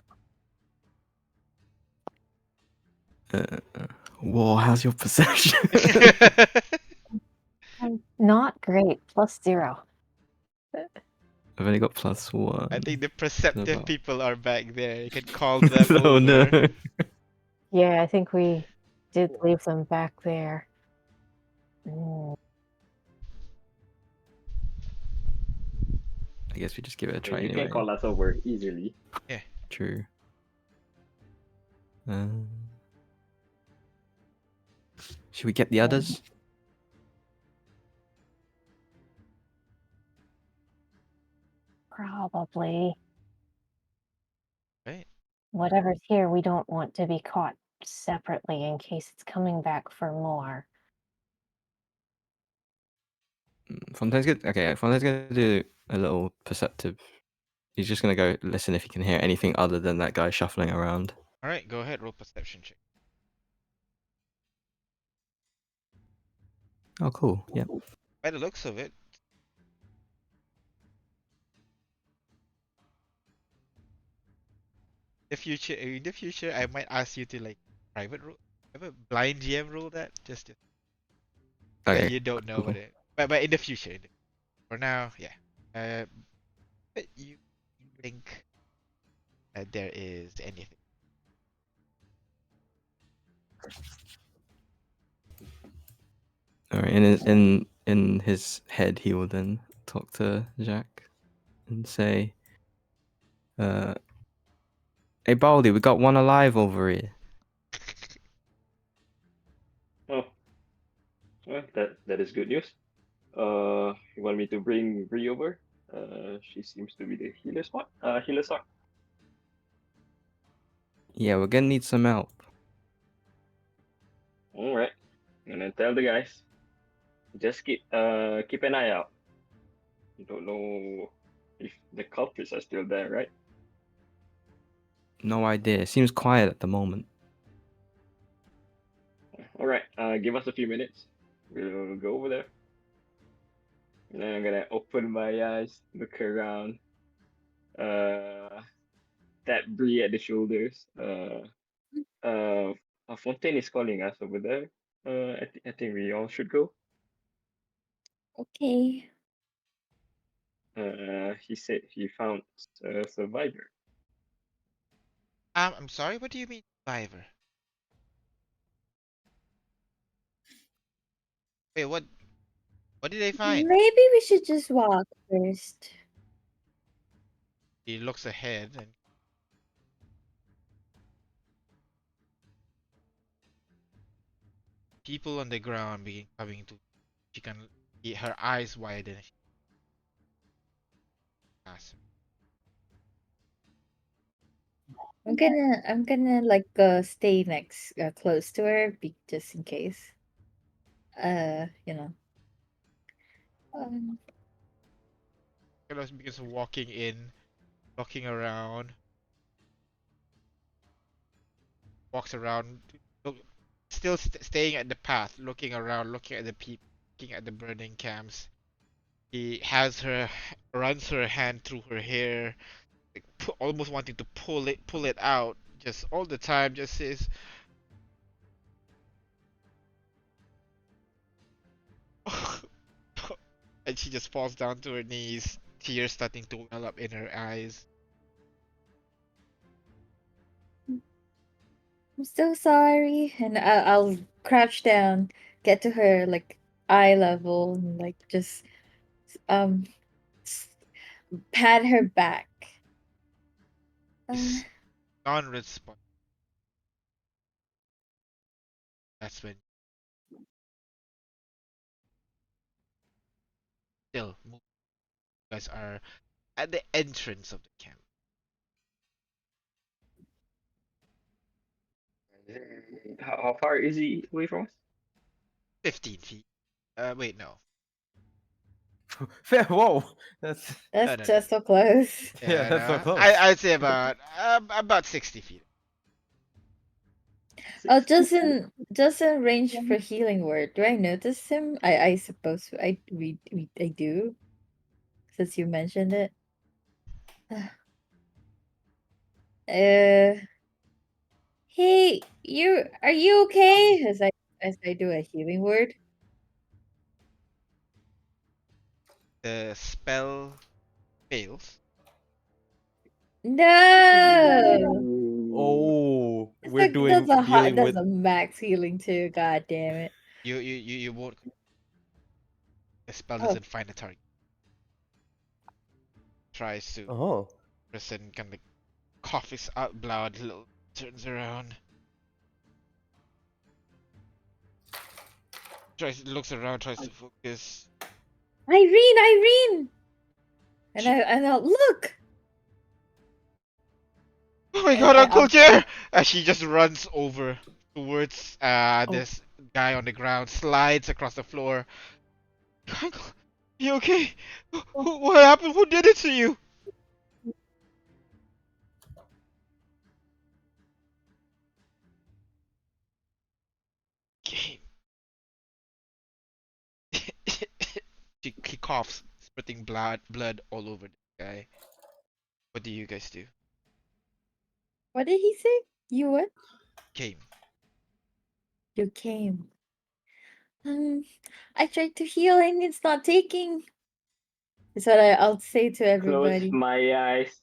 War, how's your perception?
Not great. +0.
I've only got +1.
I think the perceptive
About-
people are back there. You can call them
oh no.
over.
Yeah, I think we did leave them back there. Mm.
I guess we just give it a
Okay,
try
you
anyway.
can call us over easily.
True. Should we get the others?
Probably.
Right.
Whatever's here, we don't want to be caught separately in case it's coming back for more.
Fontaine's good. Okay, Fontaine's gonna do a little perceptive. He's just gonna go listen if he can hear anything other than that guy shuffling around.
All right, go ahead. Roll perception check.
Oh, cool. Yeah.
By the looks of it, in the future, I might ask you to like private roll, have a blind GM roll that just
Okay.
you don't know
cool.
what it. But in the future, for now, yeah. But you think that there is anything.
All right. In his head, he will then talk to Jack and say, "Hey, Baldy, we got one alive over here."
Oh, well, that is good news. You want me to bring Bree over? She seems to be the healer spot.
Yeah, we're gonna need some help.
All right. And then tell the guys, just keep an eye out. You don't know if the culprits are still there, right?
No idea. Seems quiet at the moment.
All right. Give us a few minutes. We'll go over there. And then I'm gonna open my eyes, look around, tap Bree at the shoulders. Fontaine is calling us over there. I think we all should go.
Okay.
He said he found a survivor.
I'm sorry. What do you mean, survivor? Wait, what? What did they find?
Maybe we should just walk first.
He looks ahead and people on the ground begin coming to. She can. Her eyes widen. As she passes.
I'm gonna like stay next close to her just in case. You know. Um,
Carlos begins walking in, looking around, walks around, look, still staying at the path, looking around, looking at the people, looking at the burning camps. He has her, runs her hand through her hair, like, almost wanting to pull it out, just all the time. Just says, and she just falls down to her knees, tears starting to well up in her eyes.
I'm so sorry, and I'll crouch down, get to her like eye level, and like just um s- pat her back. Uh,
He's non-responsive. That's when still move. You guys are at the entrance of the camp.
How far is he away from us?
15 feet. Wait, no.
Fair. Whoa. That's
No,
that's
no, no.
just so close.
yeah.
Yeah,
That's so
no.
close.
I'd say about 60 feet.
Oh,
60.
just in range for healing word. Do I notice him? I suppose I do, since you mentioned it. Uh, hey, are you okay? As I do a healing word.
The spell fails.
No,
Oh, we're
that's
dealing
that's
with.
a max healing too. God damn it.
You won't. The spell
Oh,
doesn't find a target. tries to
Oh.
person kind of coughs out blood, little turns around, looks around, tries to focus.
Irene! And
She-
I'll look.
Oh my
And
god, Uncle
I'll-
Jer! As she just runs over towards
Oh.
this guy on the ground, slides across the floor. Uncle, you okay? What happened? Who did it to you? Game. He coughs, spitting blood all over the guy. What do you guys do?
What did he say? You what?
Game.
You came. I tried to heal and it's not taking. That's what I'll say to
Close
everybody.
my eyes.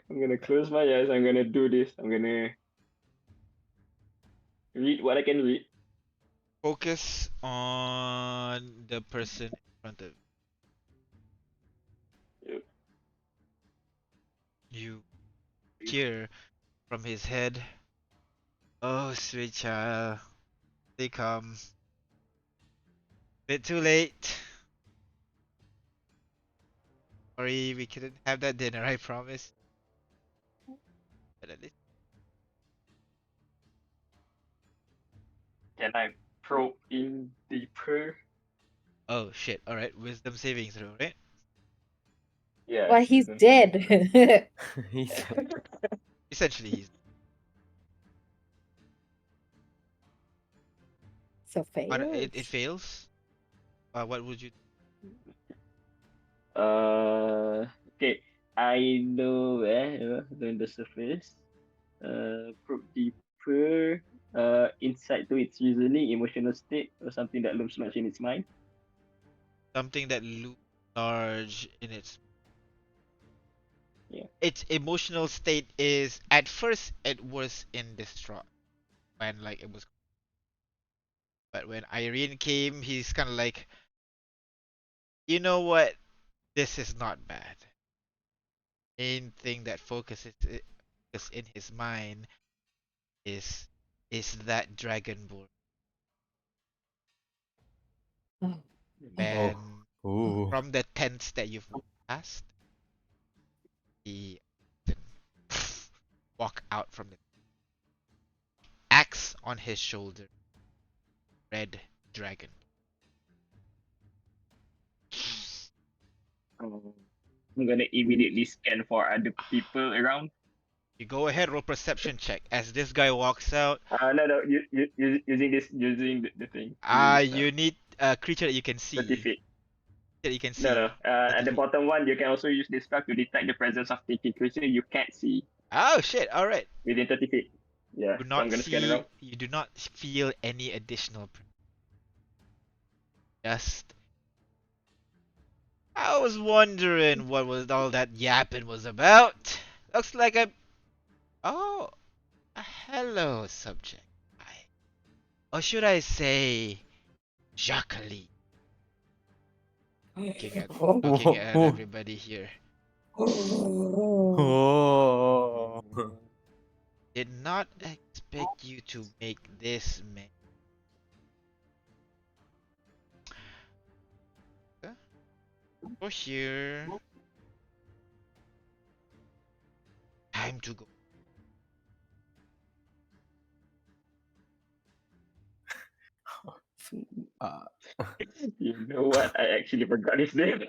I'm gonna close my eyes. I'm gonna do this. I'm gonna read what I can read.
Focus on the person in front of
Yep.
you. Hear from his head. Oh, sweet child. They come. Bit too late. Sorry, we couldn't have that dinner, I promise. But at least.
Can I probe in deeper?
Oh shit, alright. Wisdom saving throw, right?
Yeah.
Why, he's
wisdom
dead.
He's
saving.
Essentially, he's.
So
It
fails.
fails. What would you.
Okay. I know on the surface. Probe deeper. Insight to its reasoning, emotional state, or something that looms much in its mind.
Something that looms large in its.
Yeah.
Its emotional state is. At first, it was in distraught. When, like, it was. But when Irene came, he's kind of like. You know what? This is not bad. Main thing that focus in his mind is that dragonborn.
Oh.
And
Ooh.
from the tents that you've passed, he walk out from the axe on his shoulder, red dragon.
I'm gonna immediately scan for other people around.
You go ahead, roll perception check as this guy walks out.
No, using the thing. Using the spell.
You need a creature that you can
30
see.
feet.
That you can see.
No.
30
At the
feet.
bottom one, you can also use this spell to detect the presence of thinking creature you can't see
Oh shit! All right.
within 30 feet. Yeah,
Do
so I'm
not
gonna scan around.
see. You do not feel any additional. Just. I was wondering what was all that yapping was about. Looks like a. Oh, hello, subject. Or should I say, Jacqueline? Looking at everybody here.
Oh.
Did not expect you to make this mess. Go here. Time to go.
Uh,
You know what? I actually forgot his name.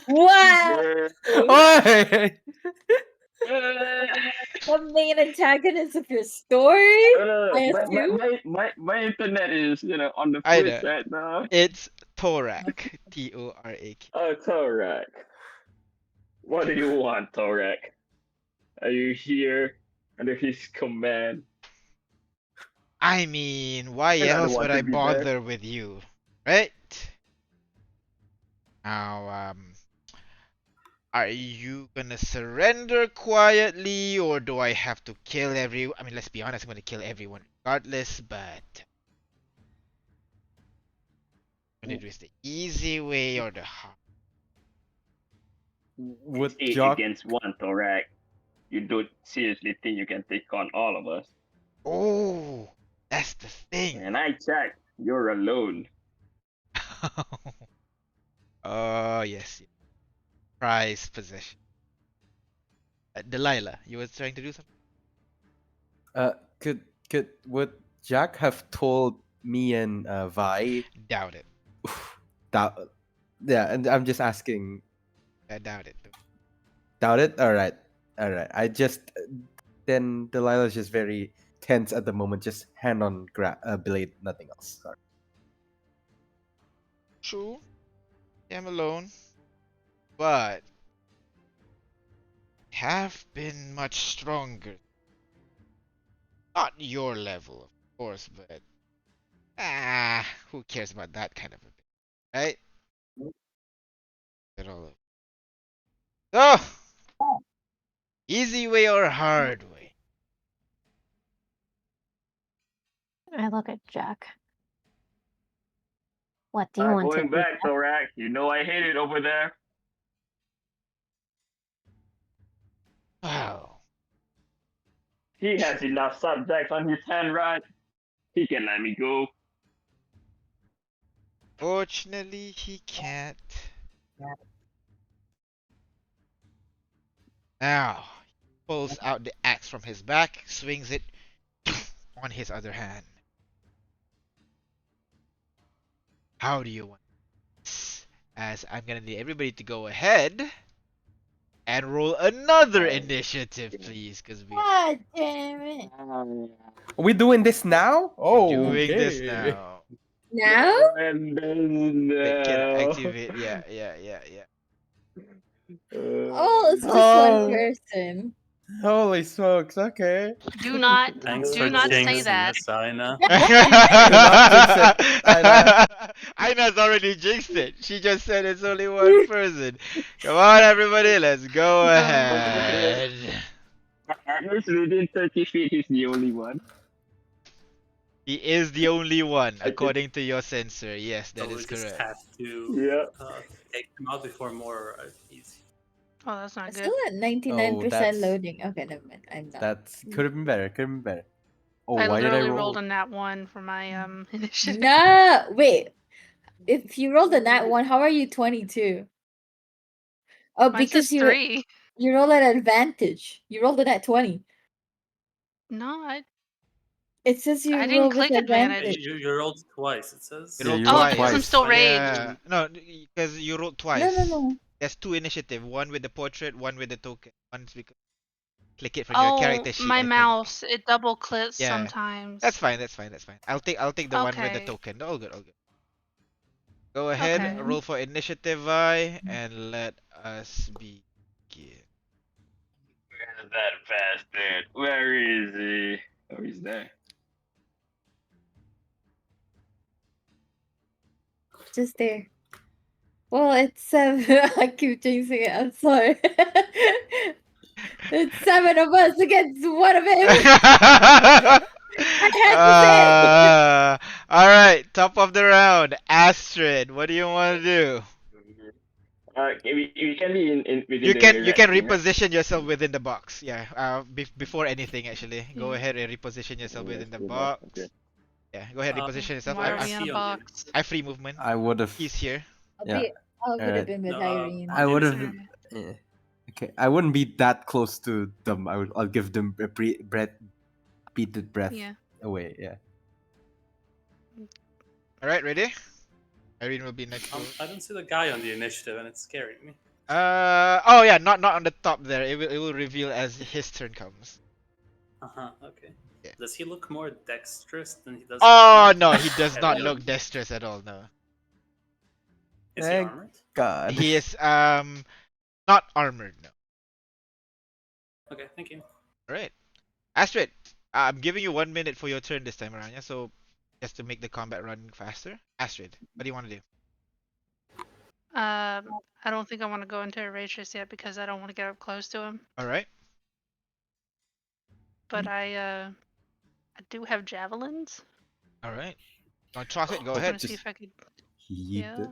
Wow!
Oi!
The main antagonist of your story?
No.
I
My,
assume?
my internet is on the
I
fritz
know.
right now.
It's Torak. Torak.
Oh, Torak. What do you want, Torak? Are you here under his command?
I mean, why
I don't
else
want
would
to
I
be there.
bother with you? Right? Now, are you gonna surrender quietly, or do I have to kill everyone? I mean, let's be honest, I'm gonna kill everyone regardless, but I'm gonna do this the easy way or the hard.
Would
It's 8
Jock
against 1, Thorak. You don't seriously think you can take on all of us?
Oh, that's the thing.
And I checked. You're alone.
Oh, yes. Prize possession. Delilah, you were trying to do something?
would Jack have told me and Vi
Doubt it.
that? Yeah, and I'm just asking.
I doubt it.
Doubt it. All right. I just then Delilah's just very tense at the moment. Just hand on blade, nothing else. Sorry.
True. I'm alone. But have been much stronger. Not your level, of course, but who cares about that kind of a thing, right? Get all of Oh, easy way or hard way?
I look at Jack. What do you want to
Going
do?
back, Thorak. You know I hate it over there.
Wow.
He has enough subjects on his hand, right? He can let me go.
Fortunately, he can't. Now, he pulls out the axe from his back, swings it on his other hand. How do you want this? As I'm gonna need everybody to go ahead and roll another initiative, please, because
God damn it.
Are we doing this now?
we're
Oh,
doing this
okay.
now.
Now?
And
Wait, can
then
activate? Yeah.
Oh, it's just
Oh.
one person.
Holy smokes! Okay.
Do not
Thanks
do
for
not say
jinxing
that.
us, Aina.
not jinx it, Aina.
Aina's already jinxed it. She just said it's only one person. Come on, everybody, let's go ahead.
at least within 30 feet, he's the only one.
He is the only one, according to your sensor. Yes, that
So we
is
just
correct.
have to
Yeah.
take them out before more easy.
Oh, that's not
I'm
good.
still at 99%
that's-
loading. Okay, never mind. I'm not.
That's could have been better. Could have been better. Oh,
I
why did I
literally
roll?
rolled a nat 1 for my initiative.
No, wait. If you rolled a nat 1, how are you 22? Oh,
Mine
because
says 3.
you rolled at advantage. You rolled it at 20.
No,
It says you
I didn't
rolled with
click advantage.
advantage.
You rolled twice, it says.
You
Yeah,
rolled
you
Oh,
rolled
twice.
because I'm
twice.
still raged.
Yeah. No, because you rolled twice.
No.
There's 2 initiative. One with the portrait, one with the token. One's because click it from your
Oh,
character sheet.
my
I think.
mouse, it double clicks
Yeah.
sometimes.
That's fine. I'll take the one with the
Okay.
token. All good. Go ahead,
Okay.
roll for initiative, I, and let us begin.
Where's that bastard? Where is he? Oh, he's there.
Just there. Well, it's 7. I keep chasing it. I'm sorry. It's 7 of us against 1 of him.
All right, top of the round, Astrid. What do you want to do?
We can be in within
You
the
can
area,
reposition yourself within the box. Yeah. Before anything, actually, go
Yeah.
ahead and reposition yourself within the
Okay.
box. Yeah. Go ahead,
Uh,
reposition yourself.
Why are
I
we in
see
a
on the-
box?
I free movement.
I would have.
He's here.
Yeah.
I would have been with
No,
Irene.
I would have.
Okay.
Yeah. Okay, I wouldn't be that close to them. I'll give them a beat breath
Yeah.
away. Yeah.
All right, ready? Irene will be next.
I don't see the guy on the initiative, and it's scaring me.
Oh yeah, not on the top there. It will reveal as his turn comes.
Okay.
Yeah.
Does he look more dexterous than he does?
Oh
armored?
no, he does not
Heavy?
look dexterous at all. No,
Is he
Thank
armored?
God.
he is not armored. No.
Okay, thank you.
All right, Astrid, I'm giving you 1 minute for your turn this time around. Yeah, so just to make the combat run faster. Astrid, what do you want to do?
I don't think I want to go into a rage just yet because I don't want to get up close to him.
All right.
But I do have javelins.
All right. Want to toss it? Go
I
ahead.
want to see if I could.
Yeet
Yeah.
it.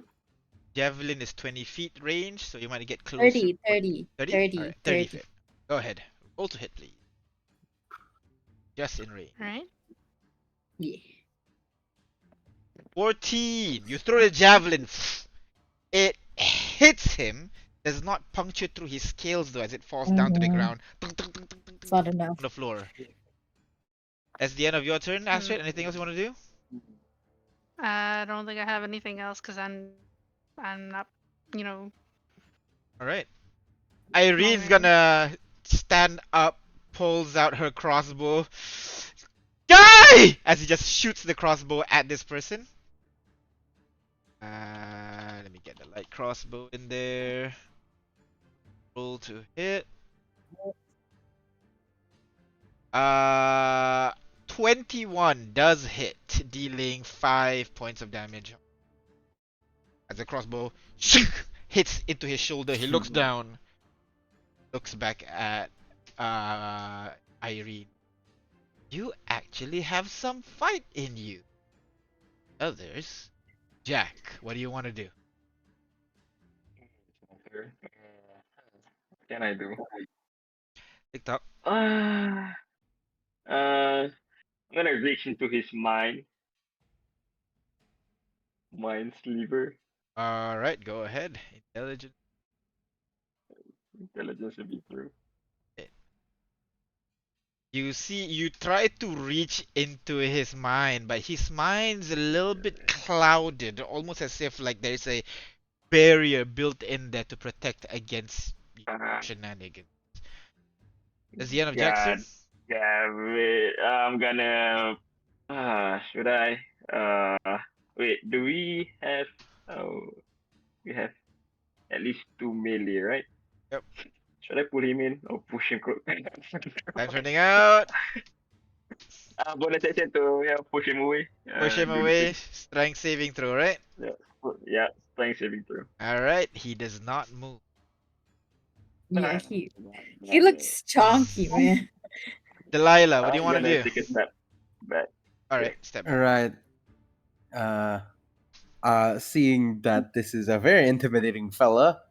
Javelin is 20 feet range, so you might get closer.
30, 30,
30?
30,
Alright, 30
30.
feet. Go ahead. Roll to hit, please. Just in range.
All right.
Yeah.
14! You throw the javelin. It hits him. Does not puncture through his scales though as it falls down to the ground.
It's not enough.
On the floor. That's the end of your turn, Astrid. Anything else you want to do?
I don't think I have anything else because I'm not, you know.
Alright. Irene's gonna stand up, pulls out her crossbow. Die! As he just shoots the crossbow at this person. Let me get the light crossbow in there. Roll to hit. 21 does hit, dealing 5 points of damage. As the crossbow hits into his shoulder, he looks down, looks back at Irene. You actually have some fight in you. Others. Jack, what do you want to do?
What can I do?
TikTok.
I'm gonna reach into his mind sliver.
Alright, go ahead. Intelligence.
Intelligence will be through.
You see, you try to reach into his mind, but his mind's a little bit clouded, almost as if like there's a barrier built in there to protect against shenanigans. That's the end of Jack's turn?
Yeah, wait, I'm gonna. Should I? Wait. Do we have? Oh, we have at least 2 melee, right?
Yep.
Should I pull him in or push him?
Time's running out.
Bonus action to push him away.
Push him
do the
away.
thing.
Strength saving throw, right?
Yeah, strength saving throw.
Alright, he does not move.
Yeah, he looks chonky, man.
Delilah, what do you
I'm
want to
gonna
do?
take a step back.
Alright, step back.
Alright. Seeing that this is a very intimidating fella,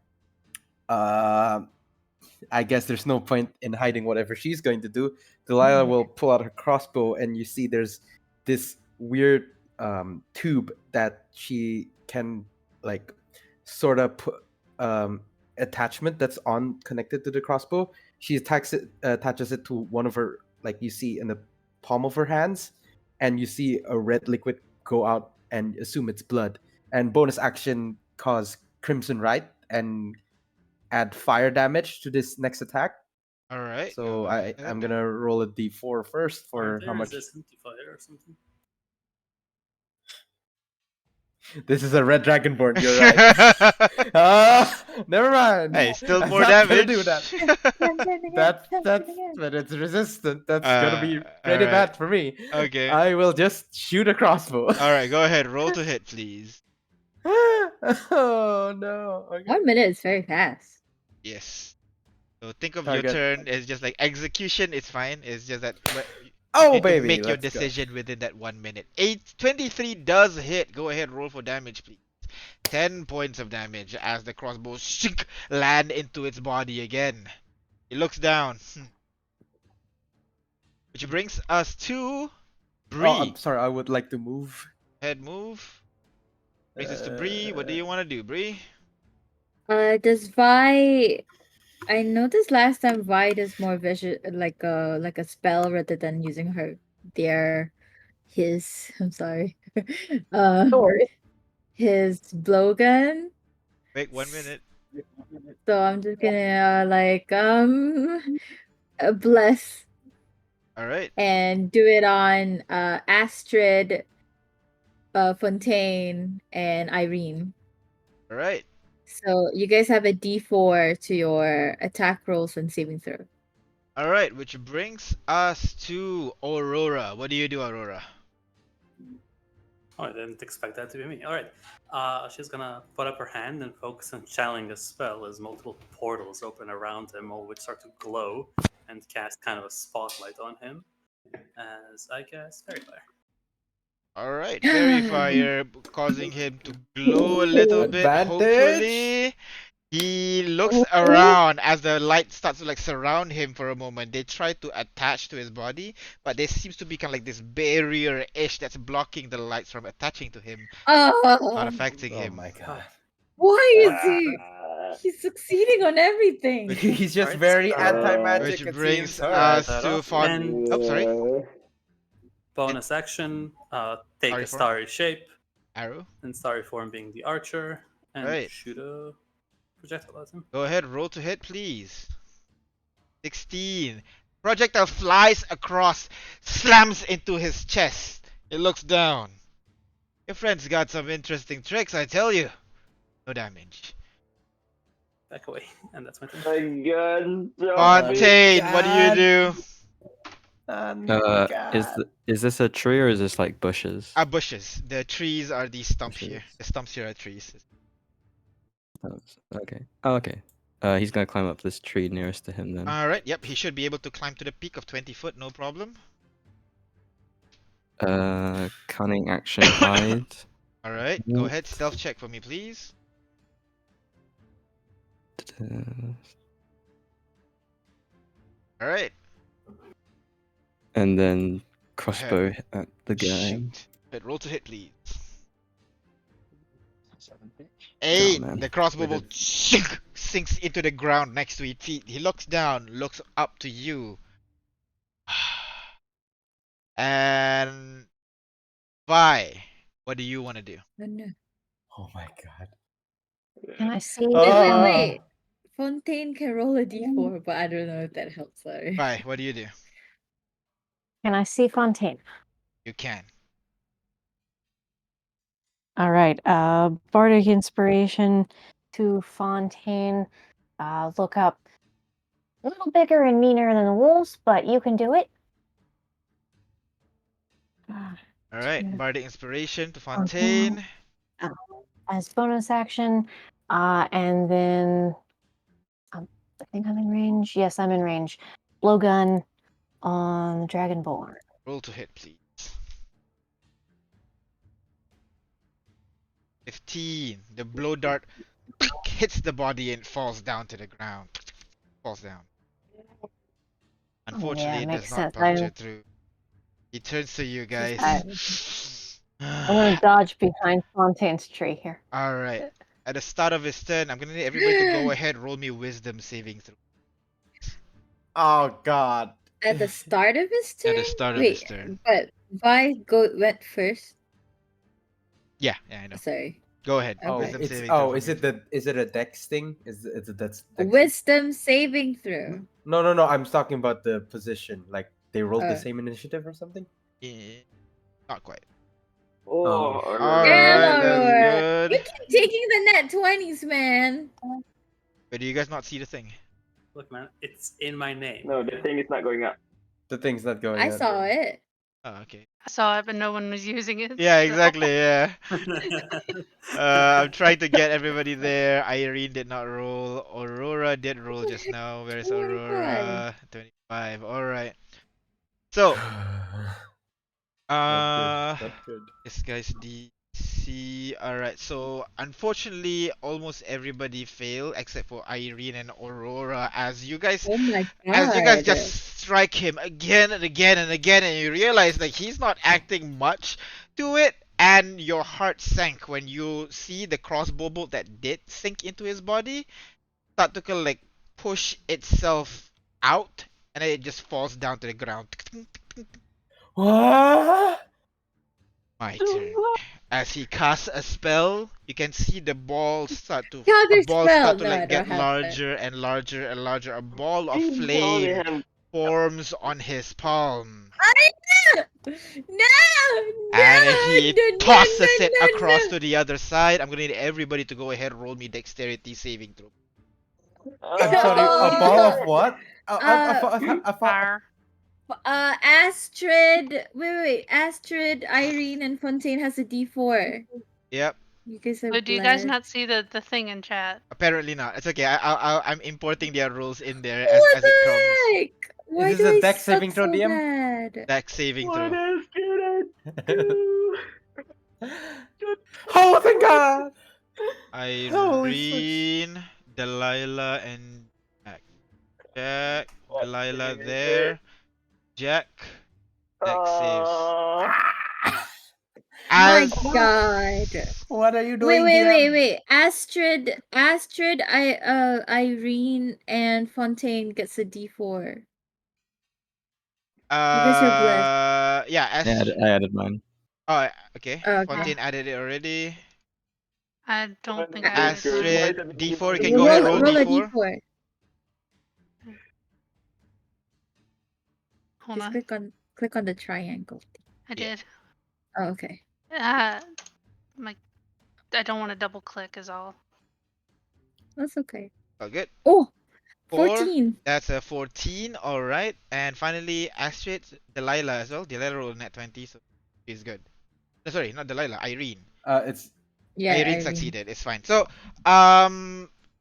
I guess there's no point in hiding whatever she's going to do. Delilah will pull out her crossbow, and you see there's this weird tube that she can like sort of put attachment that's on connected to the crossbow. She attaches it to one of her, like you see in the palm of her hands, and you see a red liquid go out and assume it's blood. And bonus action cause Crimson Right and add fire damage to this next attack.
Alright.
So I'm gonna roll a d4 first for how much.
Resistant to fire or something?
This is a red dragonborn. You're right. Never mind.
Hey, still
I'm
more
not
damage.
gonna do that. That's but it's resistant. That's gonna be pretty
alright.
bad for me.
Okay.
I will just shoot a crossbow.
Alright, go ahead. Roll to hit, please.
Oh no. Okay.
1 minute is very fast.
Yes. So think of
Target.
your turn as just like execution is fine. It's just that
Oh
you
baby,
make your
let's go.
decision within that 1 minute. 23 does hit. Go ahead, roll for damage, please. 10 points of damage as the crossbow land into its body again. It looks down. Which brings us to Bree.
Oh, I'm sorry. I would like to move.
Head move. Brings us to Bree. What do you want to do, Bree?
Does Vi? I noticed last time Vi does more vision, like a spell rather than using his. I'm sorry. His blowgun.
Wait 1 minute.
So I'm just gonna bless
Alright.
and do it on Astrid, Fontaine, and Irene.
Alright.
So you guys have a D4 to your attack rolls and saving throw.
Alright, which brings us to Aurora. What do you do, Aurora?
Oh, I didn't expect that to be me. All right. She's gonna put up her hand and focus on channeling a spell as multiple portals open around him, all which start to glow and cast kind of a spotlight on him. As I guess, Fairy Fire.
All right, fairy fire causing him to glow a little bit.
Advantage.
Hopefully, he looks around as the light starts to like surround him for a moment. They try to attach to his body, but there seems to be kind of like this barrier-ish that's blocking the lights from attaching to him, not
Oh,
affecting
Oh
him.
my god.
why is he? He's succeeding on everything.
He's just
Alright,
very
so-
anti-magic,
Which
it
brings
seems.
us
that
to
off,
Font.
and-
Oh, sorry.
Bonus action, take
Starry
a
form?
starry shape,
Arrow.
and starry form being the archer, and
Right.
shoot a projectile at him.
Go ahead, roll to hit, please. 16. Projectile flies across, slams into his chest. He looks down. Your friend's got some interesting tricks, I tell you. No damage.
Back away, and that's my turn.
My God,
Fontaine, what do you do?
Is this a tree or is this like bushes?
Bushes. The trees are these stumps here.
Bushes.
The stumps here are trees.
Okay. Oh, okay. He's gonna climb up this tree nearest to him then.
Alright, yep, he should be able to climb to the peak of 20 foot, no problem.
Cunning action hide.
Alright, go ahead, stealth check for me, please. Alright.
And then crossbow at the guy.
Shoot. Hit, roll to hit, please.
8.
8.
man.
The crossbow
With
bolt sinks into the ground next to his feet. He looks down, looks up to you. And Vi, what do you want to do?
Oh, no.
Oh my god.
Can I see?
Wait. Fontaine can roll a d4, but I don't know if that helps. Sorry.
Vi, what do you do?
Can I see Fontaine?
You can.
All right. Bardic inspiration to Fontaine. Look up. A little bigger and meaner than the wolves, but you can do it.
Alright,
Yeah.
Bardic Inspiration to Fontaine.
As bonus action. And then I think I'm in range. Yes, I'm in range. Blowgun on Dragonborn.
Roll to hit, please. 15. The blow dart hits the body and falls down to the ground. Falls down. Unfortunately, it does
makes
not
sense.
puncture through. He turns to you guys.
I'm gonna dodge behind Fontaine's tree here.
Alright. At the start of his turn, I'm gonna need everybody to go ahead, roll me wisdom saving throw.
Oh god.
At the start of his turn?
At the start of
Wait,
his turn.
but went first.
Yeah, I know.
Sorry.
Go ahead.
Oh,
Wisdom
it's
saving throw.
is it a dex thing? Is it that's dex?
Wisdom saving throw.
No. I'm talking about the position. Like they rolled the
Oh.
same initiative or something.
Yeah, not quite.
Oh,
Alright,
Damn,
that's
Aurora.
good.
You keep taking the net 20s, man.
But do you guys not see the thing?
Look, man, it's in my name.
No, the thing is not going up.
The thing's not going.
I
up.
saw it.
Oh, okay.
I saw it, but no one was using it.
Yeah,
so-
exactly, yeah. I'm trying to get everybody there. Irene did not roll. Aurora did roll just now. Where's
25.
Aurora? 25. Alright. So,
Not good.
this guy's DC. Alright, so unfortunately, almost everybody failed except for Irene and Aurora. As you guys
Oh my god.
As you guys just strike him again and again and again, and you realize that he's not acting much to it, and your heart sank when you see the crossbow bolt that did sink into his body start to kind of like push itself out, and then it just falls down to the ground.
What?
My turn. As he casts a spell, you can see the balls start to
Counter
a ball
spell.
start to
No, I
like
don't
get
have
larger and larger and larger. A ball of
Only
flame
have-
forms on his palm.
No!
And he
No,
tosses
no,
it
no,
across
no.
to the other side. I'm gonna need everybody to go ahead and roll me dexterity saving throw.
I'm sorry. A ball of what?
Fire.
Astrid. Wait. Astrid, Irene, and Fontaine has a D4.
Yep.
You guys are
But do you guys
blessed.
not see the thing in chat?
Apparently not. It's okay. I'm importing their rules in there
What
as it comes.
the heck? Why
Is
do
this a
I
dex
suck
saving throw,
so
DM?
bad?
Dex saving
What
throw.
else can I do?
Oh, thank God! Holy smokes.
Irene, Delilah, and Jack. Jack,
God
Delilah
damn it.
there. Jack. Jack saves.
My
As
God.
What are you
Wait,
doing,
wait, wait,
DM?
wait. Astrid, Irene, and Fontaine gets a D4 because you're blessed.
yeah,
I added mine.
oh, okay.
Oh, okay.
Fontaine added it already.
I don't think I
A-
added mine.
Astrid, D4. You can go ahead,
Roll,
roll
roll a
D4.
D4.
Hold
Just
on.
click on the triangle.
I
Yeah.
did.
Oh, okay.
My I don't want to double click is all.
That's okay.
Oh, good.
Oh,
4.
14.
That's a 14. All right. And finally, Astrid, Delilah as well. Delilah rolled net 20, so she's good. No, sorry, not Delilah. Irene.
It's
Yeah,
Irene
Irene.
succeeded. It's fine. So,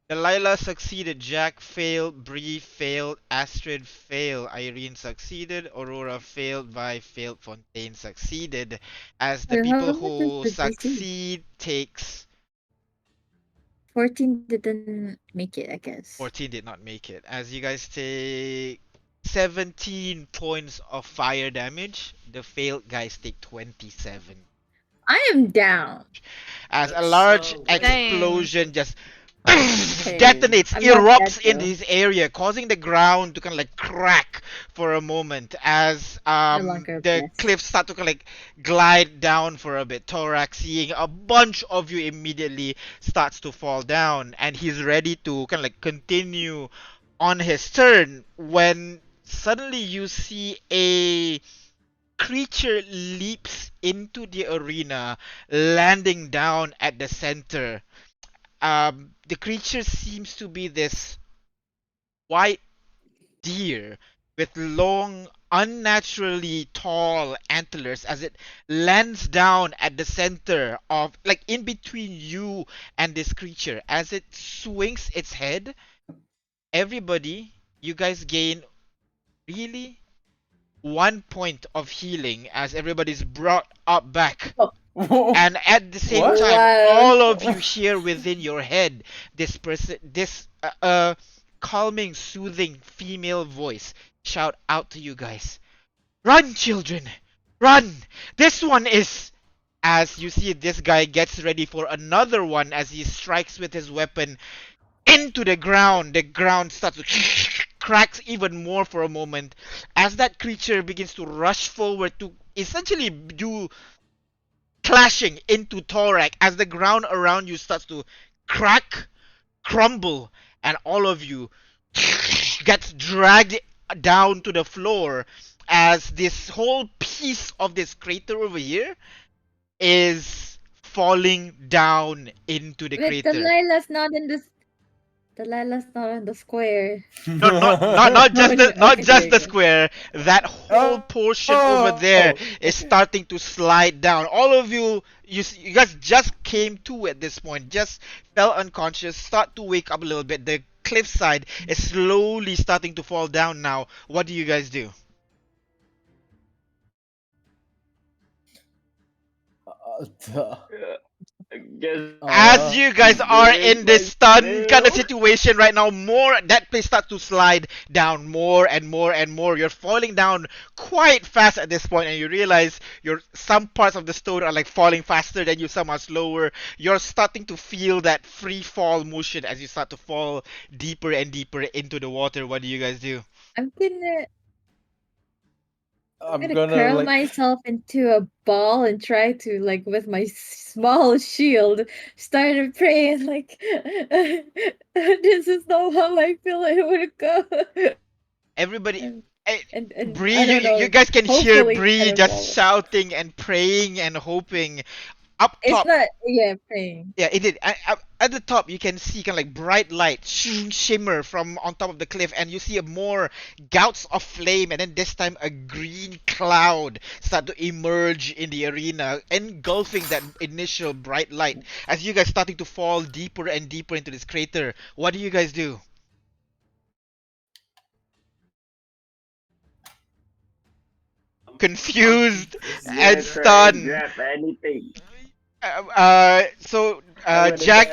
Delilah succeeded. Jack failed. Bree failed. Astrid failed. Irene succeeded. Aurora failed. Vi failed. Fontaine succeeded. As the
Wait,
people
how much is
who
the DC?
succeed takes
14 didn't make it, I guess.
14 did not make it. As you guys take 17 points of fire damage, the failed guys take 27.
I am down.
As a
That's
large
so weird.
explosion just
Okay.
detonates,
I'm not dead
erupts in
though.
this area, causing the ground to kind of like crack for a moment as
No longer
the
blessed.
cliffs start to kind of like glide down for a bit. Torak, seeing a bunch of you immediately, starts to fall down, and he's ready to kind of like continue on his turn when suddenly you see a creature leaps into the arena, landing down at the center. The creature seems to be this white deer with long, unnaturally tall antlers as it lands down at the center of, like, in between you and this creature. As it swings its head, everybody, you guys gain really 1 point of healing as everybody's brought up back. And at the same
What?
time,
Wow.
all of you hear within your head this calming, soothing female voice shout out to you guys, "Run, children! Run! This one is." As you see, this guy gets ready for another one as he strikes with his weapon into the ground. The ground starts to cracks even more for a moment as that creature begins to rush forward to essentially do clashing into Torak as the ground around you starts to crack, crumble, and all of you gets dragged down to the floor as this whole piece of this crater over here is falling down into the
Wait,
crater.
Delilah's not in the square.
Not
Oh,
just
no.
not
Okay, there
just
you
the
go.
square. That whole portion over there is starting to slide down. All of you, you guys just came to at this point. Just fell unconscious. Start to wake up a little bit. The cliffside is slowly starting to fall down now. What do you guys do?
I guess
As you guys are
brace
in this stun kind of
myself.
situation right now, more that place starts to slide down more and more and more. You're falling down quite fast at this point, and you realize some parts of the stone are like falling faster than you, some are slower. You're starting to feel that free fall motion as you start to fall deeper and deeper into the water. What do you guys do?
I'm gonna
I'm
gonna
gonna
curl
like
myself into a ball and try to, like, with my small shield, start praying like, this is not how I feel I would go.
Everybody,
and,
eh,
and
Bree,
I don't
you
know.
guys can hear
Hopefully,
Bree
kind of
just
fall.
shouting and praying and hoping. Up
It's
top,
not, yeah, praying.
yeah, it did. At the top, you can see kind of like bright light shimmer from on top of the cliff, and you see more gouts of flame, and then this time a green cloud start to emerge in the arena, engulfing that initial bright light. As you guys starting to fall deeper and deeper into this crater, what do you guys do?
I'm
Confused
confused.
and
Just try and
stunned.
grab anything.
Jack,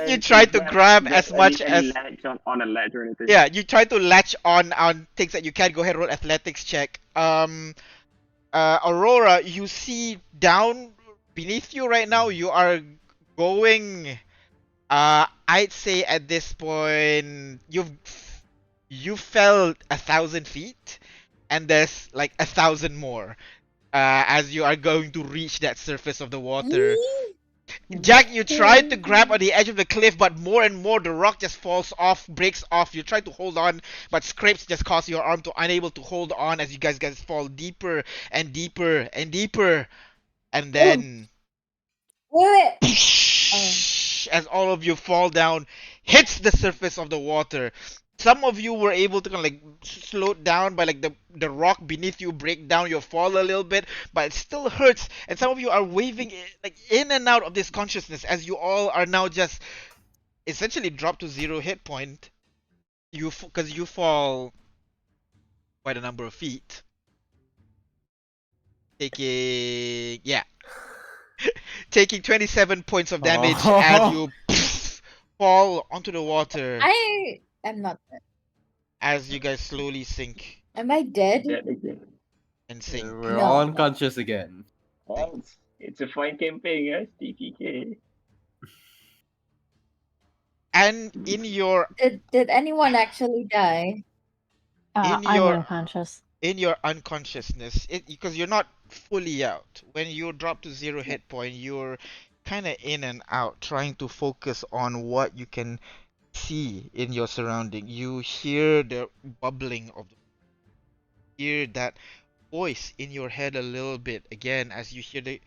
you try to grab as much
any
as
latch on a ledge or anything.
yeah, you try to latch on things that you can. Go ahead, roll athletics check. Aurora, you see down beneath you right now. You are going. I'd say at this point you fell 1,000 feet, and there's like 1,000 more. As you are going to reach that surface of the water. Jack, you try to grab on the edge of the cliff, but more and more the rock just falls off, breaks off. You try to hold on, but scrapes just cause your arm to unable to hold on as you guys fall deeper and deeper and deeper. And then
Wait.
as all of you fall down, hits the surface of the water. Some of you were able to kind of like slow it down by like the rock beneath you break down, you fall a little bit, but it still hurts. And some of you are waving like in and out of this consciousness as you all are now just essentially dropped to 0 hit point. Because you fall quite a number of feet, taking taking 27 points of damage as you fall onto the water
I am not dead.
as you guys slowly sink
Am I dead?
Dead again.
and sink.
We're
No,
all
I'm not.
unconscious again.
Oh, it's a fine campaign, guys. TPK.
And in your
Did anyone actually die?
in
I'm
your
unconscious.
in your unconsciousness, because you're not fully out. When you drop to 0 hit point, you're kind of in and out, trying to focus on what you can see in your surrounding. You hear the bubbling of hear that voice in your head a little bit again as you hear the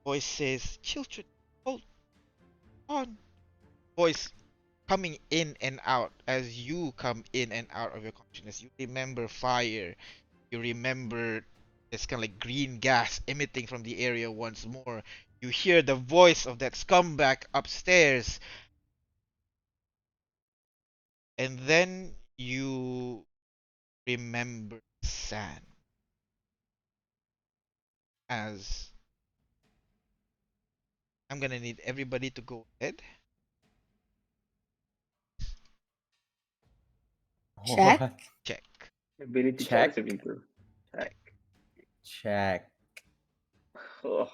voice says, "Children, hold on." Voice coming in and out as you come in and out of your consciousness. You remember fire. You remember this kind of like green gas emitting from the area once more. You hear the voice of that scumbag upstairs. And then you remember San as I'm gonna need everybody to go ahead.
Check.
What?
Check.
Ability
Check.
checks have improved. Check.
Check.
Oh,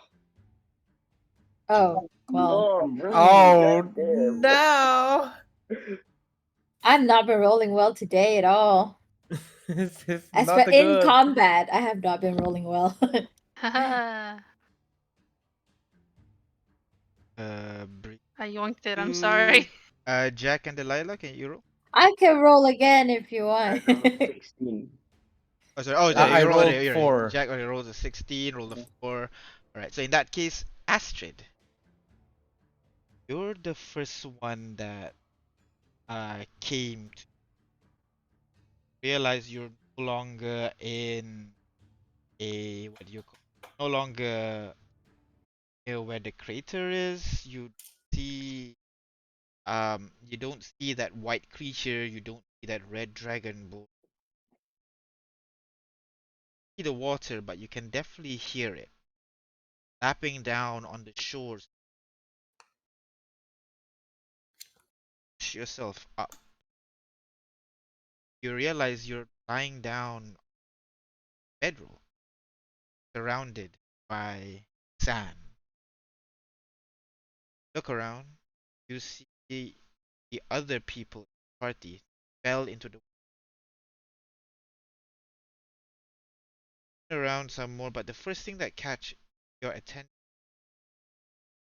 Oh, well,
no, bro.
Oh
Goddamn.
no!
I've not been rolling well today at all.
This is
As for
not
in
good.
combat, I have not been rolling well.
Haha.
Bring
I yoinked it. I'm
you,
sorry.
Jack and Delilah, can you roll?
I can roll again if you
I
want.
rolled 16.
Oh, sorry. Oh,
I
you rolled
rolled
it. You're right.
4.
Jack already rolled a 16, rolled a 4. Alright, so in that case, Astrid, you're the first one that came to realize you're no longer in a what do you call no longer near where the crater is. You don't see that white creature, you don't see that red dragon boat. See the water, but you can definitely hear it lapping down on the shores. Push yourself up. You realize you're lying down bedroll, surrounded by sand. Look around. You see the other people in the party fell into the around some more, but the first thing that catch your attention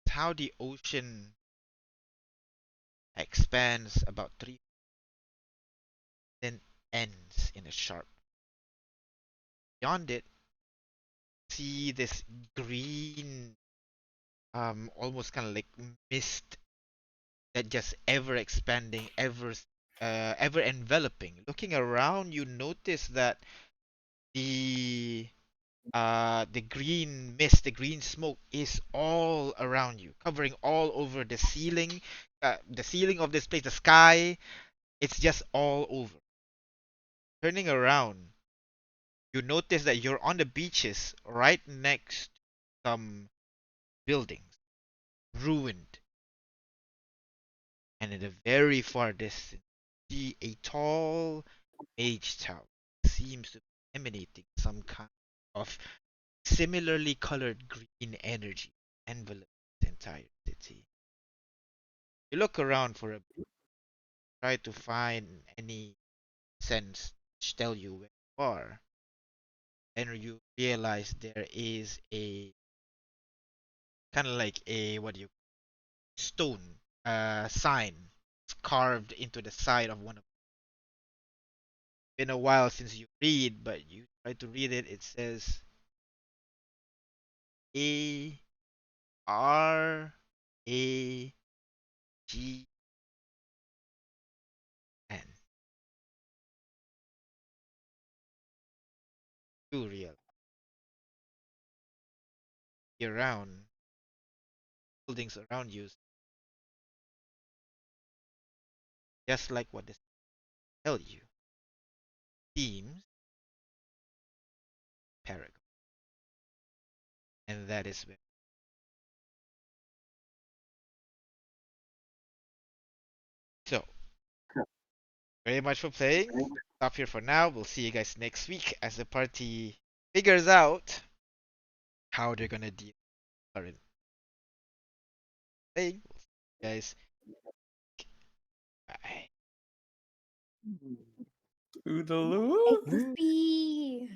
is how the ocean expands about 3 then ends in a sharp. Beyond it, see this green, almost kind of like mist that just ever expanding, ever enveloping. Looking around, you notice that the the green mist, the green smoke is all around you, covering all over the ceiling of this place, the sky. It's just all over. Turning around, you notice that you're on the beaches right next to some buildings. ruined. And in the very far distance, see a tall mage tower seems to be emanating some kind of similarly colored green energy enveloping the entire city. You look around for a bit, try to find any sense which tell you where you are, and you realize there is a kind of like a what do you stone sign carved into the side of one of. Been a while since you read, but you try to read it. It says ARAGN. You real around buildings around you, just like what this tell you. Seems Paragon, and that is where. So, very much for playing. Stop here for now. We'll see you guys next week as the party figures out how they're gonna deal with current playing. We'll see you guys. Bye.
Toodaloo.
Goofy.